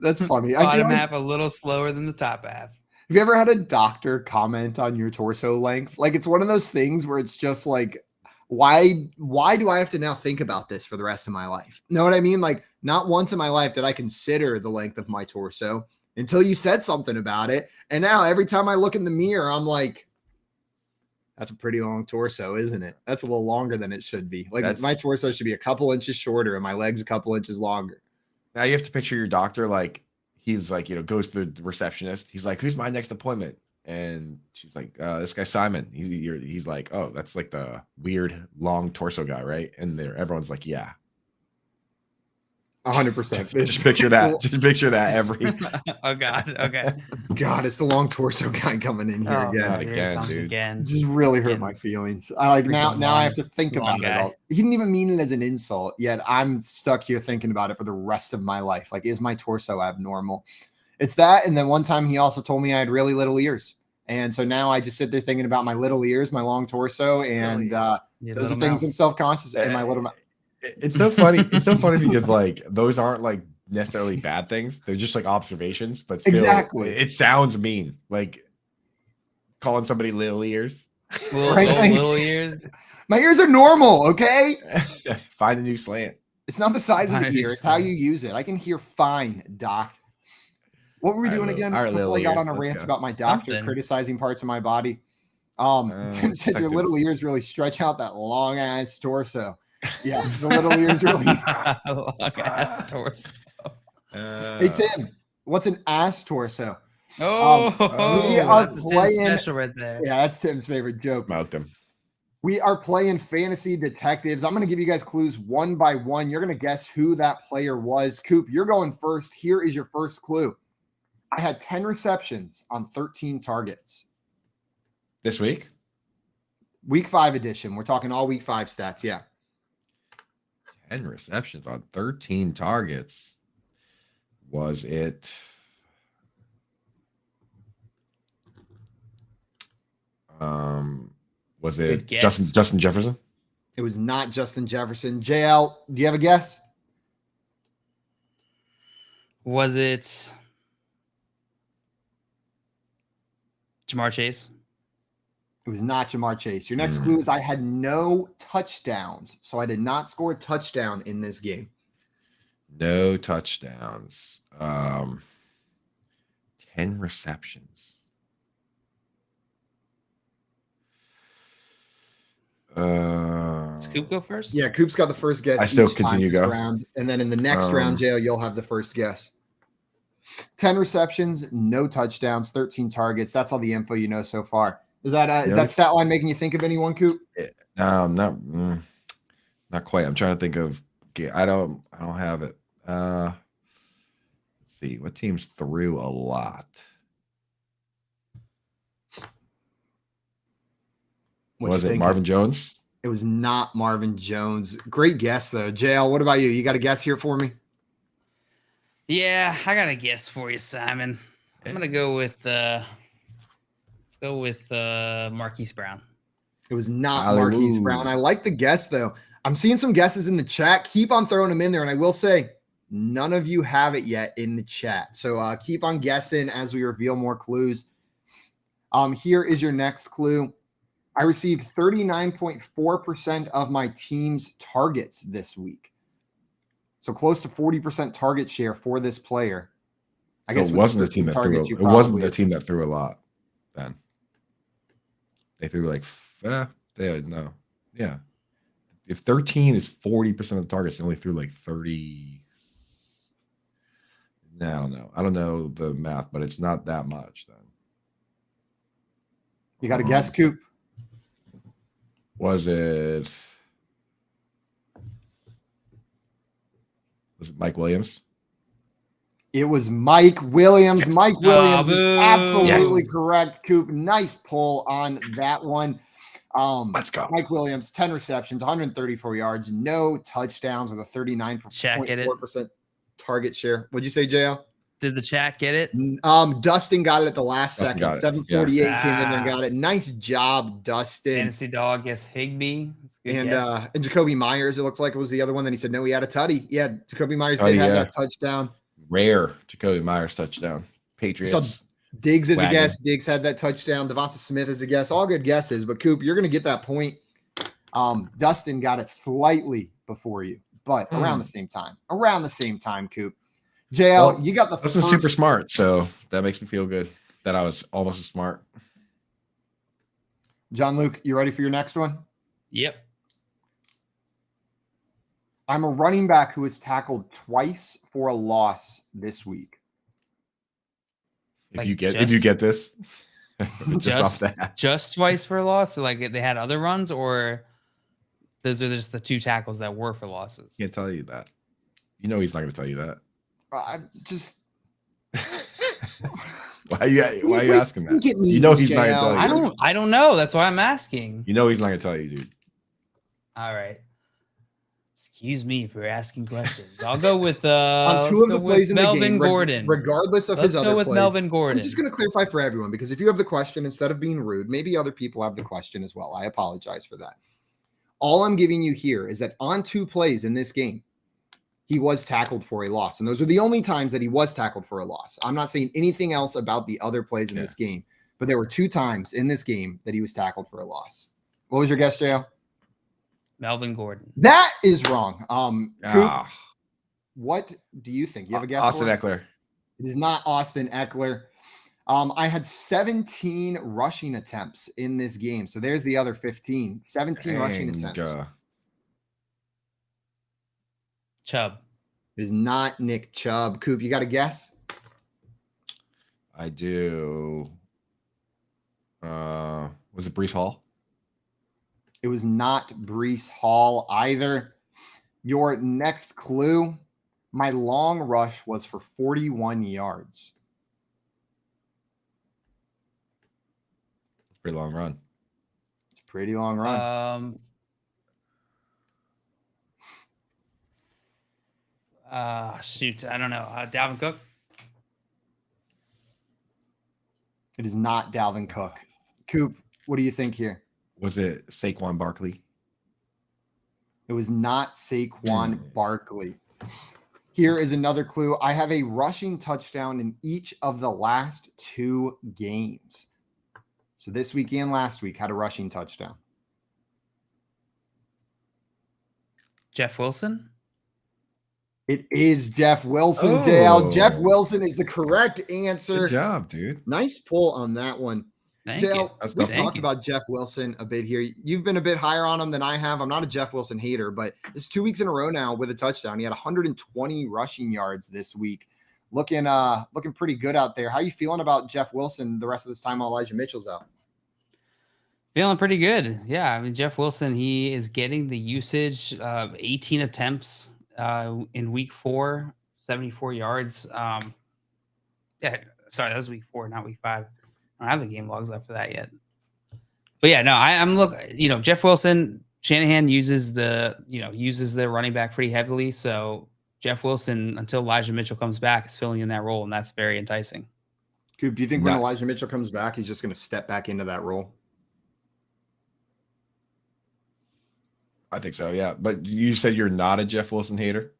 That's funny. I Bottom feel like, half a little slower than the top half. have you ever had a doctor comment on your torso length? Like it's one of those things where it's just like, why do I have to now think about this for the rest of my life? Know what I mean? Like not once in my life did I consider the length of my torso until you said something about it. And now every time I look in the mirror, I'm like, that's a pretty long torso, isn't it? That's a little longer than it should be. Like my torso should be a couple inches shorter and my legs a couple inches longer. Now you have to picture your doctor like he's like, goes to the receptionist. He's like, who's my next appointment? And she's like, this guy Simon. He's like, oh, that's like the weird long torso guy, right? And everyone's like, yeah. 100%. Just picture that. Just picture that every. Oh God. Okay. God, it's the long torso guy coming in here again. Dude. Just really hurt my feelings. I like now I have to think about it all. He didn't even mean it as an insult, yet I'm stuck here thinking about it for the rest of my life. Like, is my torso abnormal? It's that. And then one time he also told me I had really little ears. And so now I just sit there thinking about my little ears, my long torso, and those are things I'm self-conscious and my little mouth. It's so funny. It's so funny because like those aren't like necessarily bad things. They're just like observations, but still, exactly, it sounds mean. Like calling somebody little ears. Little ears. My ears are normal. Okay. Find a new slant. It's not the size of the ear. It's how you use it. I can hear fine, Doc. What were we doing again? Before I got on a rant about my doctor criticizing parts of my body. Tim said your little ears really stretch out that long ass torso. Yeah, the little ears really long ass torso. Hey Tim, what's an ass torso? We are playing special right there. Yeah, that's Tim's favorite joke. Mouth them. We are playing fantasy detectives. I'm going to give you guys clues one by one. You're going to guess who that player was. Coop, you're going first. Here is your first clue. I had 10 receptions on 13 targets. This week? Week 5 edition. We're talking all week 5 stats. Yeah. 10 receptions on 13 targets. Was it? Was it Justin Jefferson? It was not Justin Jefferson. JL, do you have a guess? Was it Jamar Chase? It was not Jamar Chase. Your next clue is I had no touchdowns, so I did not score a touchdown in this game. No touchdowns. 10 receptions. Does Coop go first? Yeah, Coop's got the first guess. I still continue to go. Round, and then in the next round, JL, you'll have the first guess. 10 receptions, no touchdowns, 13 targets. That's all the info you know so far. Is that stat line making you think of anyone, Coop? No, not quite. I'm trying to think of. I don't have it. Let's see what teams threw a lot. Was it Marvin Jones? It was not Marvin Jones. Great guess though. JL, what about you? You got a guess here for me? Yeah, I got a guess for you, Simon. I'm gonna go with Marquise Brown. It was not Marquise Brown. I like the guess though. I'm seeing some guesses in the chat. Keep on throwing them in there, and I will say none of you have it yet in the chat. So keep on guessing as we reveal more clues. Here is your next clue. I received 39.4% of my team's targets this week. So close to 40% target share for this player. I guess it wasn't the team that threw. It wasn't the team that threw a lot. Then they threw like no, yeah. If 13 is 40% of the targets, they only threw like 30. No, I don't know. I don't know the math, but it's not that much. Then you got a guess, Coop? Was it Mike Williams? It was Mike Williams. Mike Williams is absolutely Yes. correct, Coop. Nice pull on that one. Let's go. Mike Williams, 10 receptions, 134 yards, no touchdowns with a 39.4% target share. What'd you say, JL? Did the chat get it? Dustin got it at the last Dustin second. 748 came in there and got it. Nice job, Dustin. Fantasy dog, yes, Higbee. And Jacoby Myers, it looked like it was the other one. Then he said, no, he had a tutty. Yeah, Jacoby Myers Tutty, did have yeah. that touchdown. Rare Jacoby Myers touchdown. Patriots. So Diggs is wagon. a guess. Diggs had that touchdown. Devonta Smith is a guess. All good guesses. But Coop, you're going to get that point. Dustin got it slightly before you, but around the same time. Around the same time, Coop. JL, Well, you got the This is super smart, so that makes me feel good that I was almost as smart. John Luke, you ready for your next one? Yep. I'm a running back who was tackled twice for a loss this week. If you get this, just off that. Just twice for a loss? So like they had other runs, or those are just the two tackles that were for losses? Can't tell you that. You know he's not going to tell you that. I just why are you asking that? You know he's not going to tell you. I don't know. That's why I'm asking. You know he's not going to tell you, dude. All right. Excuse me for asking questions. I'll go with on two of the plays in the Melvin game, Gordon. Regardless of his other Let's go with plays. Melvin Gordon. I'm just going to clarify for everyone, because if you have the question, instead of being rude, maybe other people have the question as well. I apologize for that. All I'm giving you here is that on two plays in this game, he was tackled for a loss. And those are the only times that he was tackled for a loss. I'm not saying anything else about the other plays in this game, but there were two times in this game that he was tackled for a loss. What was your guess, JL? Melvin Gordon. That is wrong. Coop, what do you think? You have a guess? Austin Eckler. It is not Austin Eckler. I had 17 rushing attempts in this game. So there's the other 15. 17 rushing attempts. Chubb. It is not Nick Chubb. Coop, you got a guess? I do. Was it Breece Hall? It was not Breece Hall either. Your next clue, my long rush was for 41 yards. Pretty long run. It's a pretty long run. Shoot, I don't know. Dalvin Cook. It is not Dalvin Cook. Coop, what do you think here? Was it Saquon Barkley? It was not Saquon Barkley. Here is another clue. I have a rushing touchdown in each of the last two games. So this week and last week had a rushing touchdown. Jeff Wilson? It is Jeff Wilson, JL. Jeff Wilson is the correct answer. Good job, dude. Nice pull on that one. Thank JL, you. we've talked about Jeff Wilson a bit here. You've been a bit higher on him than I have. I'm not a Jeff Wilson hater, but this is 2 weeks in a row now with a touchdown. He had 120 rushing yards this week. Looking pretty good out there. How are you feeling about Jeff Wilson the rest of this time while Elijah Mitchell's out? Feeling pretty good. Yeah. I mean, Jeff Wilson, he is getting the usage of 18 attempts in week 4, 74 yards. Yeah, sorry, that was week 4, not week 5. I don't have the game logs up for that yet. But yeah, no, I'm Jeff Wilson, Shanahan uses the running back pretty heavily. So Jeff Wilson, until Elijah Mitchell comes back, is filling in that role, and that's very enticing. Coop, do you think when Elijah Mitchell comes back, he's just going to step back into that role? I think so, yeah. But you said you're not a Jeff Wilson hater?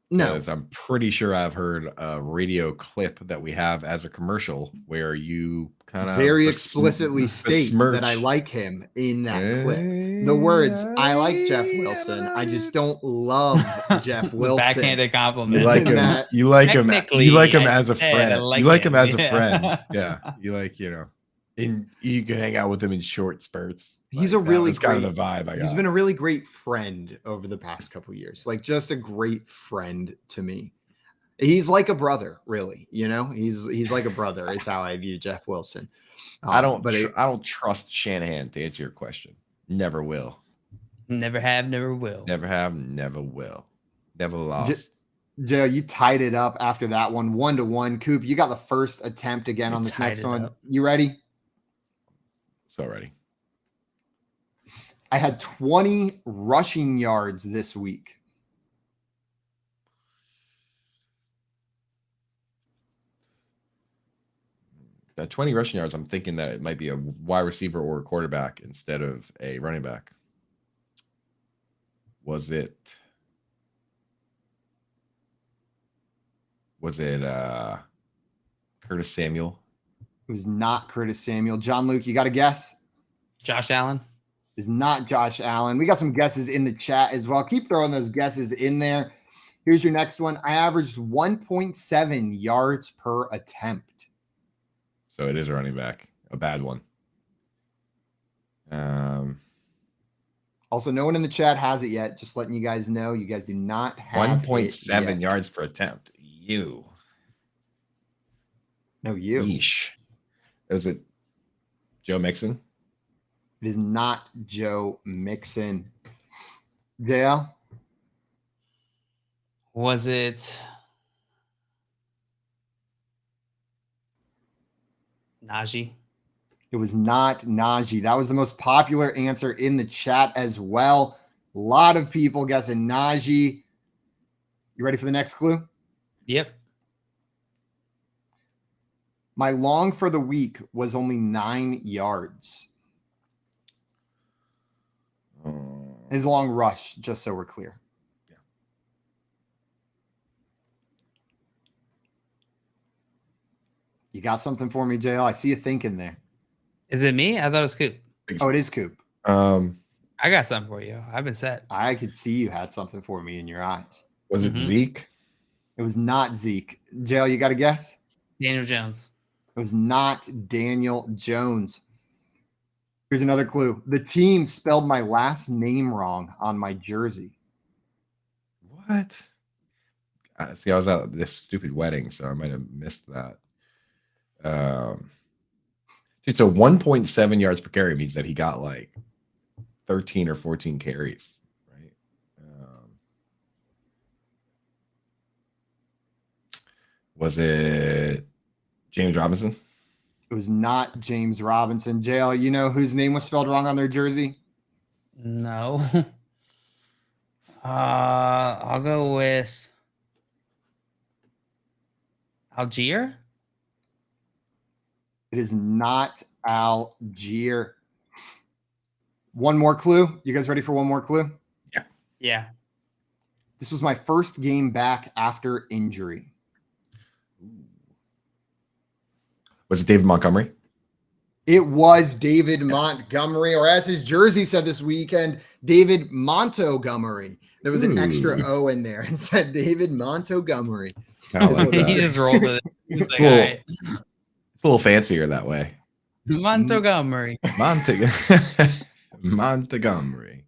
No. Because I'm pretty sure I've heard a radio clip that we have as a commercial where you kind of very explicitly state that I like him in that clip. The words, I like Jeff Wilson. I just don't love Jeff Wilson. Backhanded compliment. You like him. You like him. You like him as a friend. You like him as a friend. Yeah. You like, and you can hang out with him in short spurts. He's a really great, kind of the vibe I got. He's been a really great friend over the past couple of years. Like, just a great friend to me. He's like a brother, really. He's like a brother is how I view Jeff Wilson. I don't trust Shanahan to answer your question. Never will. Never have, never will. Never have, never will. Never lost. Joe, you tied it up after that one, 1-1. Coop, you got the first attempt again on this next one. You ready? So ready. I had 20 rushing yards this week. At 20 rushing yards, I'm thinking that it might be a wide receiver or a quarterback instead of a running back. Was it Curtis Samuel? It was not Curtis Samuel. John Luke, you got a guess? Josh Allen? Is not Josh Allen. We got some guesses in the chat as well. Keep throwing those guesses in there. Here's your next one. I averaged 1.7 yards per attempt. So it is a running back. A bad one. Also, no one in the chat has it yet. Just letting you guys know. You guys do not have 1.7 yards per attempt. No, you. Yeesh. Was it Joe Mixon? It is not Joe Mixon. JL? Was it Najee? It was not Najee. That was the most popular answer in the chat as well. A lot of people guessing Najee. You ready for the next clue? Yep. My long for the week was only 9 yards. His long rush, just so we're clear. Yeah. You got something for me, JL? I see you thinking there. Is it me? I thought it was Coop. Oh, it is Coop. I got something for you. I've been set. I could see you had something for me in your eyes. Was it Zeke? It was not Zeke. JL, you got a guess? Daniel Jones. It was not Daniel Jones. Here's another clue. The team spelled my last name wrong on my jersey. What? See, I was at this stupid wedding, so I might have missed that. Dude, so 1.7 yards per carry means that he got like 13 or 14 carries, right? Was it James Robinson? It was not James Robinson. JL, you know whose name was spelled wrong on their jersey? No. I'll go with Algier. It is not Algier. One more clue. You guys ready for one more clue? Yeah. Yeah. This was my first game back after injury. Was it David Montgomery? It was David Montgomery, or as his jersey said this weekend, David Montgomery. There was an extra O in there and said David Montgomery. He just rolled with it. He's like, Cool. all right. It's a little fancier that way. Montgomery. Montgomery.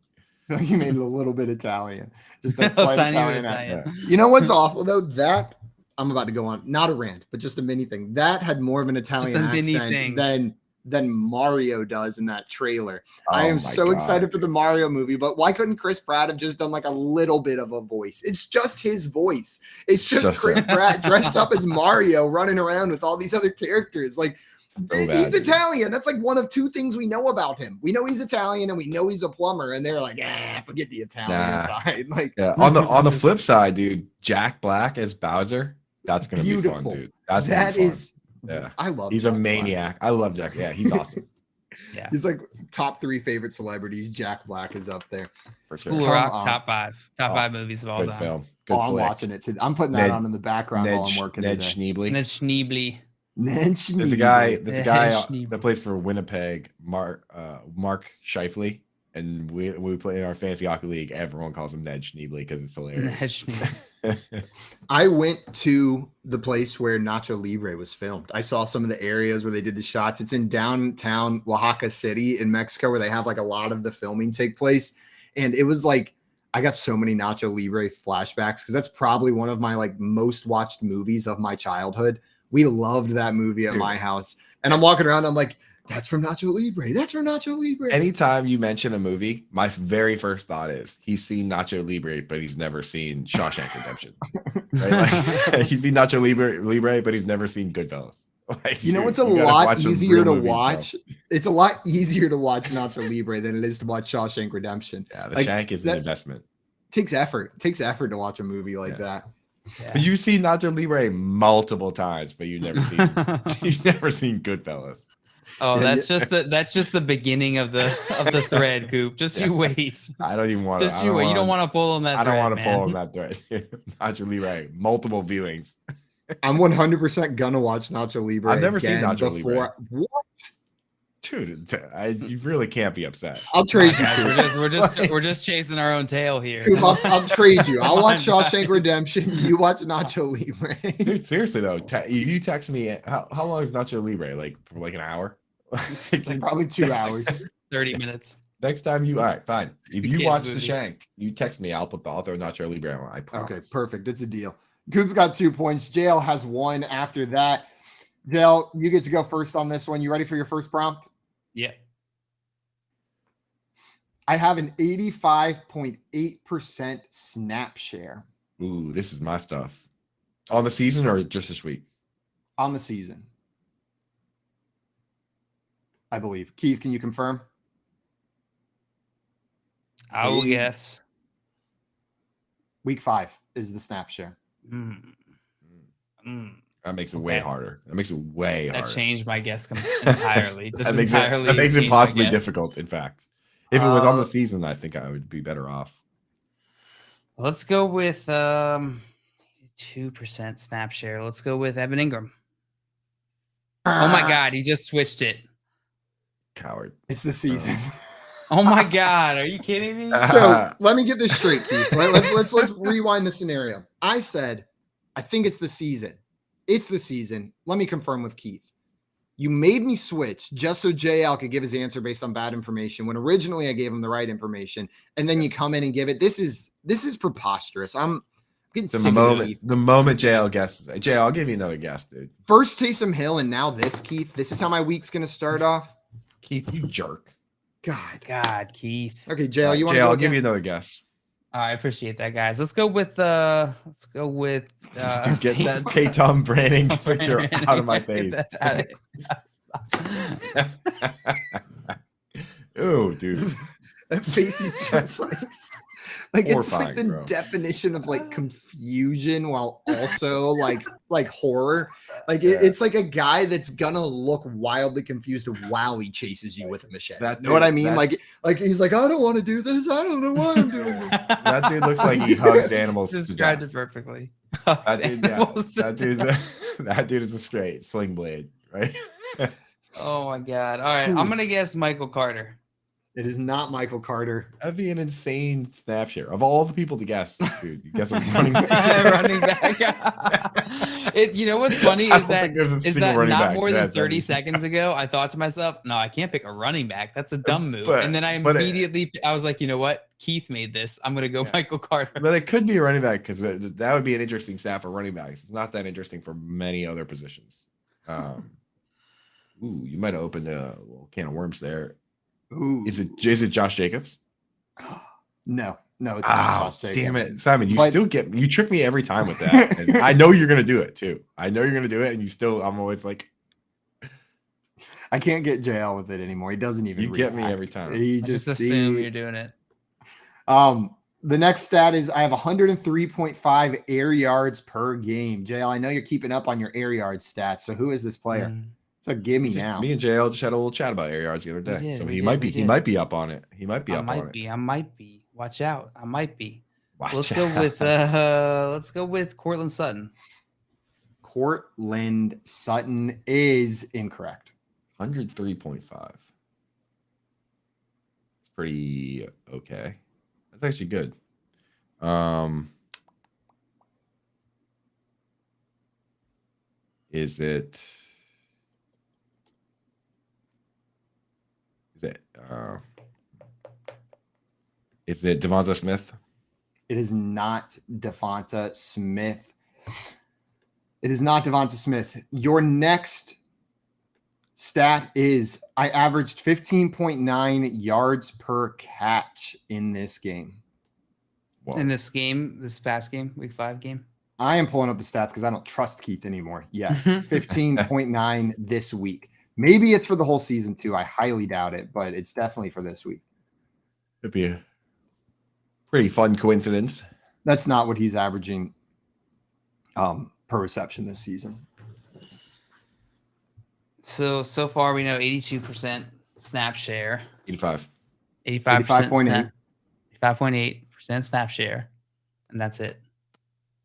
You made it a little bit Italian. Just that slight Tiny Italian. bit Italian. You know what's awful though? That I'm about to go on, not a rant, but just a mini thing. That had more of an Italian accent than Mario does in that trailer. I am so excited for the Mario movie, but why couldn't Chris Pratt have just done like a little bit of a voice? It's just his voice. It's just Chris Pratt dressed up as Mario running around with all these other characters. Like, he's Italian. That's like one of two things we know about him. We know he's Italian and we know he's a plumber, and they're like, forget the Italian side. Like, on the flip side, dude, Jack Black as Bowser. That's gonna be fun, dude. That is, yeah. I love. He's Jack a maniac. Black. I love Jack. Yeah, he's awesome. Yeah, he's like top 3 favorite celebrities. Jack Black is up there. For sure. School Rock, top 5 movies of all Good time. film. Good I'm watching it today. I'm putting that on in the background while I'm working. Ned Schneebly. Ned Schneebly. There's a guy that plays for Winnipeg, Mark Scheifele, and we play in our fantasy hockey league. Everyone calls him Ned Schneebly because it's hilarious. Ned Schneebly. I went to the place where Nacho Libre was filmed. I saw some of the areas where they did the shots. It's in downtown Oaxaca City in Mexico, where they have like a lot of the filming take place. And it was like, I got so many Nacho Libre flashbacks because that's probably one of my like most watched movies of my childhood. We loved that movie at my house. And I'm walking around, I'm like, That's from Nacho Libre. That's from Nacho Libre. Anytime you mention a movie, my very first thought is he's seen Nacho Libre, but he's never seen Shawshank Redemption. Right? Like, he's seen Nacho Libre, but he's never seen Goodfellas. Like, you know, it's a you lot easier to movies, watch. bro. It's a lot easier to watch Nacho Libre than it is to watch Shawshank Redemption. Yeah, the Shank is an investment. Takes effort. It takes effort to watch a movie like that. Yeah. But you've seen Nacho Libre multiple times, but you've never seen Goodfellas. Oh, that's just the beginning of the thread, Coop. Just you wait. I don't even want to. Just you wait. You don't want to pull on that. I don't thread, want to man. pull on that thread. Nacho Libre, multiple viewings. I'm 100% gonna watch Nacho Libre. I've never seen again Nacho before. Libre. What? Dude, you really can't be upset. I'll trade you. Guys, we're just chasing our own tail here. Coop, I'll trade you. I'll watch Shawshank Redemption. You watch Nacho Libre. Dude, seriously though, you text me. How long is Nacho Libre? Like for like an hour? It's like probably 2 hours. 30 minutes. Next time all right, fine. If you watch movie. The Shank, you text me. I'll throw Nacho Libre on. I promise. Okay, perfect. It's a deal. Coop's got 2 points. JL has 1 after that. JL, you get to go first on this one. You ready for your first prompt? Yeah. I have an 85.8% snap share Ooh, this is my stuff. On the season or just this week? on the season. I believe. Keith, can you confirm? I will guess. Week 5 is the snap share. That makes it way harder. That makes it way harder. That changed my guess entirely. That makes it changed my possibly guess. difficult, in fact. If it was on the season, I think I would be better off. Let's go with 2% snap share. Let's go with Evan Ingram. Oh my God, he just switched it. Coward. It's the season. Oh my God, are you kidding me? So let me get this straight, Keith. Let's rewind the scenario. I said, I think it's the season. It's the season. Let me confirm with Keith. You made me switch just so JL could give his answer based on bad information when originally I gave him the right information, and then you come in and give it. This is preposterous. I'm getting sick of Keith. The moment JL guesses. JL, I'll give you another guess, dude. First Taysom Hill and now this, Keith. This is how my week's gonna start off. Keith, you jerk. God, Keith. Okay, JL, you want JL, to I'll give you another guess. I appreciate that, guys. Let's go with You get that K-Tom Branning picture out of my face. Oh, dude. That face is just like it's like the bro. definition of like confusion while also like horror. Like it's like a guy that's gonna look wildly confused while he chases you with a machete. That You know what I dude- mean? that- Like he's like, I don't want to do this. I don't know why I'm doing this. That dude looks like he hugs animals. Described to it perfectly. death. That dude is a straight sling blade, right? Oh my God. All right. I'm gonna guess Michael Carter. It is not Michael Carter. That'd be an insane snap share. Of all the people to guess, dude, you guess I'm running back. Running back. You know what's funny I is don't that think there's a single not running back more than that's 30 any- seconds ago, I thought to myself, no, I can't pick a running back. That's a dumb move. But- and then I but it- immediately, I was like, you know what? Keith made this. I'm gonna go Michael Carter. But it could be a running back because that would be an interesting stat for running backs. It's not that interesting for many other positions. Ooh, you might have opened a little can of worms there. Ooh. Is it Josh Jacobs? No, it's not Josh Jacobs. Damn it, Simon! You But- still you trick me every time with that. And I know you're gonna do it too. I know you're gonna do it, and I'm always like, I can't get JL with it anymore. He doesn't even you get me react. every time. He I just assume you're doing it. The next stat is I have 103.5 air yards per game. JL, I know you're keeping up on your air yards stats. So who is this player? So give me now. Me and JL just had a little chat about air yards the other day. did, So we he did, might we be he did. might be up on it. He might be I up on it. might be. Watch out. I might be. Watch Let's go with Cortland Sutton. Cortland Sutton is incorrect. 103.5. It's pretty okay. That's actually good. Is it Devonta Smith? It is not Devonta Smith. It is not Devonta Smith. Your next stat is I averaged 15.9 yards per catch in this game. In this game, this past game, week 5 game. I am pulling up the stats because I don't trust Keith anymore. Yes, 15.9 this week. Maybe it's for the whole season too. I highly doubt it, but it's definitely for this week. Could be a pretty fun coincidence. That's not what he's averaging per reception this season. So far we know 82% snap share. 85. 85.8. 85.8% snap share. And that's it.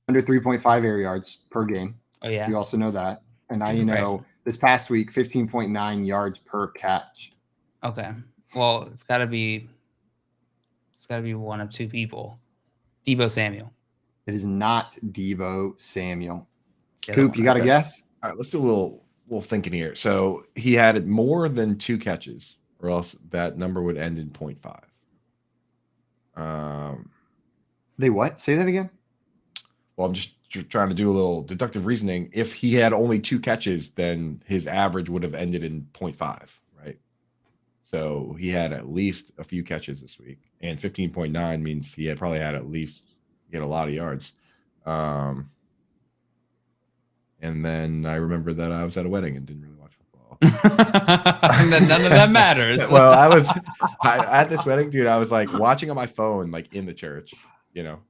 Under 3.5 air yards per game. Oh, yeah. You also know that. And now you know this past week, 15.9 yards per catch. Okay. Well, it's got to be one of two people. Deebo Samuel. It is not Deebo Samuel. Coop, you got a guess? All right, let's do a little thinking here. So he had more than 2 catches, or else that number would end in 0.5. They what? Say that again. Well, I'm just trying to do a little deductive reasoning. If he had only 2 catches, then his average would have ended in 0.5, right? So he had at least a few catches this week, and 15.9 means he had probably had at least a lot of yards. And then I remember that I was at a wedding and didn't really watch football. And then none of that matters. Well, at this wedding, dude. I was like watching on my phone, like in the church, and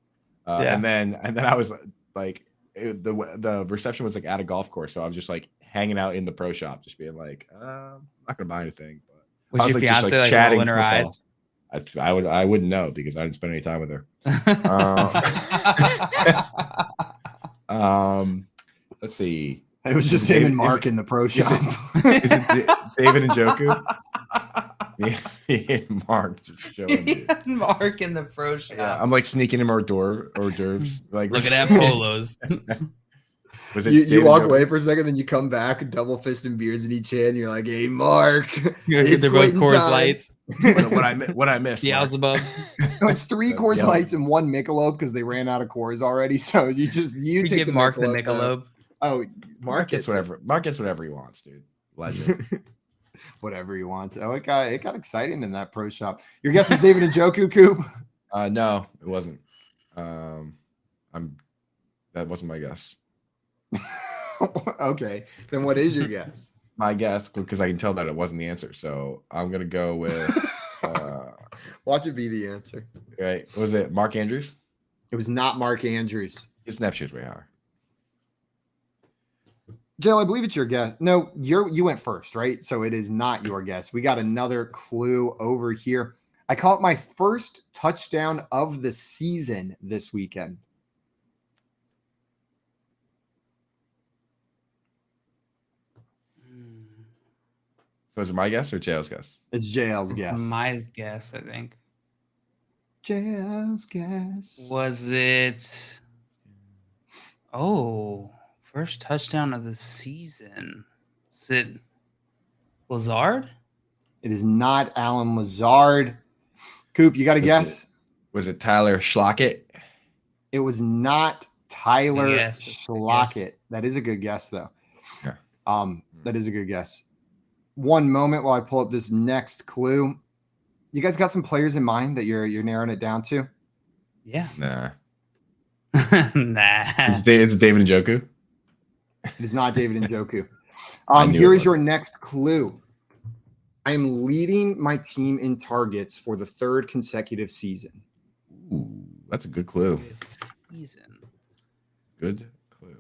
then I was like, the reception was like at a golf course, so I was just like hanging out in the pro shop, just being like, I'm not gonna buy anything. But was your fiance like chatting in her eyes? I wouldn't know because I didn't spend any time with her. Let's see. It was just him and Mark in the pro shop. Is it David and Joku? Me and Mark just showing. Mark in the pro shop. Yeah, I'm like sneaking him hors d'oeuvres. Like look at that polos. You walk away for a second, then you come back, double fisting beers in each hand. You're like, "Hey, Mark, they're both Coors Lights." What I missed? Beelzebubs. It's 3 Coors Lights and 1 Michelob because they ran out of Coors already. So you take give the Mark Michelob, the Michelob. Oh, Mark gets whatever. Mark gets whatever he wants, dude. Legend. Whatever he wants. Oh, it got exciting in that pro shop. Your guess was David and Joku, Coop? No, it wasn't. That wasn't my guess. Okay, then what is your guess? My guess, because I can tell that it wasn't the answer, so I'm gonna go with. Watch it be the answer. Right? Was it Mark Andrews? It was not Mark Andrews. His snap share's way higher. Jill, I believe it's your guess. No, you went first, right? So it is not your guess. We got another clue over here. I caught my first touchdown of the season this weekend. So is it my guess or JL's guess? It's JL's guess. My guess, I think. JL's guess. Was it? Oh, first touchdown of the season. Is it Lazard? It is not Alan Lazard. Coop, you got a guess? Was it Tyler Schlockett? It was not Tyler Yes. Schlockett. That is a good guess, though. Yeah. That is a good guess. One moment while I pull up this next clue. You guys got some players in mind that you're narrowing it down to? Yeah. Nah. Nah. Is it David and Joku? It is not David and Joku. I knew Here it is your next clue. I am leading my team in targets for the 3rd consecutive season. Ooh, that's a good clue. Season. Good clue.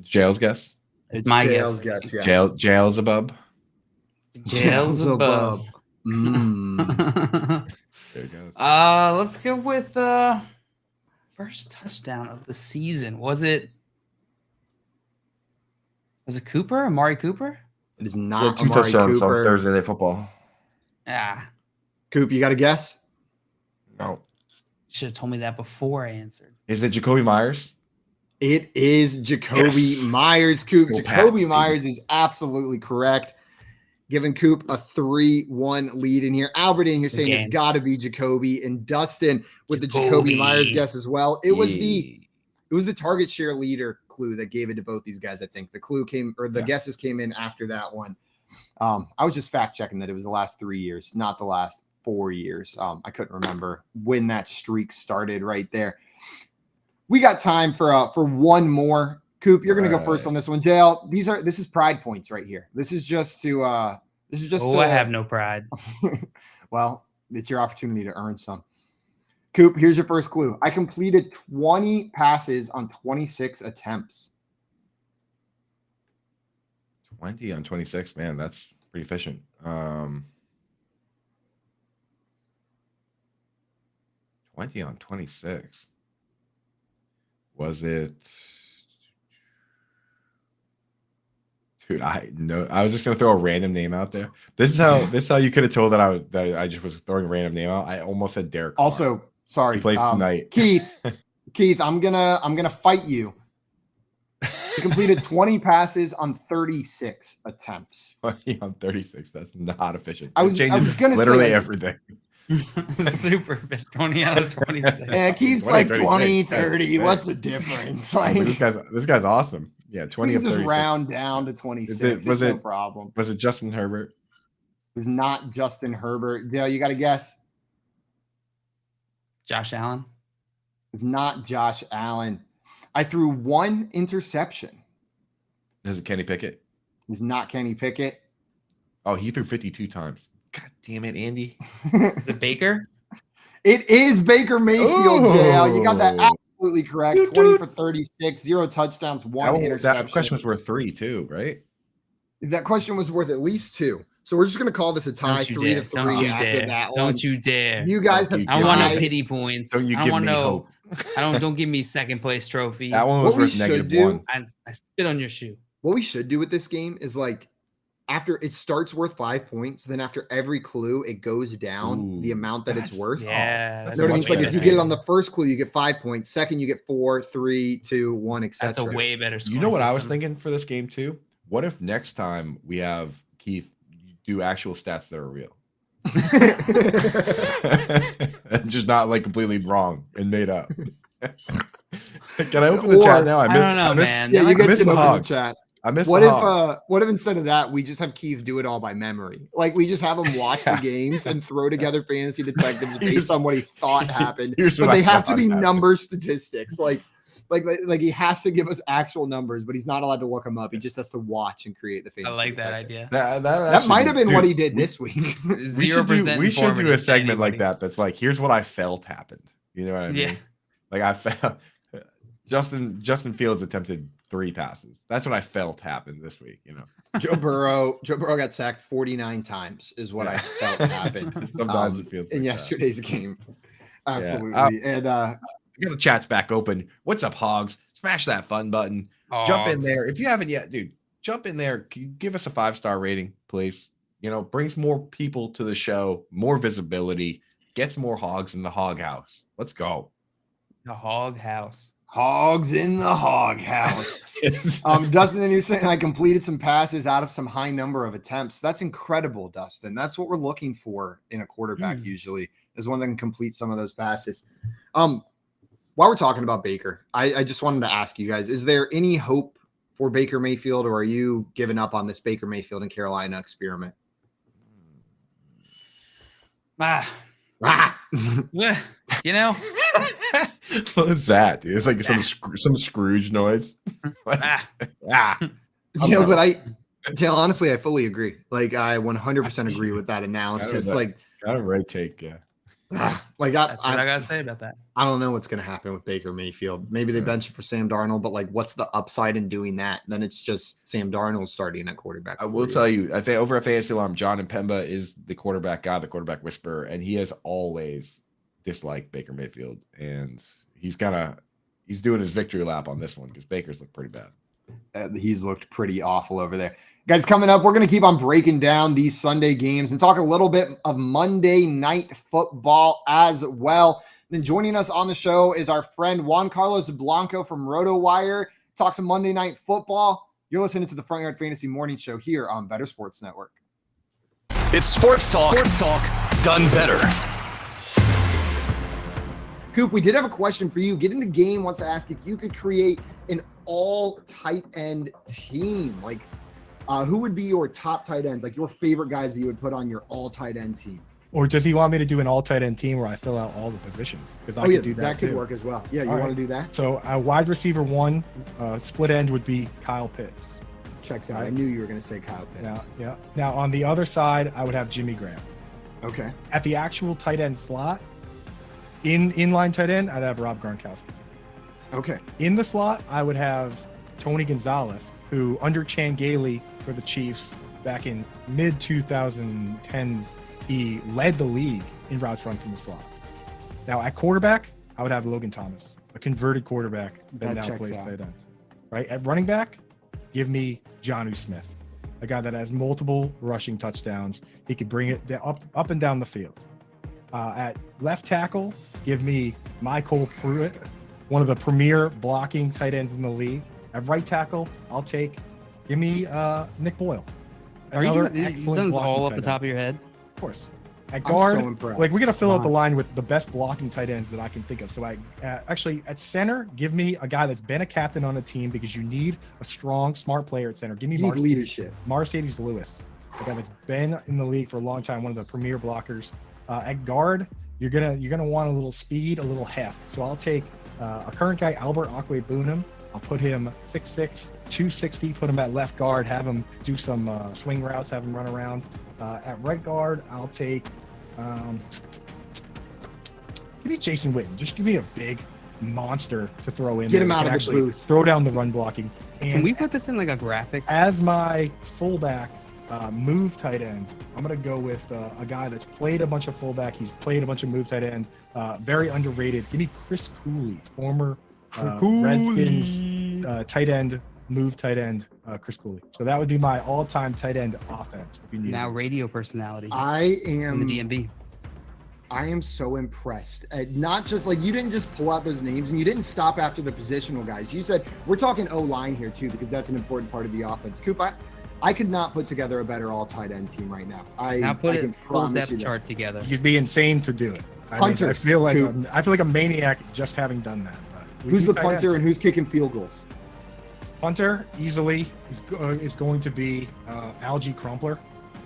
Jail's guess? It's my JL's guess. guess, yeah. Jail's above. Jails above. There it goes. Let's go with first touchdown of the season. Was it Cooper? Amari Cooper? It is not 2 Amari touchdowns on Cooper. Thursday Night Football. Ah, Coop, you got a guess? No. should have told me that before I answered. Is it Jacoby Myers? It is Jacoby Myers, Coop. Go Jacoby Pats, Myers is absolutely correct. Giving Coop a 3-1 lead in here. Albert in here saying it's got to be Jacoby. And Dustin with the Jacoby Myers guess as well. It was the It was the target share leader clue that gave it to both these guys. I think the clue came, or the guesses came in after that one. I was just fact checking that it was the last 3 years, not the last 4 years. I couldn't remember when that streak started right there. We got time for one more. Coop, you're going to go first on this one. JL, this is pride points right here. This is just to I have no pride. Well, it's your opportunity to earn some. Coop, here's your first clue. I completed 20 passes on 26 attempts. 20 on 26, man, that's pretty efficient. 20 on 26. Was it? Dude, I was just gonna throw a random name out there. This is how you could have told that I just was throwing a random name out. I almost said Derek Carr. Also, sorry, he plays tonight. Keith, I'm gonna fight you. He completed 20 passes on 36 attempts. 20 on 36. That's not efficient. I was gonna literally say, every day. Super fish, 20 out of 26. And Keith's 20, like 36. 20, 30. What's the difference? Like, this guy's awesome. Yeah, 20 of 36. Just round down to 26. Was it no problem? Was it Justin Herbert? It was not Justin Herbert. Dale, you got to guess. Josh Allen. It's not Josh Allen. I threw one interception. Is it Kenny Pickett? It's not Kenny Pickett. Oh, he threw 52 times. God damn it, Andy. Is it Baker? It is Baker Mayfield, JL. You got that absolutely correct. 20 for 36, 0 touchdowns, 1 interception. That question was worth 3 too, right? That question was worth at least 2. So we're just going to call this a tie, 3 to 3 after that one. Don't you dare. You guys have I want no pity points. Don't you I give want me no hope. don't give me second place trophy. That one was worth -1. I spit on your shoe. What we should do with this game is like, after it starts worth 5 points, then after every clue, it goes down the amount that it's worth. Yeah. You know what I mean? It's like if you get it on the first clue, you get 5 points. Second, you get 4, 3, 2, 1, etc. That's a way better score. You know what I was thinking for this game too? What if next time we have Keith do actual stats that are real? Just not like completely wrong and made up. Can I open the chat now? I don't know, man. Yeah, you get to open Hog. the chat. I missed what the if hog. what if instead of that we just have Keith do it all by memory? Like we just have him watch the games and throw together fantasy detectives based on what he thought happened. But they have to be number statistics. Like he has to give us actual numbers, but he's not allowed to look them up. He just has to watch and create the fantasy. I like that detective. idea. That might have been what he did this week. 0%. We should do a segment like that. That's like, here's what I felt happened. You know what I mean? Yeah. Like I felt Justin Fields attempted 3 passes. That's what I felt happened this week. You know, Joe Burrow got sacked 49 times is what I felt happened. Sometimes it feels in like yesterday's game. Absolutely. And the chat's back open. What's up, Hogs? Smash that fun button. Jump in there. If you haven't yet, dude, jump in there. Can you give us a 5-star rating, please? You know, brings more people to the show, more visibility, gets more hogs in the hog house. Let's go. The hog house. Hogs in the hog house. Dustin is saying I completed some passes out of some high number of attempts. That's incredible, Dustin. That's what we're looking for in a quarterback usually, is one that can complete some of those passes. While we're talking about Baker, I just wanted to ask you guys, is there any hope for Baker Mayfield, or are you giving up on this Baker Mayfield and Carolina experiment? You know, what is that, dude? It's like some Scrooge noise. Jill, honestly, I fully agree. Like, I 100% agree with that analysis. Kind of right take, yeah. That's what I gotta say about that. I don't know what's going to happen with Baker Mayfield. Maybe they bench it for Sam Darnold, but like, what's the upside in doing that? Then it's just Sam Darnold starting at quarterback. I will tell you, I think over at Fantasy Alarm, John Impemba is the quarterback guy, the quarterback whisperer, and he has always disliked Baker Mayfield, and he's doing his victory lap on this one because Baker's looked pretty bad. He's looked pretty awful over there. Guys, coming up, we're going to keep on breaking down these Sunday games and talk a little bit of Monday Night Football as well. Then joining us on the show is our friend Juan Carlos Blanco from RotoWire. Talks some Monday Night Football. You're listening to the Front Yard Fantasy Morning Show here on Better Sports Network. It's Sports Talk done better. Coop, we did have a question for you. Get in the game wants to ask if you could create an all tight end team. Like, who would be your top tight ends? Like your favorite guys that you would put on your all tight end team? Or does he want me to do an all tight end team where I fill out all the positions? Because I could do that. That could work as well. Yeah, you want to do that? So a wide receiver 1, split end would be Kyle Pitts. Checks out. I knew you were going to say Kyle Pitts. Now on the other side, I would have Jimmy Graham. Okay. At the actual tight end slot, inline tight end, I'd have Rob Gronkowski. Okay. In the slot, I would have Tony Gonzalez, who under Chan Gailey for the Chiefs back in mid 2010s, he led the league in routes run from the slot. Now at quarterback, I would have Logan Thomas, a converted quarterback that now plays tight end. Right at running back, give me Jonnu Smith, a guy that has multiple rushing touchdowns. He could bring it up and down the field. At left tackle, give me Michael Pruitt, one of the premier blocking tight ends in the league. At right tackle, give me Nick Boyle. Are you done this all off the top of your head? Of course. At guard, we're gonna fill out the line with the best blocking tight ends that I can think of. So actually at center, give me a guy that's been a captain on a team because you need a strong, smart player at center. Give me Mercedes Lewis, a guy that's been in the league for a long time, one of the premier blockers. At guard, you're gonna want a little speed, a little heft. So I'll take a current guy, Albert Akwe-Bunam. I'll put him 6'6", 260. Put him at left guard. Have him do some swing routes. Have him run around. At right guard, I'll take. Give me Jason Witten. Just give me a big monster to throw in. Get him out of the booth. Throw down the run blocking. And can we put this in like a graphic? As my fullback, move tight end, I'm gonna go with a guy that's played a bunch of fullback. He's played a bunch of move tight end. Very underrated. Give me Chris Cooley, former Redskins tight end, move tight end, Chris Cooley. So that would be my all-time tight end offense. If you need now radio personality. I am in the DMV. I am so impressed. Not just like you didn't just pull out those names and you didn't stop after the positional guys. You said we're talking O-line here too because that's an important part of the offense. Coop, I could not put together a better all tight end team right now. Now put a full depth chart together. You'd be insane to do it. Punter. I feel like a maniac just having done that. Who's the punter and who's kicking field goals? Punter easily is going to be Algie Crumpler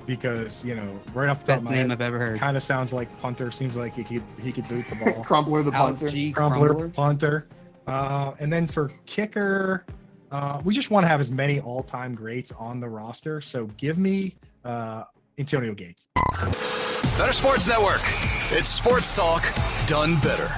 because right off the top best of my name head, I've ever heard. Kind of sounds like punter. Seems like he could boot the ball. Crumpler the punter. Crumpler punter. And then for kicker, we just want to have as many all-time greats on the roster. So give me Antonio Gates. Better Sports Network. It's sports talk done better.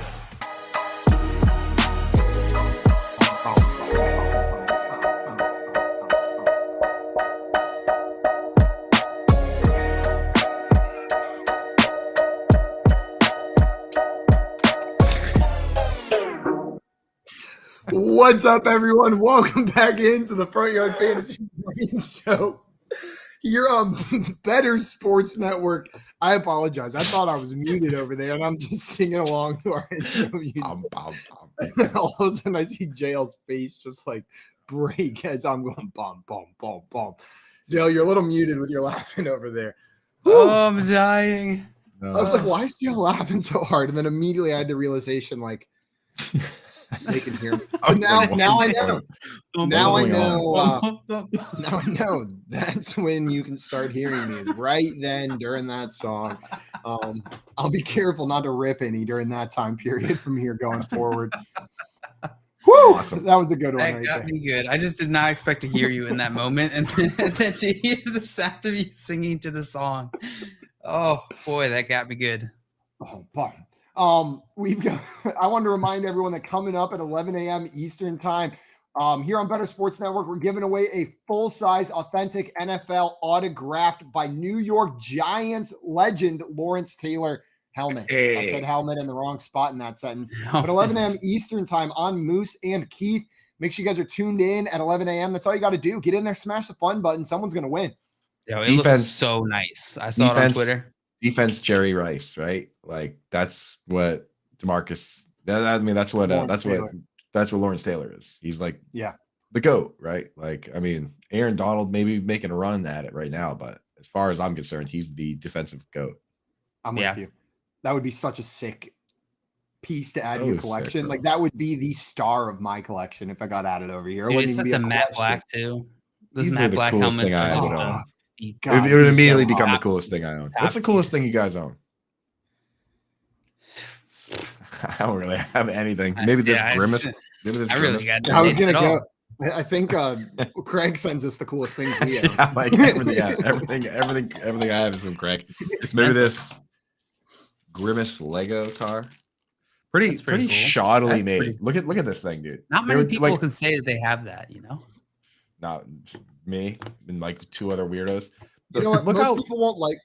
What's up, everyone? Welcome back into the Front Yard Fantasy Morning Show. You're on Better Sports Network. I apologize. I thought I was muted over there, and I'm just singing along to our intro music. And all of a sudden, I see JL's face just like break as I'm going bum, bum, bum, bum. JL, you're a little muted with your laughing over there. Oh, I'm dying. I was like, why is JL laughing so hard? And then immediately I had the realization, like, they can hear me. Now I know. Now I know. Now I know. That's when you can start hearing me. Is right then during that song. I'll be careful not to rip any during that time period from here going forward. Woo! Awesome. That was a good one. That got me good. I just did not expect to hear you in that moment, and then to hear the sound of you singing to the song. Oh boy, that got me good. Oh, boy. We've got, I wanted to remind everyone that coming up at 11 a.m. Eastern time, here on Better Sports Network, we're giving away a full-size authentic NFL autographed by New York Giants legend Lawrence Taylor helmet. Hey. I said helmet in the wrong spot in that sentence. But 11 a.m. Eastern time on Moose and Keith. Make sure you guys are tuned in at 11 a.m. That's all you got to do. Get in there, smash the fun button. Someone's going to win. Yo, it looks so nice. I saw it on Twitter. Defense Jerry Rice, right? Like that's what DeMarcus. That's what Lawrence Taylor is. He's like the GOAT, right? Like Aaron Donald maybe making a run at it right now, but as far as I'm concerned, he's the defensive GOAT. I'm with you. That would be such a sick piece to add to Oh, your sick, collection. bro. Like that would be the star of my collection if I got added over here. It Dude, wouldn't it's even like be a the matte question. black too. Those Easily matte the black coolest helmets thing I are just own. God, It would so immediately become the hot. coolest thing I own. Top What's the tier. coolest thing you guys own? I don't really have anything. Maybe this Yeah, grimace. Maybe this I really grimace. got I was nothing gonna at all. go. I think Craig sends us the coolest things we own. Yeah, like everything I have is from Craig. It's maybe this Grimace Lego car. Pretty That's pretty cool. shoddily That's made. pretty- Look at this thing, dude. Not They many were, people like, can say that they have that, you know? not me and like two other weirdos. You know what? Look Most how people won't like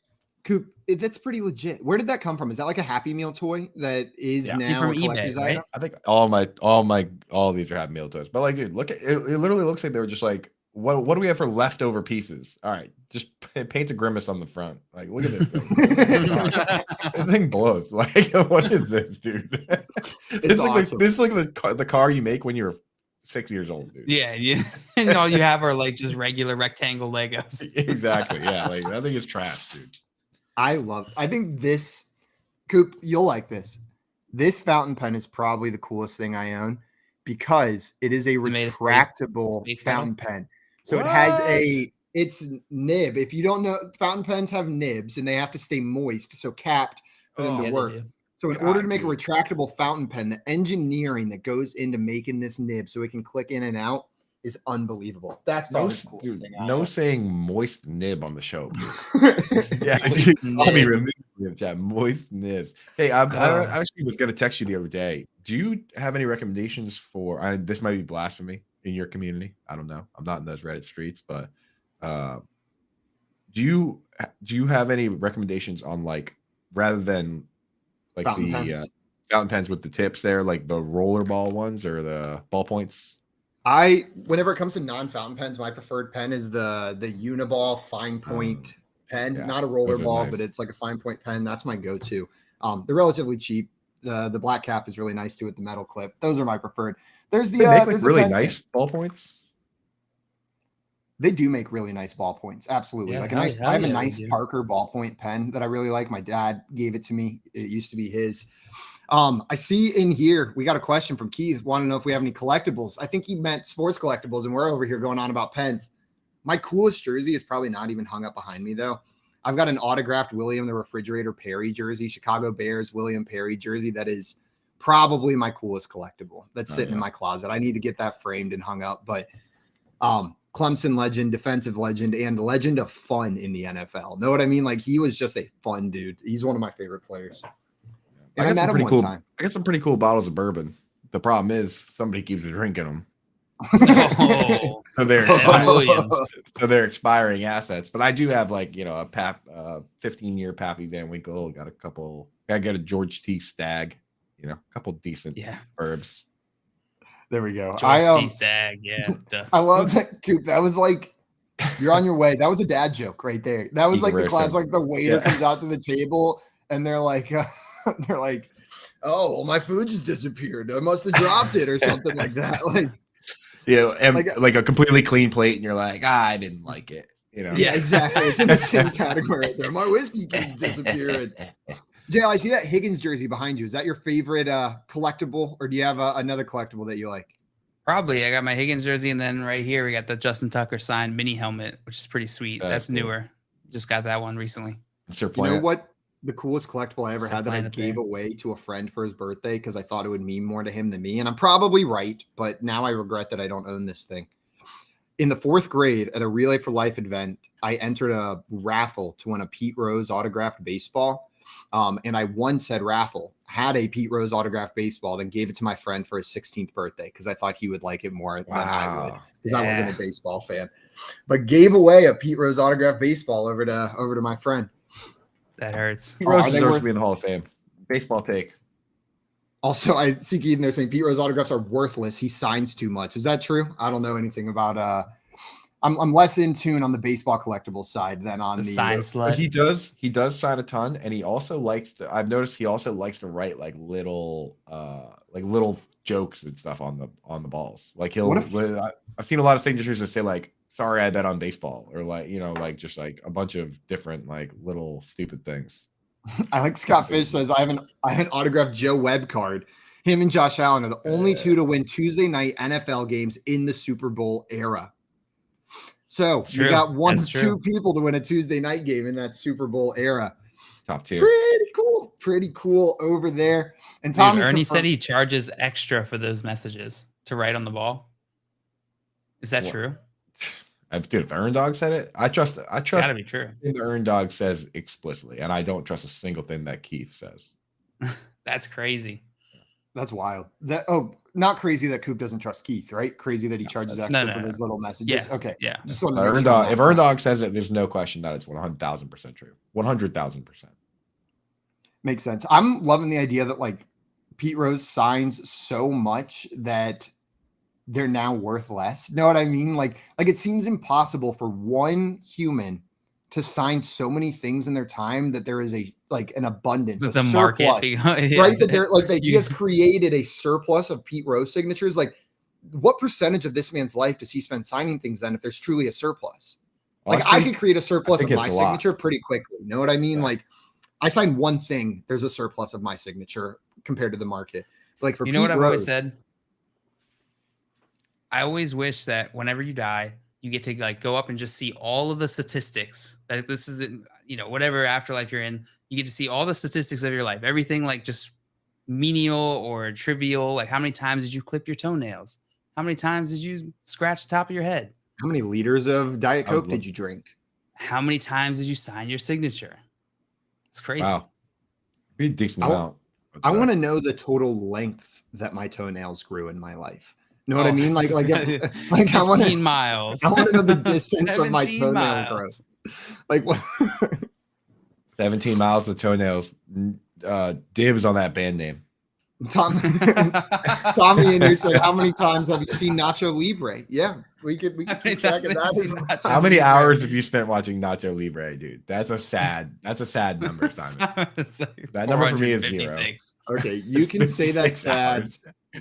Coop. That's pretty legit. Where did that come from? Is that like a Happy Meal toy that is Yeah. now From a collector's eBay, right? item? I think all these are Happy Meal toys. But like, dude, look at it. It literally looks like they were just like, what do we have for leftover pieces? All right, just paint a grimace on the front. Like, look at this thing. This thing blows. Like, what is this, dude? It's awesome. This is like the car you make when you're 6 years old, dude. Yeah. And all you have are like just regular rectangle Legos. Exactly. Yeah, like that thing is trash, dude. I think this, Coop, you'll like this. This fountain pen is probably the coolest thing I own because it is a made a retractable space fountain pedal? pen. So it has it's nib. If you don't know, fountain pens have nibs and they have to stay moist, so capped for them Yeah, to they work. do. So in God, order to make dude. a retractable fountain pen, the engineering that goes into making this nib so it can click in and out is unbelievable. That's probably the coolest thing I No own. saying moist nib on the show. Yeah, dude, I'll be removed in the chat. Moist nibs. Hey, I actually was going to text you the other day. Do you have any recommendations for? This might be blasphemy in your community. I don't know. I'm not in those Reddit streets, but do you have any recommendations on like rather than like Fountain pens. Fountain pens with the tips there, like the rollerball ones or the ballpoints? Whenever it comes to non-fountain pens, my preferred pen is the Uniball fine point pen, yeah, not a those roller are ball, nice. but it's like a fine point pen. That's my go-to. They're relatively cheap. The black cap is really nice too with the metal clip. Those are my preferred. There's the They make like there's a really pen- nice ballpoints. They do make really nice ballpoints. Absolutely. Yeah, like a hell- nice, hell I have a yeah, they nice do. Parker ballpoint pen that I really like. My dad gave it to me. It used to be his. I see in here, we got a question from Keith. Want to know if we have any collectibles. I think he meant sports collectibles, and we're over here going on about pens. My coolest jersey is probably not even hung up behind me, though. I've got an autographed William the Refrigerator Perry jersey, Chicago Bears William Perry jersey. That is probably my coolest collectible. That's sitting in my closet. I need to get that framed and hung up. But Clemson legend, defensive legend, and legend of fun in the NFL. Know what I mean? Like, he was just a fun dude. He's one of my favorite players. And I met him one time. I got some pretty cool bottles of bourbon. The problem is somebody keeps drinking them. Oh, So they're Evan Williams. so they're expiring assets. But I do have like, you know, a 15-year Pappy Van Winkle. Got a George T. Stagg, you know, a couple decent herbs. There we go. George C. Sag, yeah. I love that, Coop. That was like, you're on your way. That was a dad joke right there. That was like the class, like the waiter comes out to the table and they're like, oh, well, my food just disappeared. I must have dropped it or something like that. Like, Yeah, and like a completely clean plate, and you're like, I didn't like it. You know? Yeah, exactly. It's in the same category right there. My whiskey keeps disappearing. JL, I see that Higgins jersey behind you. Is that your favorite collectible, or do you have another collectible that you like? Probably. I got my Higgins jersey, and then right here we got the Justin Tucker signed mini helmet, which is pretty sweet. That's cool. newer. Just got that one recently. Sir You know what? The coolest collectible I ever Sir had that I Planet gave there. away to a friend for his birthday because I thought it would mean more to him than me. And I'm probably right, but now I regret that I don't own this thing. In the 4th grade at a Relay for Life event, I entered a raffle to win a Pete Rose autographed baseball. And I won said raffle, had a Pete Rose autographed baseball, then gave it to my friend for his 16th birthday because I thought he would like it more than I would because I wasn't a baseball fan. But gave away a Pete Rose autographed baseball over to my friend. That hurts. Pete Rose are they deserves worth- to be in the Hall of Fame. Baseball take. Also, I see Keith in there saying Pete Rose autographs are worthless. He signs too much. Is that true? I don't know anything about I'm less in tune on the baseball collectible side than on the sign slut. He does sign a ton, and he also likes to. I've noticed he also likes to write like little jokes and stuff on the balls. Like I've seen a lot of signatures that say like, "Sorry, I bet on baseball," or like, you know, like just like a bunch of different like little stupid things. I like Scott Fish says, I have an autographed Joe Webb card. Him and Josh Allen are the only two to win Tuesday night NFL games in the Super Bowl era. So you got two people to win a Tuesday night game in that Super Bowl era. Top two. Pretty cool over there. And Tommy, Ernie said he charges extra for those messages to write on the ball. Is that true? Dude, if Earn Dog said it, I trust. It's gotta be true. The Earn Dog says explicitly, and I don't trust a single thing that Keith says. That's crazy. That's wild. Not crazy that Coop doesn't trust Keith, right? Crazy that he charges extra for those little messages. Yeah. Okay. Yeah. Just If Earn Dog says it, there's no question that it's 100,000% true. 100,000%. Makes sense. I'm loving the idea that like Pete Rose signs so much that they're now worth less. Know what I mean? Like it seems impossible for one human to sign so many things in their time that there is an abundance, a surplus, right? That they're like he has created a surplus of Pete Rose signatures. Like, what percentage of this man's life does he spend signing things then if there's truly a surplus? Like, I could create a surplus of my signature pretty quickly. You know what I mean? Yeah. Like, I sign one thing, there's a surplus of my signature compared to the market. Like, for what I've always said? I always wish that whenever you die, you get to like go up and just see all of the statistics. Like this is whatever afterlife you're in, you get to see all the statistics of your life. Everything like just menial or trivial. Like how many times did you clip your toenails? How many times did you scratch the top of your head? How many liters of Diet Coke did you drink? How many times did you sign your signature? It's crazy. Wow. Pretty decent amount. I want to know the total length that my toenails grew in my life. Know what I mean? Like I want 15 miles. I want to know the distance of my toenail growth. Like what? 17 miles of toenails. Dibs on that band name. Tommy and you said, how many times have you seen Nacho Libre? Yeah, we could keep track of that. How many hours have you spent watching Nacho Libre, dude? That's a sad number, Simon. That number for me is 0. Okay, you can say that's sad.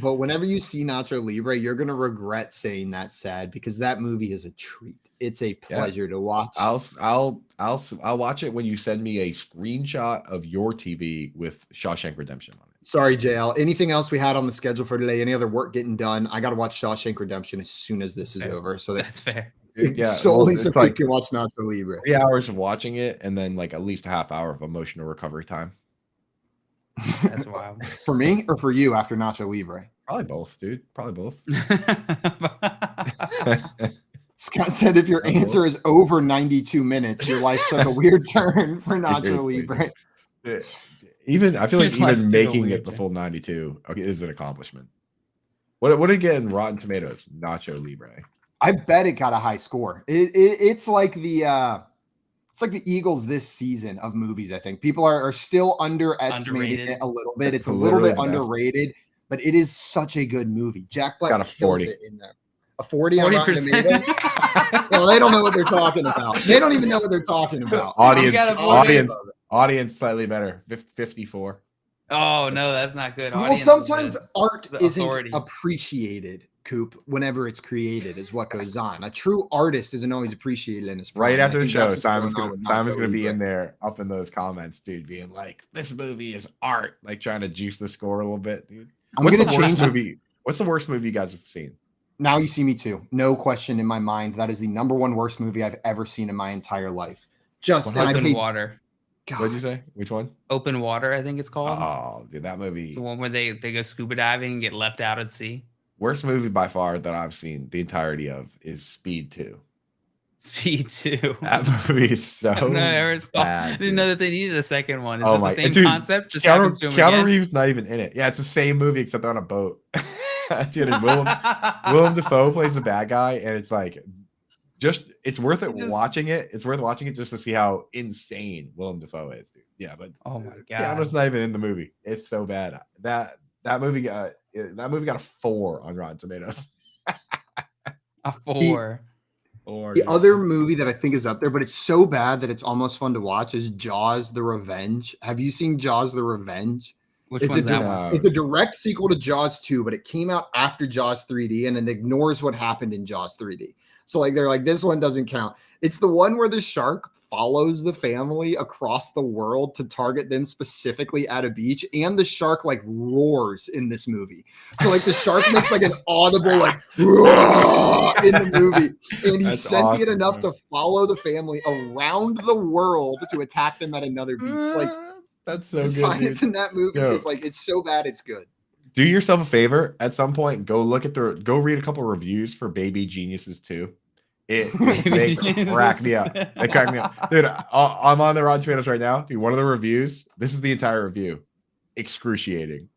But whenever you see Nacho Libre, you're gonna regret saying that's sad because that movie is a treat. It's a pleasure to watch. I'll watch it when you send me a screenshot of your TV with Shawshank Redemption on it. Sorry, JL. Anything else we had on the schedule for today? Any other work getting done? I got to watch Shawshank Redemption as soon as this is over. So that's fair. Yeah, solely so we can watch Nacho Libre. 3 hours of watching it, and then like at least a half hour of emotional recovery time. That's wild. For me or for you after Nacho Libre? Probably both, dude. Probably both. Scott said if your answer is over 92 minutes, your life took a weird turn for Nacho Libre. I feel like even making it the full 92 is an accomplishment. What did it get in Rotten Tomatoes? Nacho Libre. I bet it got a high score. It's like the Eagles this season of movies. I think people are still underestimating it a little bit. It's a little bit underrated, but it is such a good movie. Jack Black got a 40 it in there. A 40 on Rotten Tomatoes. Well, they don't know what they're talking about. They don't even know what they're talking about. Audience slightly better. 54. Oh no, that's not good. Well, sometimes art isn't appreciated, Coop, whenever it's created is what goes on. A true artist isn't always appreciated in his right after the show. Simon's gonna be in there up in those comments, dude, being like, this movie is art, like trying to juice the score a little bit, dude. What's the worst movie you guys have seen? Now You See Me Too. No question in my mind. That is the number one worst movie I've ever seen in my entire life. Open Water. God. What'd you say? Which one? Open Water, I think it's called. Oh, dude, that movie. It's the one where they go scuba diving and get left out at sea. Worst movie by far that I've seen the entirety of is Speed 2. Speed 2. That movie is so bad. I didn't know that they needed a second one. Is it the same concept? Just happens to him Keanu Reeves not even in it. Yeah, it's the same movie except they're on a boat. Dude, Willem Dafoe plays the bad guy, and it's like it's worth it watching it. It's worth watching it just to see how insane Willem Dafoe is, dude. Yeah, but oh my god, Keanu's not even in the movie. It's so bad. That movie got a 4 on Rotten Tomatoes. A 4. The other movie that I think is up there, but it's so bad that it's almost fun to watch, is Jaws: The Revenge. Have you seen Jaws: The Revenge? Which one's that one? It's a direct sequel to Jaws 2, but it came out after Jaws 3D and it ignores what happened in Jaws 3D. So like they're like, this one doesn't count. It's the one where the shark follows the family across the world to target them specifically at a beach, and the shark like roars in this movie. So like the shark makes like an audible like roar in the movie, and he's sentient enough to follow the family around the world to attack them at another beach. Like that's so the good. Science in that movie is like, it's so bad it's good. Do yourself a favor at some point. Go read a couple reviews for Baby Geniuses 2. They crack me up. They crack me up, dude. I'm on the Rotten Tomatoes right now. Dude, one of the reviews. This is the entire review. Excruciating.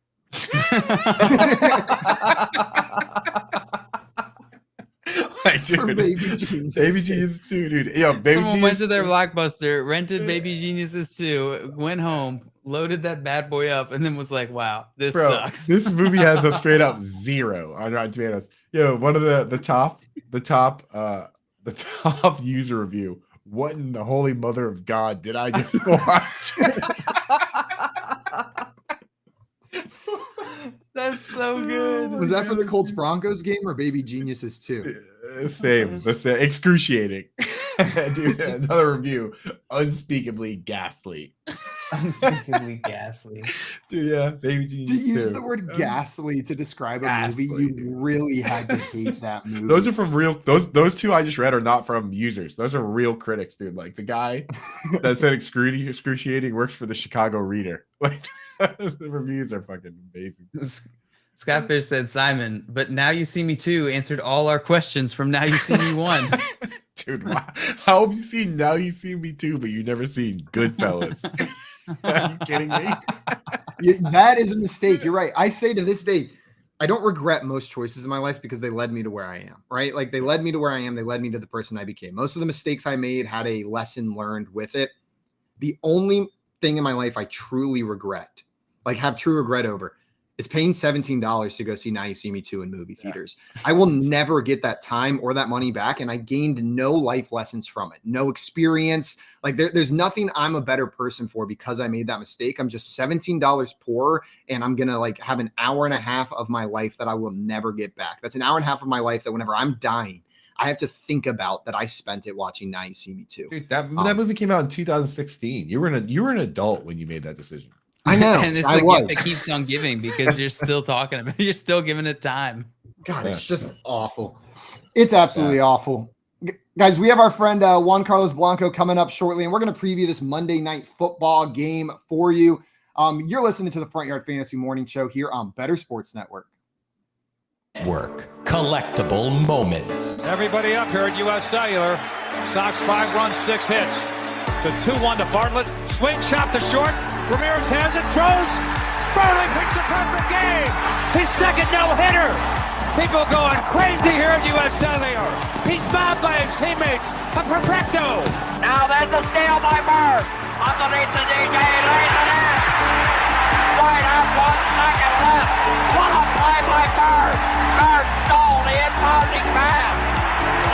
Like, dude, Baby Genius. Baby Genius 2, dude. Yo, Baby Someone Genius went to their Blockbuster, rented Baby Geniuses 2, went home, loaded that bad boy up, and then was like, "Wow, this sucks." This movie has a straight up 0 on Rotten Tomatoes. Yo, one of the top user review. What in the holy mother of God did I just watch? That's so good. Was that for the Colts Broncos game or Baby Geniuses 2? Same. The same. Excruciating. Dude, another review. Unspeakably ghastly. Unspeakably ghastly. Dude, yeah. Baby Genius. To use the word ghastly to describe a movie, you really had to hate that movie. Those are from real. Those two I just read are not from users. Those are real critics, dude. Like the guy that said excruciating works for the Chicago Reader. Like the reviews are fucking amazing. Scott Fish said, Simon, but Now You See Me 2 answered all our questions from Now You See Me 1. Dude, wow. How have you seen Now You See Me 2, but you've never seen Goodfellas? Are you kidding me? That is a mistake. You're right. I say to this day, I don't regret most choices in my life because they led me to where I am, right? Like they led me to where I am. They led me to the person I became. Most of the mistakes I made had a lesson learned with it. The only thing in my life I truly regret, like have true regret over, is paying $17 to go see Now You See Me 2 in movie theaters. I will never get that time or that money back, and I gained no life lessons from it, no experience. Like there's nothing I'm a better person for because I made that mistake. I'm just $17 poorer, and I'm gonna like have an hour and a half of my life that I will never get back. That's an hour and a half of my life that whenever I'm dying, I have to think about that I spent it watching Now You See Me 2. Dude, that movie came out in 2016. You were an adult when you made that decision. I know. And it's the gift that keeps on giving because you're still talking about it. You're still giving it time. God, it's just awful. It's absolutely awful. Guys, we have our friend Juan Carlos Blanco coming up shortly, and we're going to preview this Monday Night Football game for you. You're listening to the Front Yard Fantasy Morning Show here on Better Sports Network. Collectible moments. Everybody up here at U.S. Cellular. Sox 5 runs, 6 hits. The 2-1 to Bartlett. Swing shot to short. Ramirez has it, throws. Burley picks a perfect game. His second no-hitter. People going crazy here at U.S. Cellular. He's mobbed by his teammates. A perfecto. Now there's a steal by Bird. Underneath the DJ, lays it in. Right up, 1 second left. What a play by Bird. Bird stole the imposing pass.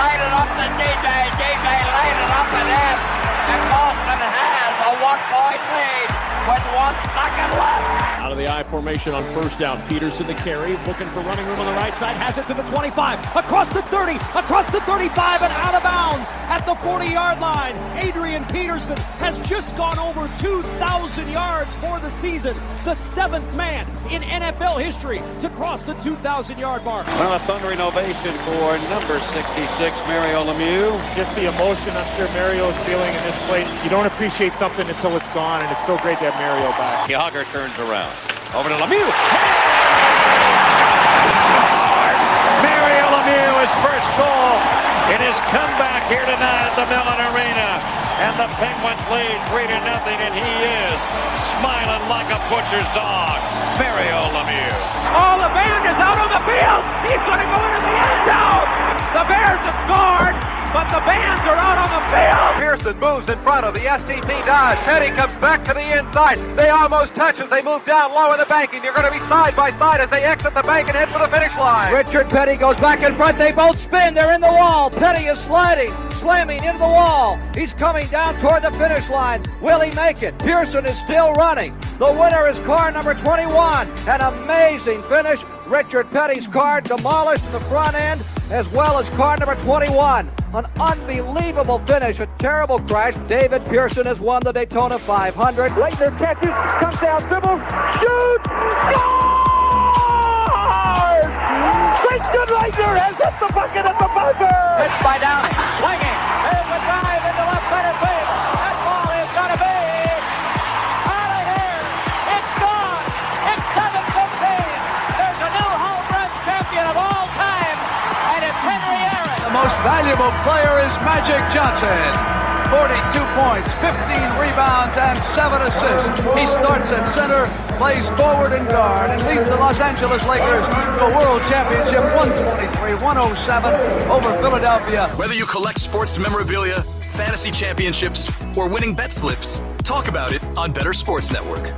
Laid it up to DJ. DJ laid it up and in. And Boston has a 1-point lead with 1 second left. Out of the I formation on first down. Peterson the carry, looking for running room on the right side, has it to the 25, across the 30, across the 35, and out of bounds at the 40-yard line. Adrian Peterson has just gone over 2,000 yards for the season, the 7th man in NFL history to cross the 2,000-yard mark. Well, a thundering ovation for number 66, Mario Lemieux. Just the emotion I'm sure Mario is feeling in this place. You don't appreciate something until it's gone, and it's so great to have Mario back. Yager turns around. Over to Lemieux. Mario Lemieux, his first goal in his comeback here tonight at the Mellon Arena. And the Penguins lead 3-0, and he is smiling like a butcher's dog. Mario Lemieux. Oh, the band is out on the field. He's going to go into the end zone. The Bears have scored, but the Bands are out on the field. Pearson moves in front of the STP Dodge. Petty comes back to the inside. They almost touch as they move down low in the bank, and you're going to be side by side as they exit the bank and head for the finish line. Richard Petty goes back in front. They both spin. They're in the wall. Petty is sliding slamming into the wall. He's coming down toward the finish line. Will he make it? Pearson is still running. The winner is car number 21. An amazing finish. Richard Petty's car demolished in the front end, as well as car number 21. An unbelievable finish, a terrible crash. David Pearson has won the Daytona 500. Leitner catches, comes down, dribbles, shoots, scores! Christian Leitner has hit the bucket at the buzzer! Pitched by Downing, swinging, there's a drive into left-handed field. That ball is going to be out of here. It's gone. It's 7-15. There's a new home run champion of all time, and it's Henry Aaron. The most valuable player is Magic Johnson. 42 points, 15 rebounds, and 7 assists. He starts at center, plays forward and guard, and leads the Los Angeles Lakers to a world championship 123-107 over Philadelphia. Whether you collect sports memorabilia, fantasy championships, or winning bet slips, talk about it on Better Sports Network.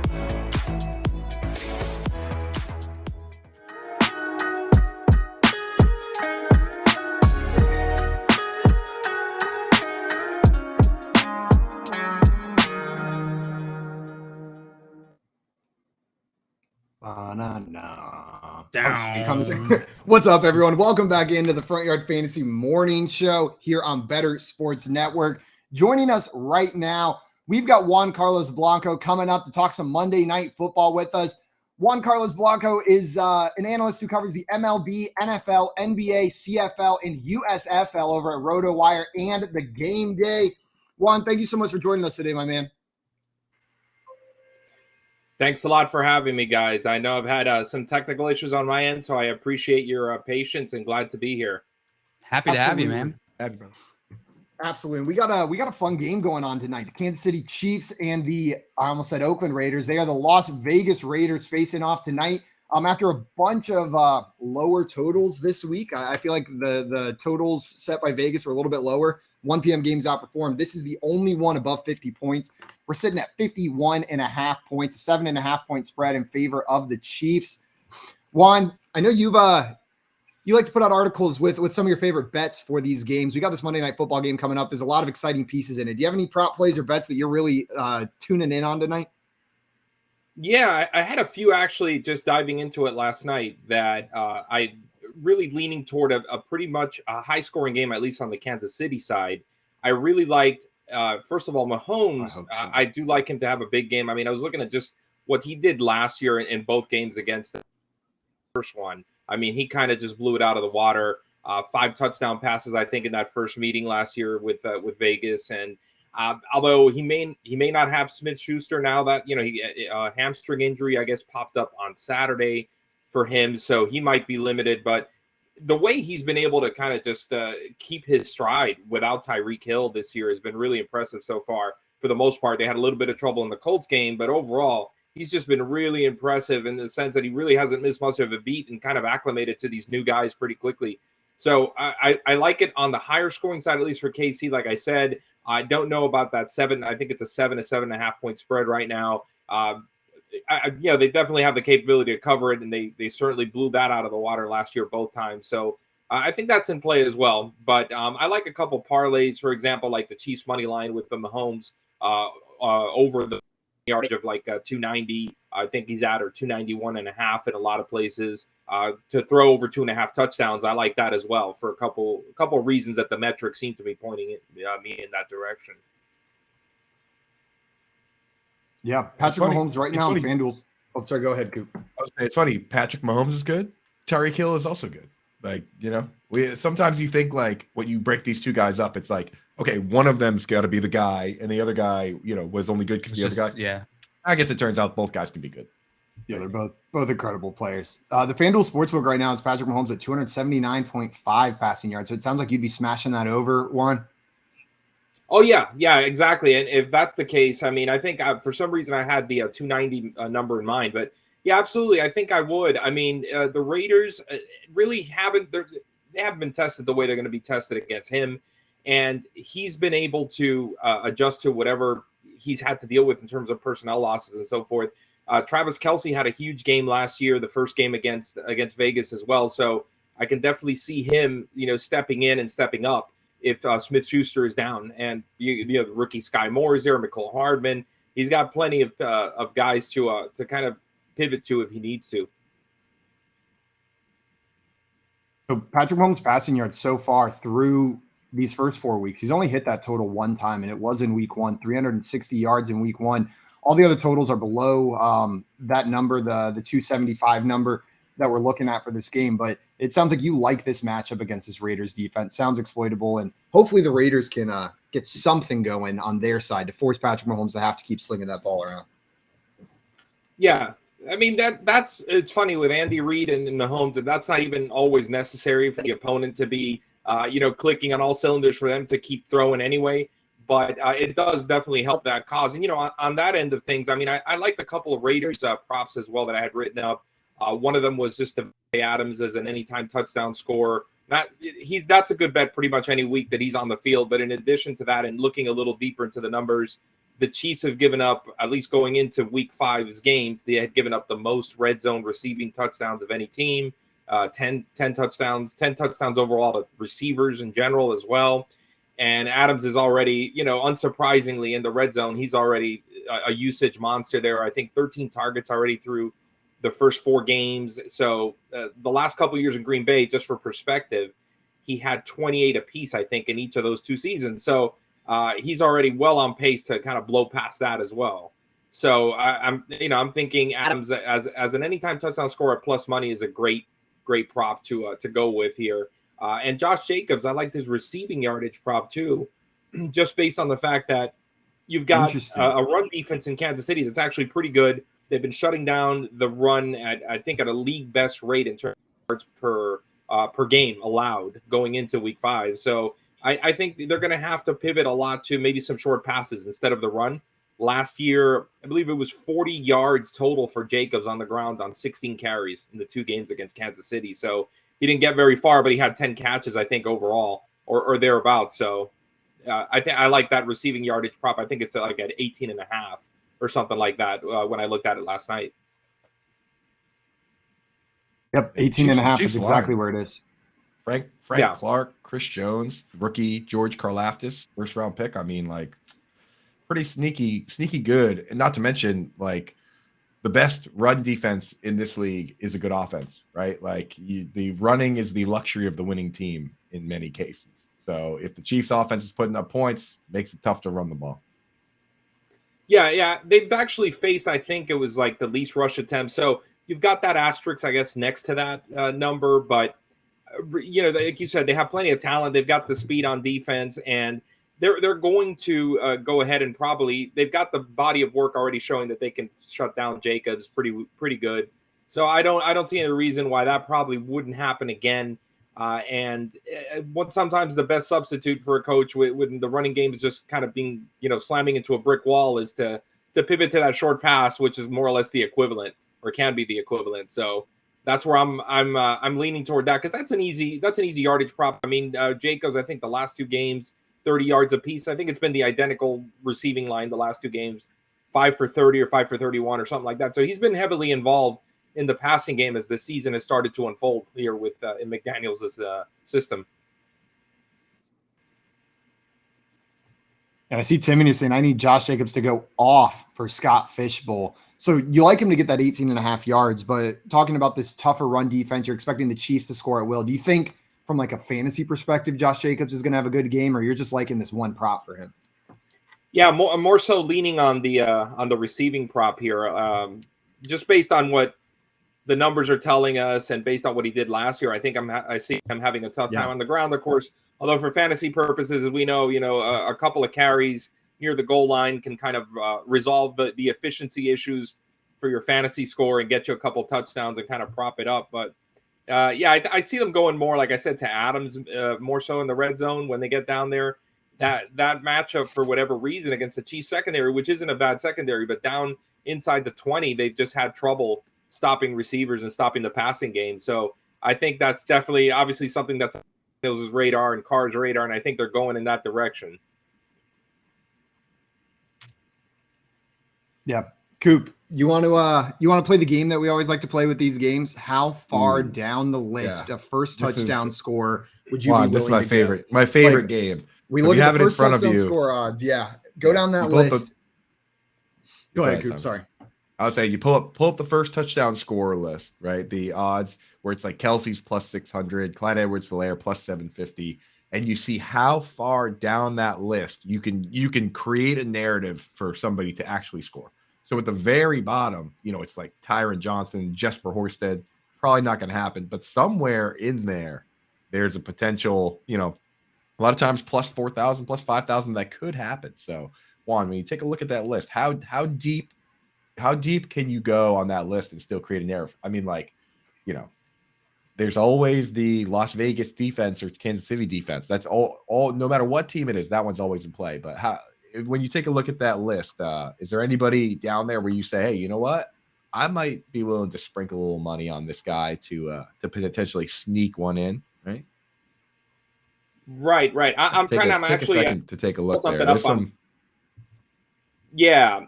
What's up, everyone? Welcome back into the Front Yard Fantasy Morning Show here on Better Sports Network. Joining us right now, we've got Juan Carlos Blanco coming up to talk some Monday Night Football with us. Juan Carlos Blanco is an analyst who covers the MLB, NFL, NBA, CFL, and USFL over at RotoWire and the Game Day. Juan, thank you so much for joining us today, my man. Thanks a lot for having me, guys. I know I've had some technical issues on my end, so I appreciate your patience and glad to be here. Happy to have you, man. Happy, bro. Absolutely. We got a fun game going on tonight. The Kansas City Chiefs and the, I almost said Oakland Raiders. They are the Las Vegas Raiders facing off tonight. After a bunch of lower totals this week, I feel like the totals set by Vegas were a little bit lower. 1 p.m. games outperformed. This is the only one above 50 points. We're sitting at 51.5 points, a 7.5 point spread in favor of the Chiefs. Juan, I know you like to put out articles with some of your favorite bets for these games. We got this Monday Night Football game coming up. There's a lot of exciting pieces in it. Do you have any prop plays or bets that you're really tuning in on tonight? Yeah, I had a few actually just diving into it last night that I really leaning toward a pretty much a high scoring game, at least on the Kansas City side. I really liked, first of all, Mahomes. I do like him to have a big game. I mean, I was looking at just what he did last year in both games against the first one. I mean, he kind of just blew it out of the water. 5 touchdown passes, I think, in that first meeting last year with Vegas. And although he may not have Smith-Schuster now that, he hamstring injury, I guess, popped up on Saturday for him, so he might be limited. But the way he's been able to kind of just keep his stride without Tyreek Hill this year has been really impressive so far. For the most part, they had a little bit of trouble in the Colts game, but overall, he's just been really impressive in the sense that he really hasn't missed much of a beat and kind of acclimated to these new guys pretty quickly. So I like it on the higher scoring side, at least for KC. Like I said, I don't know about that 7. I think it's a 7.5 point spread right now. They definitely have the capability to cover it, and they certainly blew that out of the water last year both times. So I think that's in play as well. But I like a couple parlays, for example, like the Chiefs money line with the Mahomes over the yardage of like 290. I think he's at, or 291.5 in a lot of places. To throw over 2.5 touchdowns, I like that as well for a couple of reasons that the metrics seem to be pointing me in that direction. Yeah, Patrick Mahomes right now on FanDuel's. Oh, sorry, go ahead, Coop. It's funny. Patrick Mahomes is good. Tyreek Hill is also good. Like, we sometimes you think like when you break these two guys up, it's like, okay, one of them's got to be the guy, and the other guy, was only good because the other guy. Yeah. I guess it turns out both guys can be good. Yeah, they're both incredible players. The FanDuel Sportsbook right now is Patrick Mahomes at 279.5 passing yards. So it sounds like you'd be smashing that over, Juan. Oh, yeah, exactly. And if that's the case, I mean, I think for some reason I had the 290 number in mind. But, yeah, absolutely, I think I would. I mean, the Raiders really haven't been tested the way they're going to be tested against him. And he's been able to adjust to whatever he's had to deal with in terms of personnel losses and so forth. Travis Kelce had a huge game last year, the first game against Vegas as well. So I can definitely see him, stepping in and stepping up. if Smith-Schuster is down. And you have the rookie Sky Moore is there, McCole Hardman. He's got plenty of guys to kind of pivot to if he needs to. So Patrick Mahomes' passing yards so far through these first 4 weeks, he's only hit that total one time, and it was in week 1, 360 yards in week 1. All the other totals are below that number, the 275 number that we're looking at for this game. But it sounds like you like this matchup against this Raiders defense. Sounds exploitable, and hopefully the Raiders can get something going on their side to force Patrick Mahomes to have to keep slinging that ball around. Yeah. I mean, it's funny with Andy Reid and Mahomes, and that's not even always necessary for the opponent to be, clicking on all cylinders for them to keep throwing anyway. But it does definitely help that cause. And, on that end of things, I mean, I like a couple of Raiders props as well that I had written up. One of them was just Davante Adams as an anytime touchdown scorer. That's a good bet pretty much any week that he's on the field. But in addition to that, and looking a little deeper into the numbers, the Chiefs have given up, at least going into week 5's games, they had given up the most red zone receiving touchdowns of any team, 10 touchdowns overall to receivers in general as well. And Adams is already, unsurprisingly in the red zone, he's already a usage monster there. I think 13 targets already through the first 4 games. So the last couple of years in Green Bay, just for perspective, he had 28 apiece, I think, in each of those 2 seasons. So he's already well on pace to kind of blow past that as well. So I'm thinking Adams as an anytime touchdown scorer at plus money is a great prop to go with here. And Josh Jacobs, I like his receiving yardage prop too, just based on the fact that you've got a run defense in Kansas City that's actually pretty good. They've been shutting down the run at a league best rate in terms of yards per game allowed going into week 5. So I think they're going to have to pivot a lot to maybe some short passes instead of the run. Last year, I believe it was 40 yards total for Jacobs on the ground on 16 carries in the 2 games against Kansas City. So he didn't get very far, but he had 10 catches, I think, overall or thereabouts. So I like that receiving yardage prop. I think it's like at 18.5 or something like that when I looked at it last night. Yep, 18.5 is exactly where it is. Frank Clark, Chris Jones, rookie George Karlaftis, first round pick. I mean, like, pretty sneaky good. And not to mention, like, the best run defense in this league is a good offense, right? Like, the running is the luxury of the winning team in many cases. So if the Chiefs offense is putting up points, makes it tough to run the ball. Yeah. They've actually faced, I think it was like the least rush attempts. So you've got that asterisk, I guess, next to that number, but like you said, they have plenty of talent. They've got the speed on defense, and they're going to go ahead and they've got the body of work already showing that they can shut down Jacobs pretty good. So I don't see any reason why that probably wouldn't happen again. And what sometimes the best substitute for a coach when the running game is just kind of being slamming into a brick wall is to pivot to that short pass, which is more or less the equivalent or can be the equivalent. So that's where I'm leaning toward that because that's an easy yardage prop. I mean, Jacobs, I think the last 2 games, 30 yards apiece. I think it's been the identical receiving line the last 2 games, 5 for 30 or 5 for 31 or something like that. So he's been heavily involved in the passing game as the season has started to unfold here with in McDaniels' system. And I see Timmy saying, I need Josh Jacobs to go off for Scott Fishbowl. So you like him to get that 18.5 yards, but talking about this tougher run defense, you're expecting the Chiefs to score at will. Do you think from like a fantasy perspective, Josh Jacobs is going to have a good game, or you're just liking this one prop for him? Yeah, more so leaning on the receiving prop here, just based on what the numbers are telling us and based on what he did last year. I think I see him having a tough time on the ground, of course. Although for fantasy purposes, as we know, a couple of carries near the goal line can kind of resolve the efficiency issues for your fantasy score and get you a couple touchdowns and kind of prop it up. But I see them going more, like I said, to Adams more so in the red zone when they get down there. That matchup, for whatever reason, against the Chiefs secondary, which isn't a bad secondary, but down inside the 20, they've just had trouble stopping receivers and stopping the passing game. So I think that's definitely, obviously, something that's on Hills' radar and Carr's radar, and I think they're going in that direction. Yeah. Coop, you want to play the game that we always like to play with these games? How far down the list of first touchdown score would you be willing this is my to favorite. go? My favorite game. We So look you at have the it in first front of touchdown you. score odds. Yeah, go down that You pull up list. Go ahead, Coop. Sorry. I would say you pull up the first touchdown scorer list, right? The odds where it's like Kelsey's plus 600, Clyde Edwards-Helaire plus 750, and you see how far down that list you can create a narrative for somebody to actually score. So at the very bottom, it's like Tyron Johnson, Jesper Horsted, probably not going to happen, but somewhere in there, there's a potential, a lot of times plus 4,000, plus 5,000 that could happen. So Juan, when you take a look at that list, how deep can you go on that list and still create a narrative? I mean, there's always the Las Vegas defense or Kansas City defense. That's all no matter what team it is, that one's always in play. But when you take a look at that list, is there anybody down there where you say, hey, you know what? I might be willing to sprinkle a little money on this guy to potentially sneak one in, right? Right. I'm take a second to take a look there. There's some. Yeah.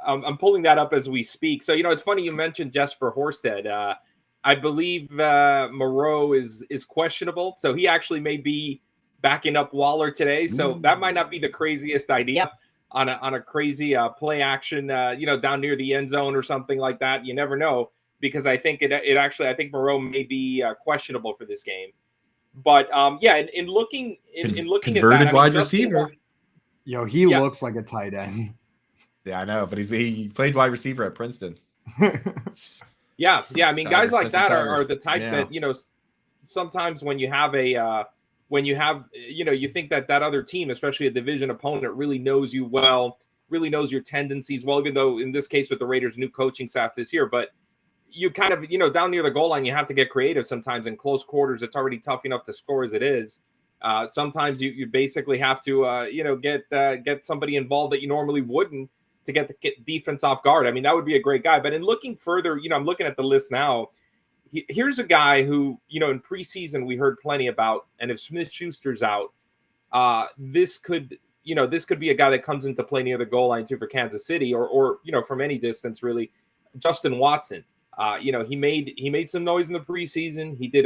I'm pulling that up as we speak. So, it's funny you mentioned Jesper Horsted. I believe Moreau is questionable. So he actually may be backing up Waller today. So that might not be the craziest idea on a crazy play action, down near the end zone or something like that. You never know, because I think I think Moreau may be questionable for this game. But in looking converted at that, wide receiver. Yo, he looks like a tight end. Yeah, I know, but he played wide receiver at Princeton. Yeah. I mean, guys like that are the type that, sometimes when you have you think that other team, especially a division opponent, really knows you well, really knows your tendencies well, even though in this case with the Raiders' new coaching staff this year, but you kind of, down near the goal line, you have to get creative sometimes. In close quarters, it's already tough enough to score as it is. Sometimes you basically have to, get somebody involved that you normally wouldn't, to get the defense off guard. I mean, that would be a great guy. But in looking further, I'm looking at the list now. Here's a guy who, in preseason we heard plenty about, and if Smith-Schuster's out, this could be a guy that comes into play near the goal line too for Kansas City, or from any distance really. Justin Watson. He made some noise in the preseason. He did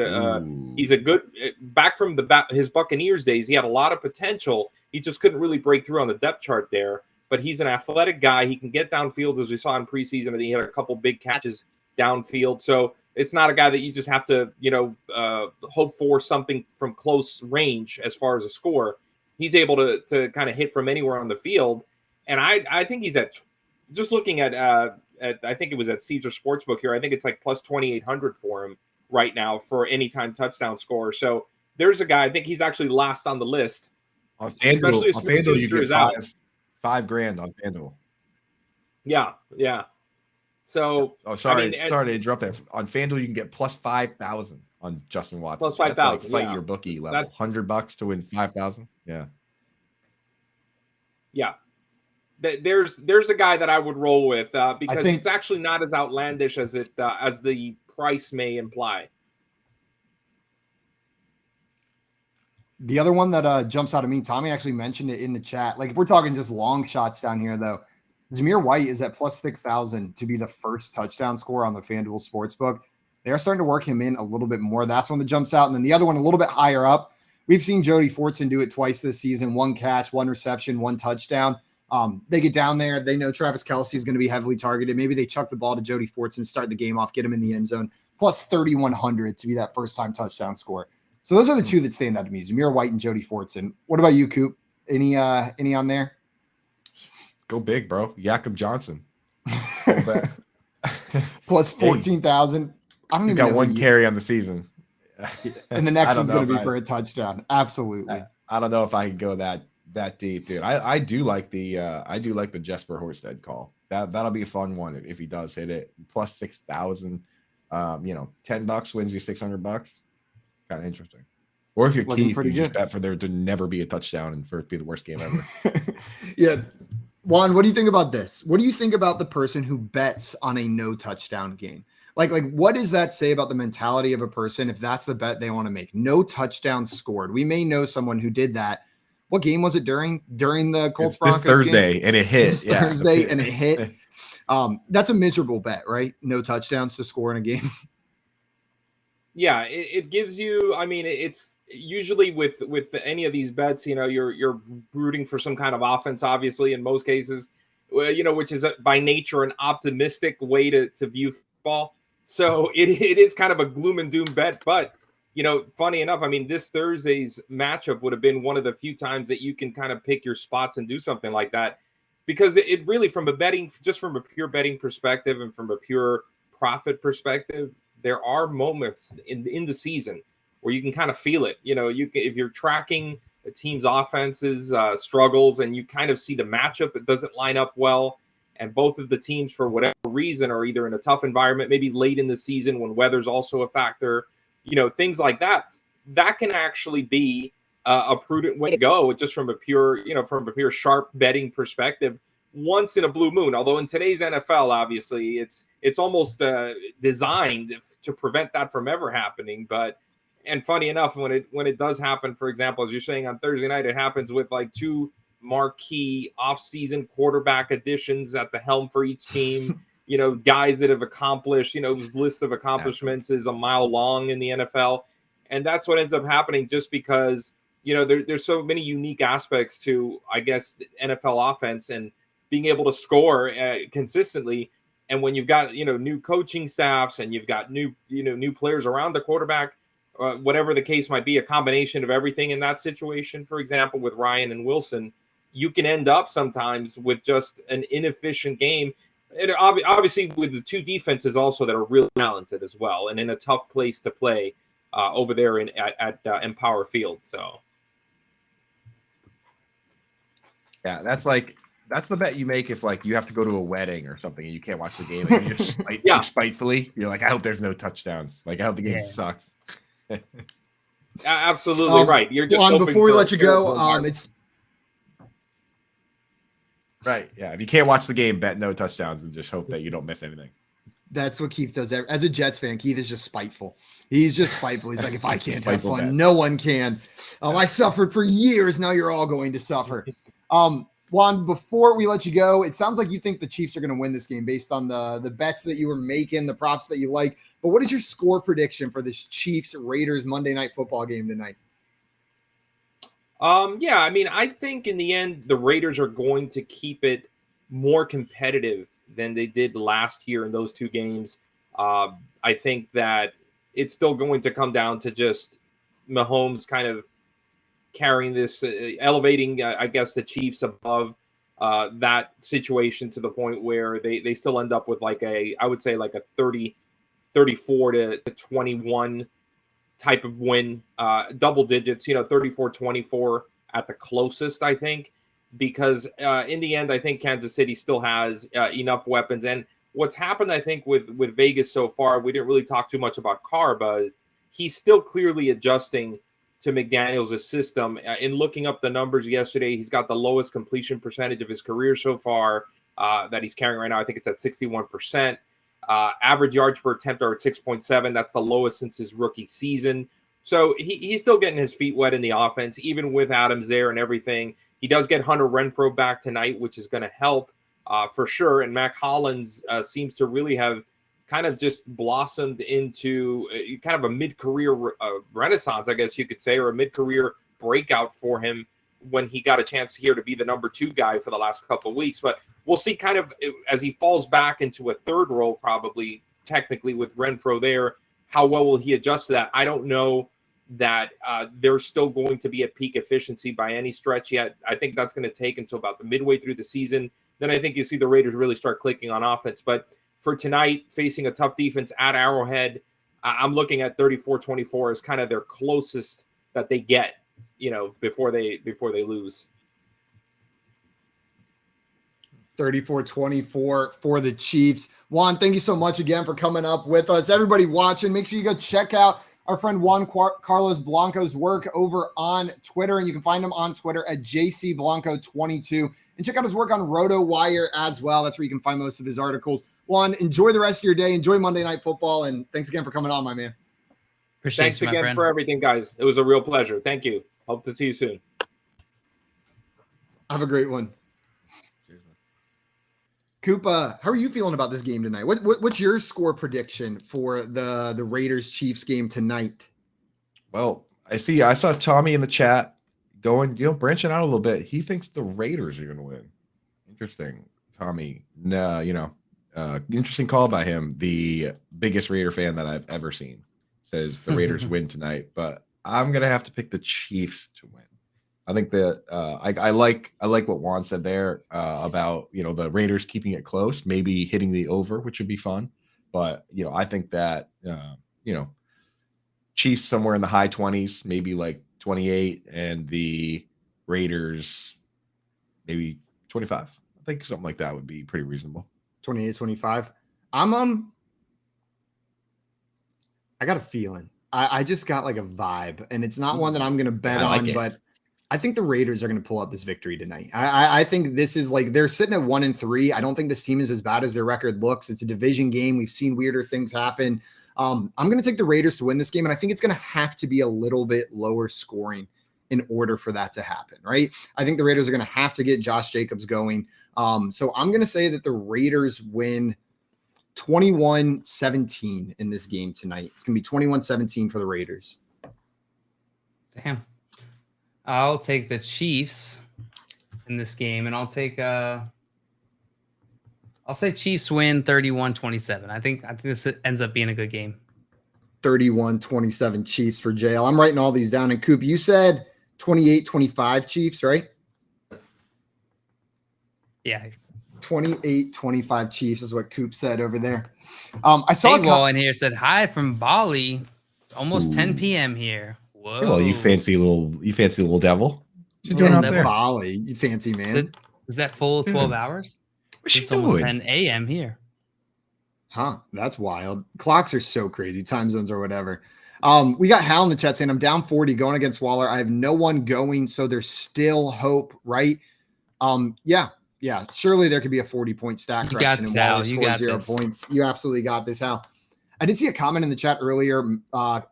he's a good back from his Buccaneers days. He had a lot of potential. He just couldn't really break through on the depth chart there. But he's an athletic guy. He can get downfield, as we saw in preseason. I think he had a couple big catches downfield. So it's not a guy that you just have to, hope for something from close range as far as a score. He's able to kind of hit from anywhere on the field. And I think he's just looking at I think it was at Caesar Sportsbook here. I think it's like plus 2,800 for him right now for anytime touchdown score. So there's a guy. I think he's actually last on the list. On FanDuel, you get $5,000 on FanDuel. Yeah. So sorry to interrupt that. On FanDuel, you can get plus 5,000 on Justin Watson. Plus 5,000. Like fight your bookie level. That's $100 to win 5,000. Yeah. There's a guy that I would roll with because it's actually not as outlandish as as the price may imply. The other one that jumps out at me, Tommy actually mentioned it in the chat. Like if we're talking just long shots down here, though, Zamir White is at plus 6,000 to be the first touchdown scorer on the FanDuel Sportsbook. They're starting to work him in a little bit more. That's one that jumps out. And then the other one a little bit higher up. We've seen Jody Fortson do it twice this season. 1 catch, 1 reception, 1 touchdown. They get down there. They know Travis Kelce is going to be heavily targeted. Maybe they chuck the ball to Jody Fortson, start the game off, get him in the end zone. Plus 3,100 to be that first-time touchdown score. So those are the two that stand out to me, Zamir White and Jody Fortson. What about you, Coop? Any on there? Go big, bro. Jakob Johnson. Plus 14,000. I don't even got 1 carry on the season. And the next one's going to be for a touchdown. Absolutely. I don't know if I can go that deep, dude. I do like the Jesper Horsted call. That'll be a fun one if he does hit it. Plus 6,000. $10 wins you $600. Kind of interesting. Or if you're Keith, you just bet for there to never be a touchdown and for it to be the worst game ever. Yeah. Juan, what do you think about this? What do you think about the person who bets on a no touchdown game? Like what does that say about the mentality of a person if that's the bet they want to make? No touchdown scored. We may know someone who did that. What game was it during the Colts Broncos this Thursday game? And it hit. Thursday and it hit. That's a miserable bet, right? No touchdowns to score in a game. Yeah, it gives you. I mean, it's usually with any of these bets, you're rooting for some kind of offense. Obviously, in most cases, which is by nature an optimistic way to view football. So it is kind of a gloom and doom bet. But funny enough, I mean, this Thursday's matchup would have been one of the few times that you can kind of pick your spots and do something like that, because it really, from a pure betting perspective and from a pure profit perspective, there are moments in the season where you can kind of feel it. If you're tracking a team's offenses struggles and you kind of see the matchup, it doesn't line up well, and both of the teams, for whatever reason, are either in a tough environment, maybe late in the season when weather's also a factor, things like that can actually be a prudent way to go, just from a pure sharp betting perspective, once in a blue moon. Although in today's NFL, obviously, it's almost designed to prevent that from ever happening. And funny enough, when it does happen, for example, as you're saying on Thursday night, it happens with like two marquee offseason quarterback additions at the helm for each team. Guys that have accomplished, whose list of accomplishments is a mile long in the NFL. And that's what ends up happening, just because, there's so many unique aspects to, I guess, the NFL offense and being able to score consistently. And when you've got, new coaching staffs and you've got new players around the quarterback, whatever the case might be, a combination of everything in that situation, for example, with Ryan and Wilson, you can end up sometimes with just an inefficient game. And obviously with the two defenses also that are really talented as well, and in a tough place to play over there at Empower Field. So. Yeah, that's the bet you make if like you have to go to a wedding or something and you can't watch the game and you just spitefully, you're like, I hope there's no touchdowns. Like, I hope the game sucks. Absolutely right. You're just before we let you go, it's right. Yeah, if you can't watch the game, bet no touchdowns and just hope that you don't miss anything. That's what Keith does. As a Jets fan, Keith is just spiteful. He's just spiteful. He's like, if I can't have fun, no one can. I suffered for years. Now you're all going to suffer. Juan, before we let you go, it sounds like you think the Chiefs are going to win this game based on the bets that you were making, the props that you like. But what is your score prediction for this Chiefs-Raiders Monday Night Football game tonight? Yeah, I mean, I think in the end, the Raiders are going to keep it more competitive than they did last year in those two games. I think that it's still going to come down to just Mahomes kind of carrying this, elevating, I guess, the Chiefs above that situation to the point where they still end up with I would say like a 34 to 21 type of win, double digits, 34-24 at the closest, I think, because in the end, I think Kansas City still has enough weapons. And what's happened, I think, with Vegas so far, we didn't really talk too much about Carr, but he's still clearly adjusting to McDaniels' system. In looking up the numbers yesterday, he's got the lowest completion percentage of his career so far that he's carrying right now. I think it's at 61%. Average yards per attempt are at 6.7. That's the lowest since his rookie season. So he's still getting his feet wet in the offense, even with Adams there and everything. He does get Hunter Renfrow back tonight, which is going to help for sure. And Mac Hollins seems to really have kind of just blossomed into kind of a mid-career renaissance, I guess you could say, or a mid-career breakout for him when he got a chance here to be the number 2 guy for the last couple of weeks. But we'll see kind of as he falls back into a third role, probably technically with Renfrow there, how well will he adjust to that? I don't know that they're still going to be at peak efficiency by any stretch yet. I think that's going to take until about the midway through the season. Then I think you see the Raiders really start clicking on offense. But for tonight, facing a tough defense at Arrowhead, I'm looking at 34-24 as kind of their closest that they get, before they lose. 34-24 for the Chiefs. Juan, thank you so much again for coming up with us. Everybody watching, make sure you go check out our friend Juan Carlos Blanco's work over on Twitter, and you can find him on Twitter at JCBlanco22. And check out his work on RotoWire as well. That's where you can find most of his articles. Juan, enjoy the rest of your day. Enjoy Monday Night Football, and thanks again for coming on, my man. Thanks again for everything, guys. It was a real pleasure. Thank you. Hope to see you soon. Have a great one. Koopa, how are you feeling about this game tonight? What's your score prediction for the Raiders Chiefs game tonight? Well, I saw Tommy in the chat going, branching out a little bit. He thinks the Raiders are going to win. Interesting, Tommy. No, interesting call by him. The biggest Raider fan that I've ever seen says the Raiders win tonight, but I'm going to have to pick the Chiefs to win. I think that I like what Juan said there about the Raiders keeping it close, maybe hitting the over, which would be fun. But I think that Chiefs somewhere in the high 20s, maybe like 28, and the Raiders maybe 25. I think something like that would be pretty reasonable. 28-25. I got a feeling. I just got like a vibe, and it's not one that I'm going to bet on, but I think the Raiders are going to pull up this victory tonight. I think this is like they're sitting at 1-3. I don't think this team is as bad as their record looks. It's a division game. We've seen weirder things happen. I'm going to take the Raiders to win this game, and I think it's going to have to be a little bit lower scoring in order for that to happen, right? I think the Raiders are going to have to get Josh Jacobs going. So I'm going to say that the Raiders win 21-17 in this game tonight. It's going to be 21-17 for the Raiders. Damn. I'll take the Chiefs in this game, and I'll say Chiefs win 31-27. I think this ends up being a good game. 31-27 Chiefs for JL. I'm writing all these down. And Coop, you said 28-25 Chiefs, right? Yeah. 28-25 Chiefs is what Coop said over there. I saw Paywall in here said, hi from Bali. It's almost 10 p.m. here. Whoa. Well, you fancy little devil. What you doing out there? Bali, you fancy man. Is that full 12 hours? It's almost 10 a.m. here. Huh, that's wild. Clocks are so crazy, time zones or whatever. We got Hal in the chat saying, I'm down 40 going against Waller. I have no one going, so there's still hope, right? Yeah. Surely there could be a 40-point stack correction and Waller scores 0 points. You absolutely got this, Hal. I did see a comment in the chat earlier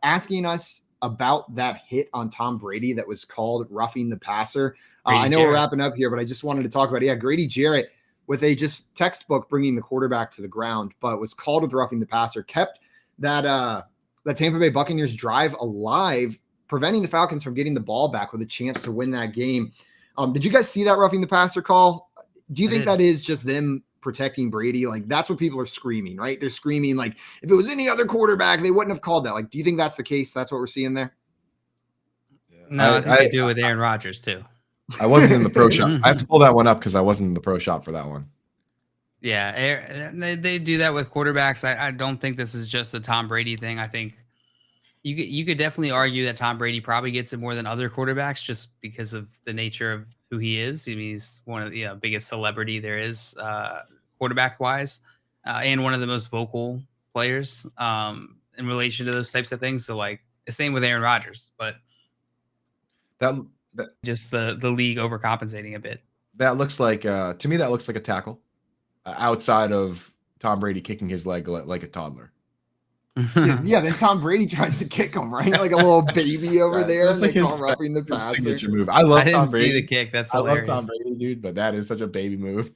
asking us about that hit on Tom Brady that was called roughing the passer. I know we're wrapping up here, but I just wanted to talk about it. Yeah, Grady Jarrett with a just textbook bringing the quarterback to the ground, but was called with roughing the passer, kept that Tampa Bay Buccaneers drive alive, preventing the Falcons from getting the ball back with a chance to win that game. Did you guys see that roughing the passer call? Do you think that is just them protecting Brady? Like, that's what people are screaming, right? They're screaming like, if it was any other quarterback, they wouldn't have called that. Like, do you think that's the case? That's what we're seeing there? No, I think they do it with Aaron Rodgers too. I wasn't in the pro shop. I have to pull that one up because I wasn't in the pro shop for that one. Yeah, they do that with quarterbacks. I don't think this is just a Tom Brady thing. I think you could definitely argue that Tom Brady probably gets it more than other quarterbacks just because of the nature of who he is. I mean, he's one of the biggest celebrity there is quarterback wise, and one of the most vocal players in relation to those types of things. So like the same with Aaron Rodgers, but that just the league overcompensating a bit. That looks like to me that looks like a tackle outside of Tom Brady kicking his leg like a toddler. Yeah, then Tom Brady tries to kick him, right? Like a little baby over there. And like they call roughing the passer. Signature move. I love Tom Brady. The kick. That's hilarious. I love Tom Brady, dude, but that is such a baby move.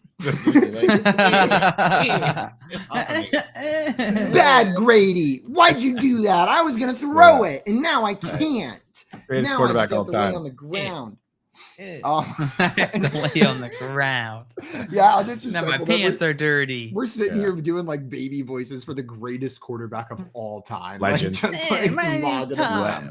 Bad Grady. Why'd you do that? I was gonna throw it, and now I can't. Greatest now quarterback I all just have to time. lay on the ground. To lay on the ground. Yeah, now my pants are dirty. We're sitting here doing like baby voices for the greatest quarterback of all time. Legend. Like,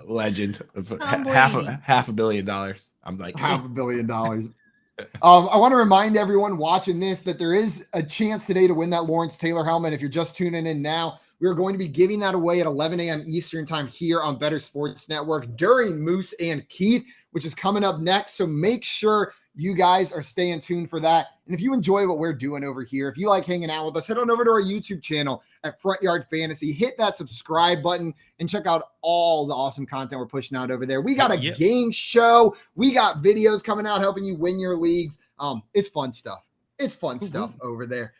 Legend. Half $500 million. I'm like $500 million. I want to remind everyone watching this that there is a chance today to win that Lawrence Taylor helmet. If you're just tuning in now, we are going to be giving that away at 11 a.m. Eastern time here on Better Sports Network during Moose and Keith, which is coming up next. So make sure you guys are staying tuned for that. And if you enjoy what we're doing over here, if you like hanging out with us, head on over to our YouTube channel at Front Yard Fantasy. Hit that subscribe button and check out all the awesome content we're pushing out over there. We got a game show. We got videos coming out helping you win your leagues. It's fun stuff. It's fun stuff over there.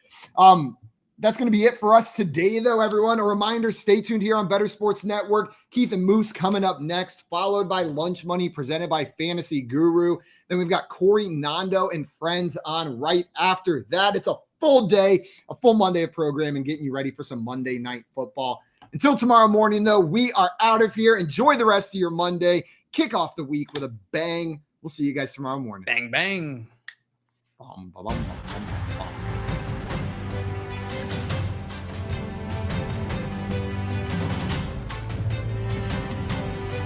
That's going to be it for us today, though, everyone. A reminder, stay tuned here on Better Sports Network. Keith and Moose coming up next, followed by Lunch Money presented by Fantasy Guru. Then we've got Corey Nando and friends on right after that. It's a full day, a full Monday of programming, getting you ready for some Monday Night Football. Until tomorrow morning, though, we are out of here. Enjoy the rest of your Monday. Kick off the week with a bang. We'll see you guys tomorrow morning. Bang, bang. Bum, bum, bum, bum, bum, bum.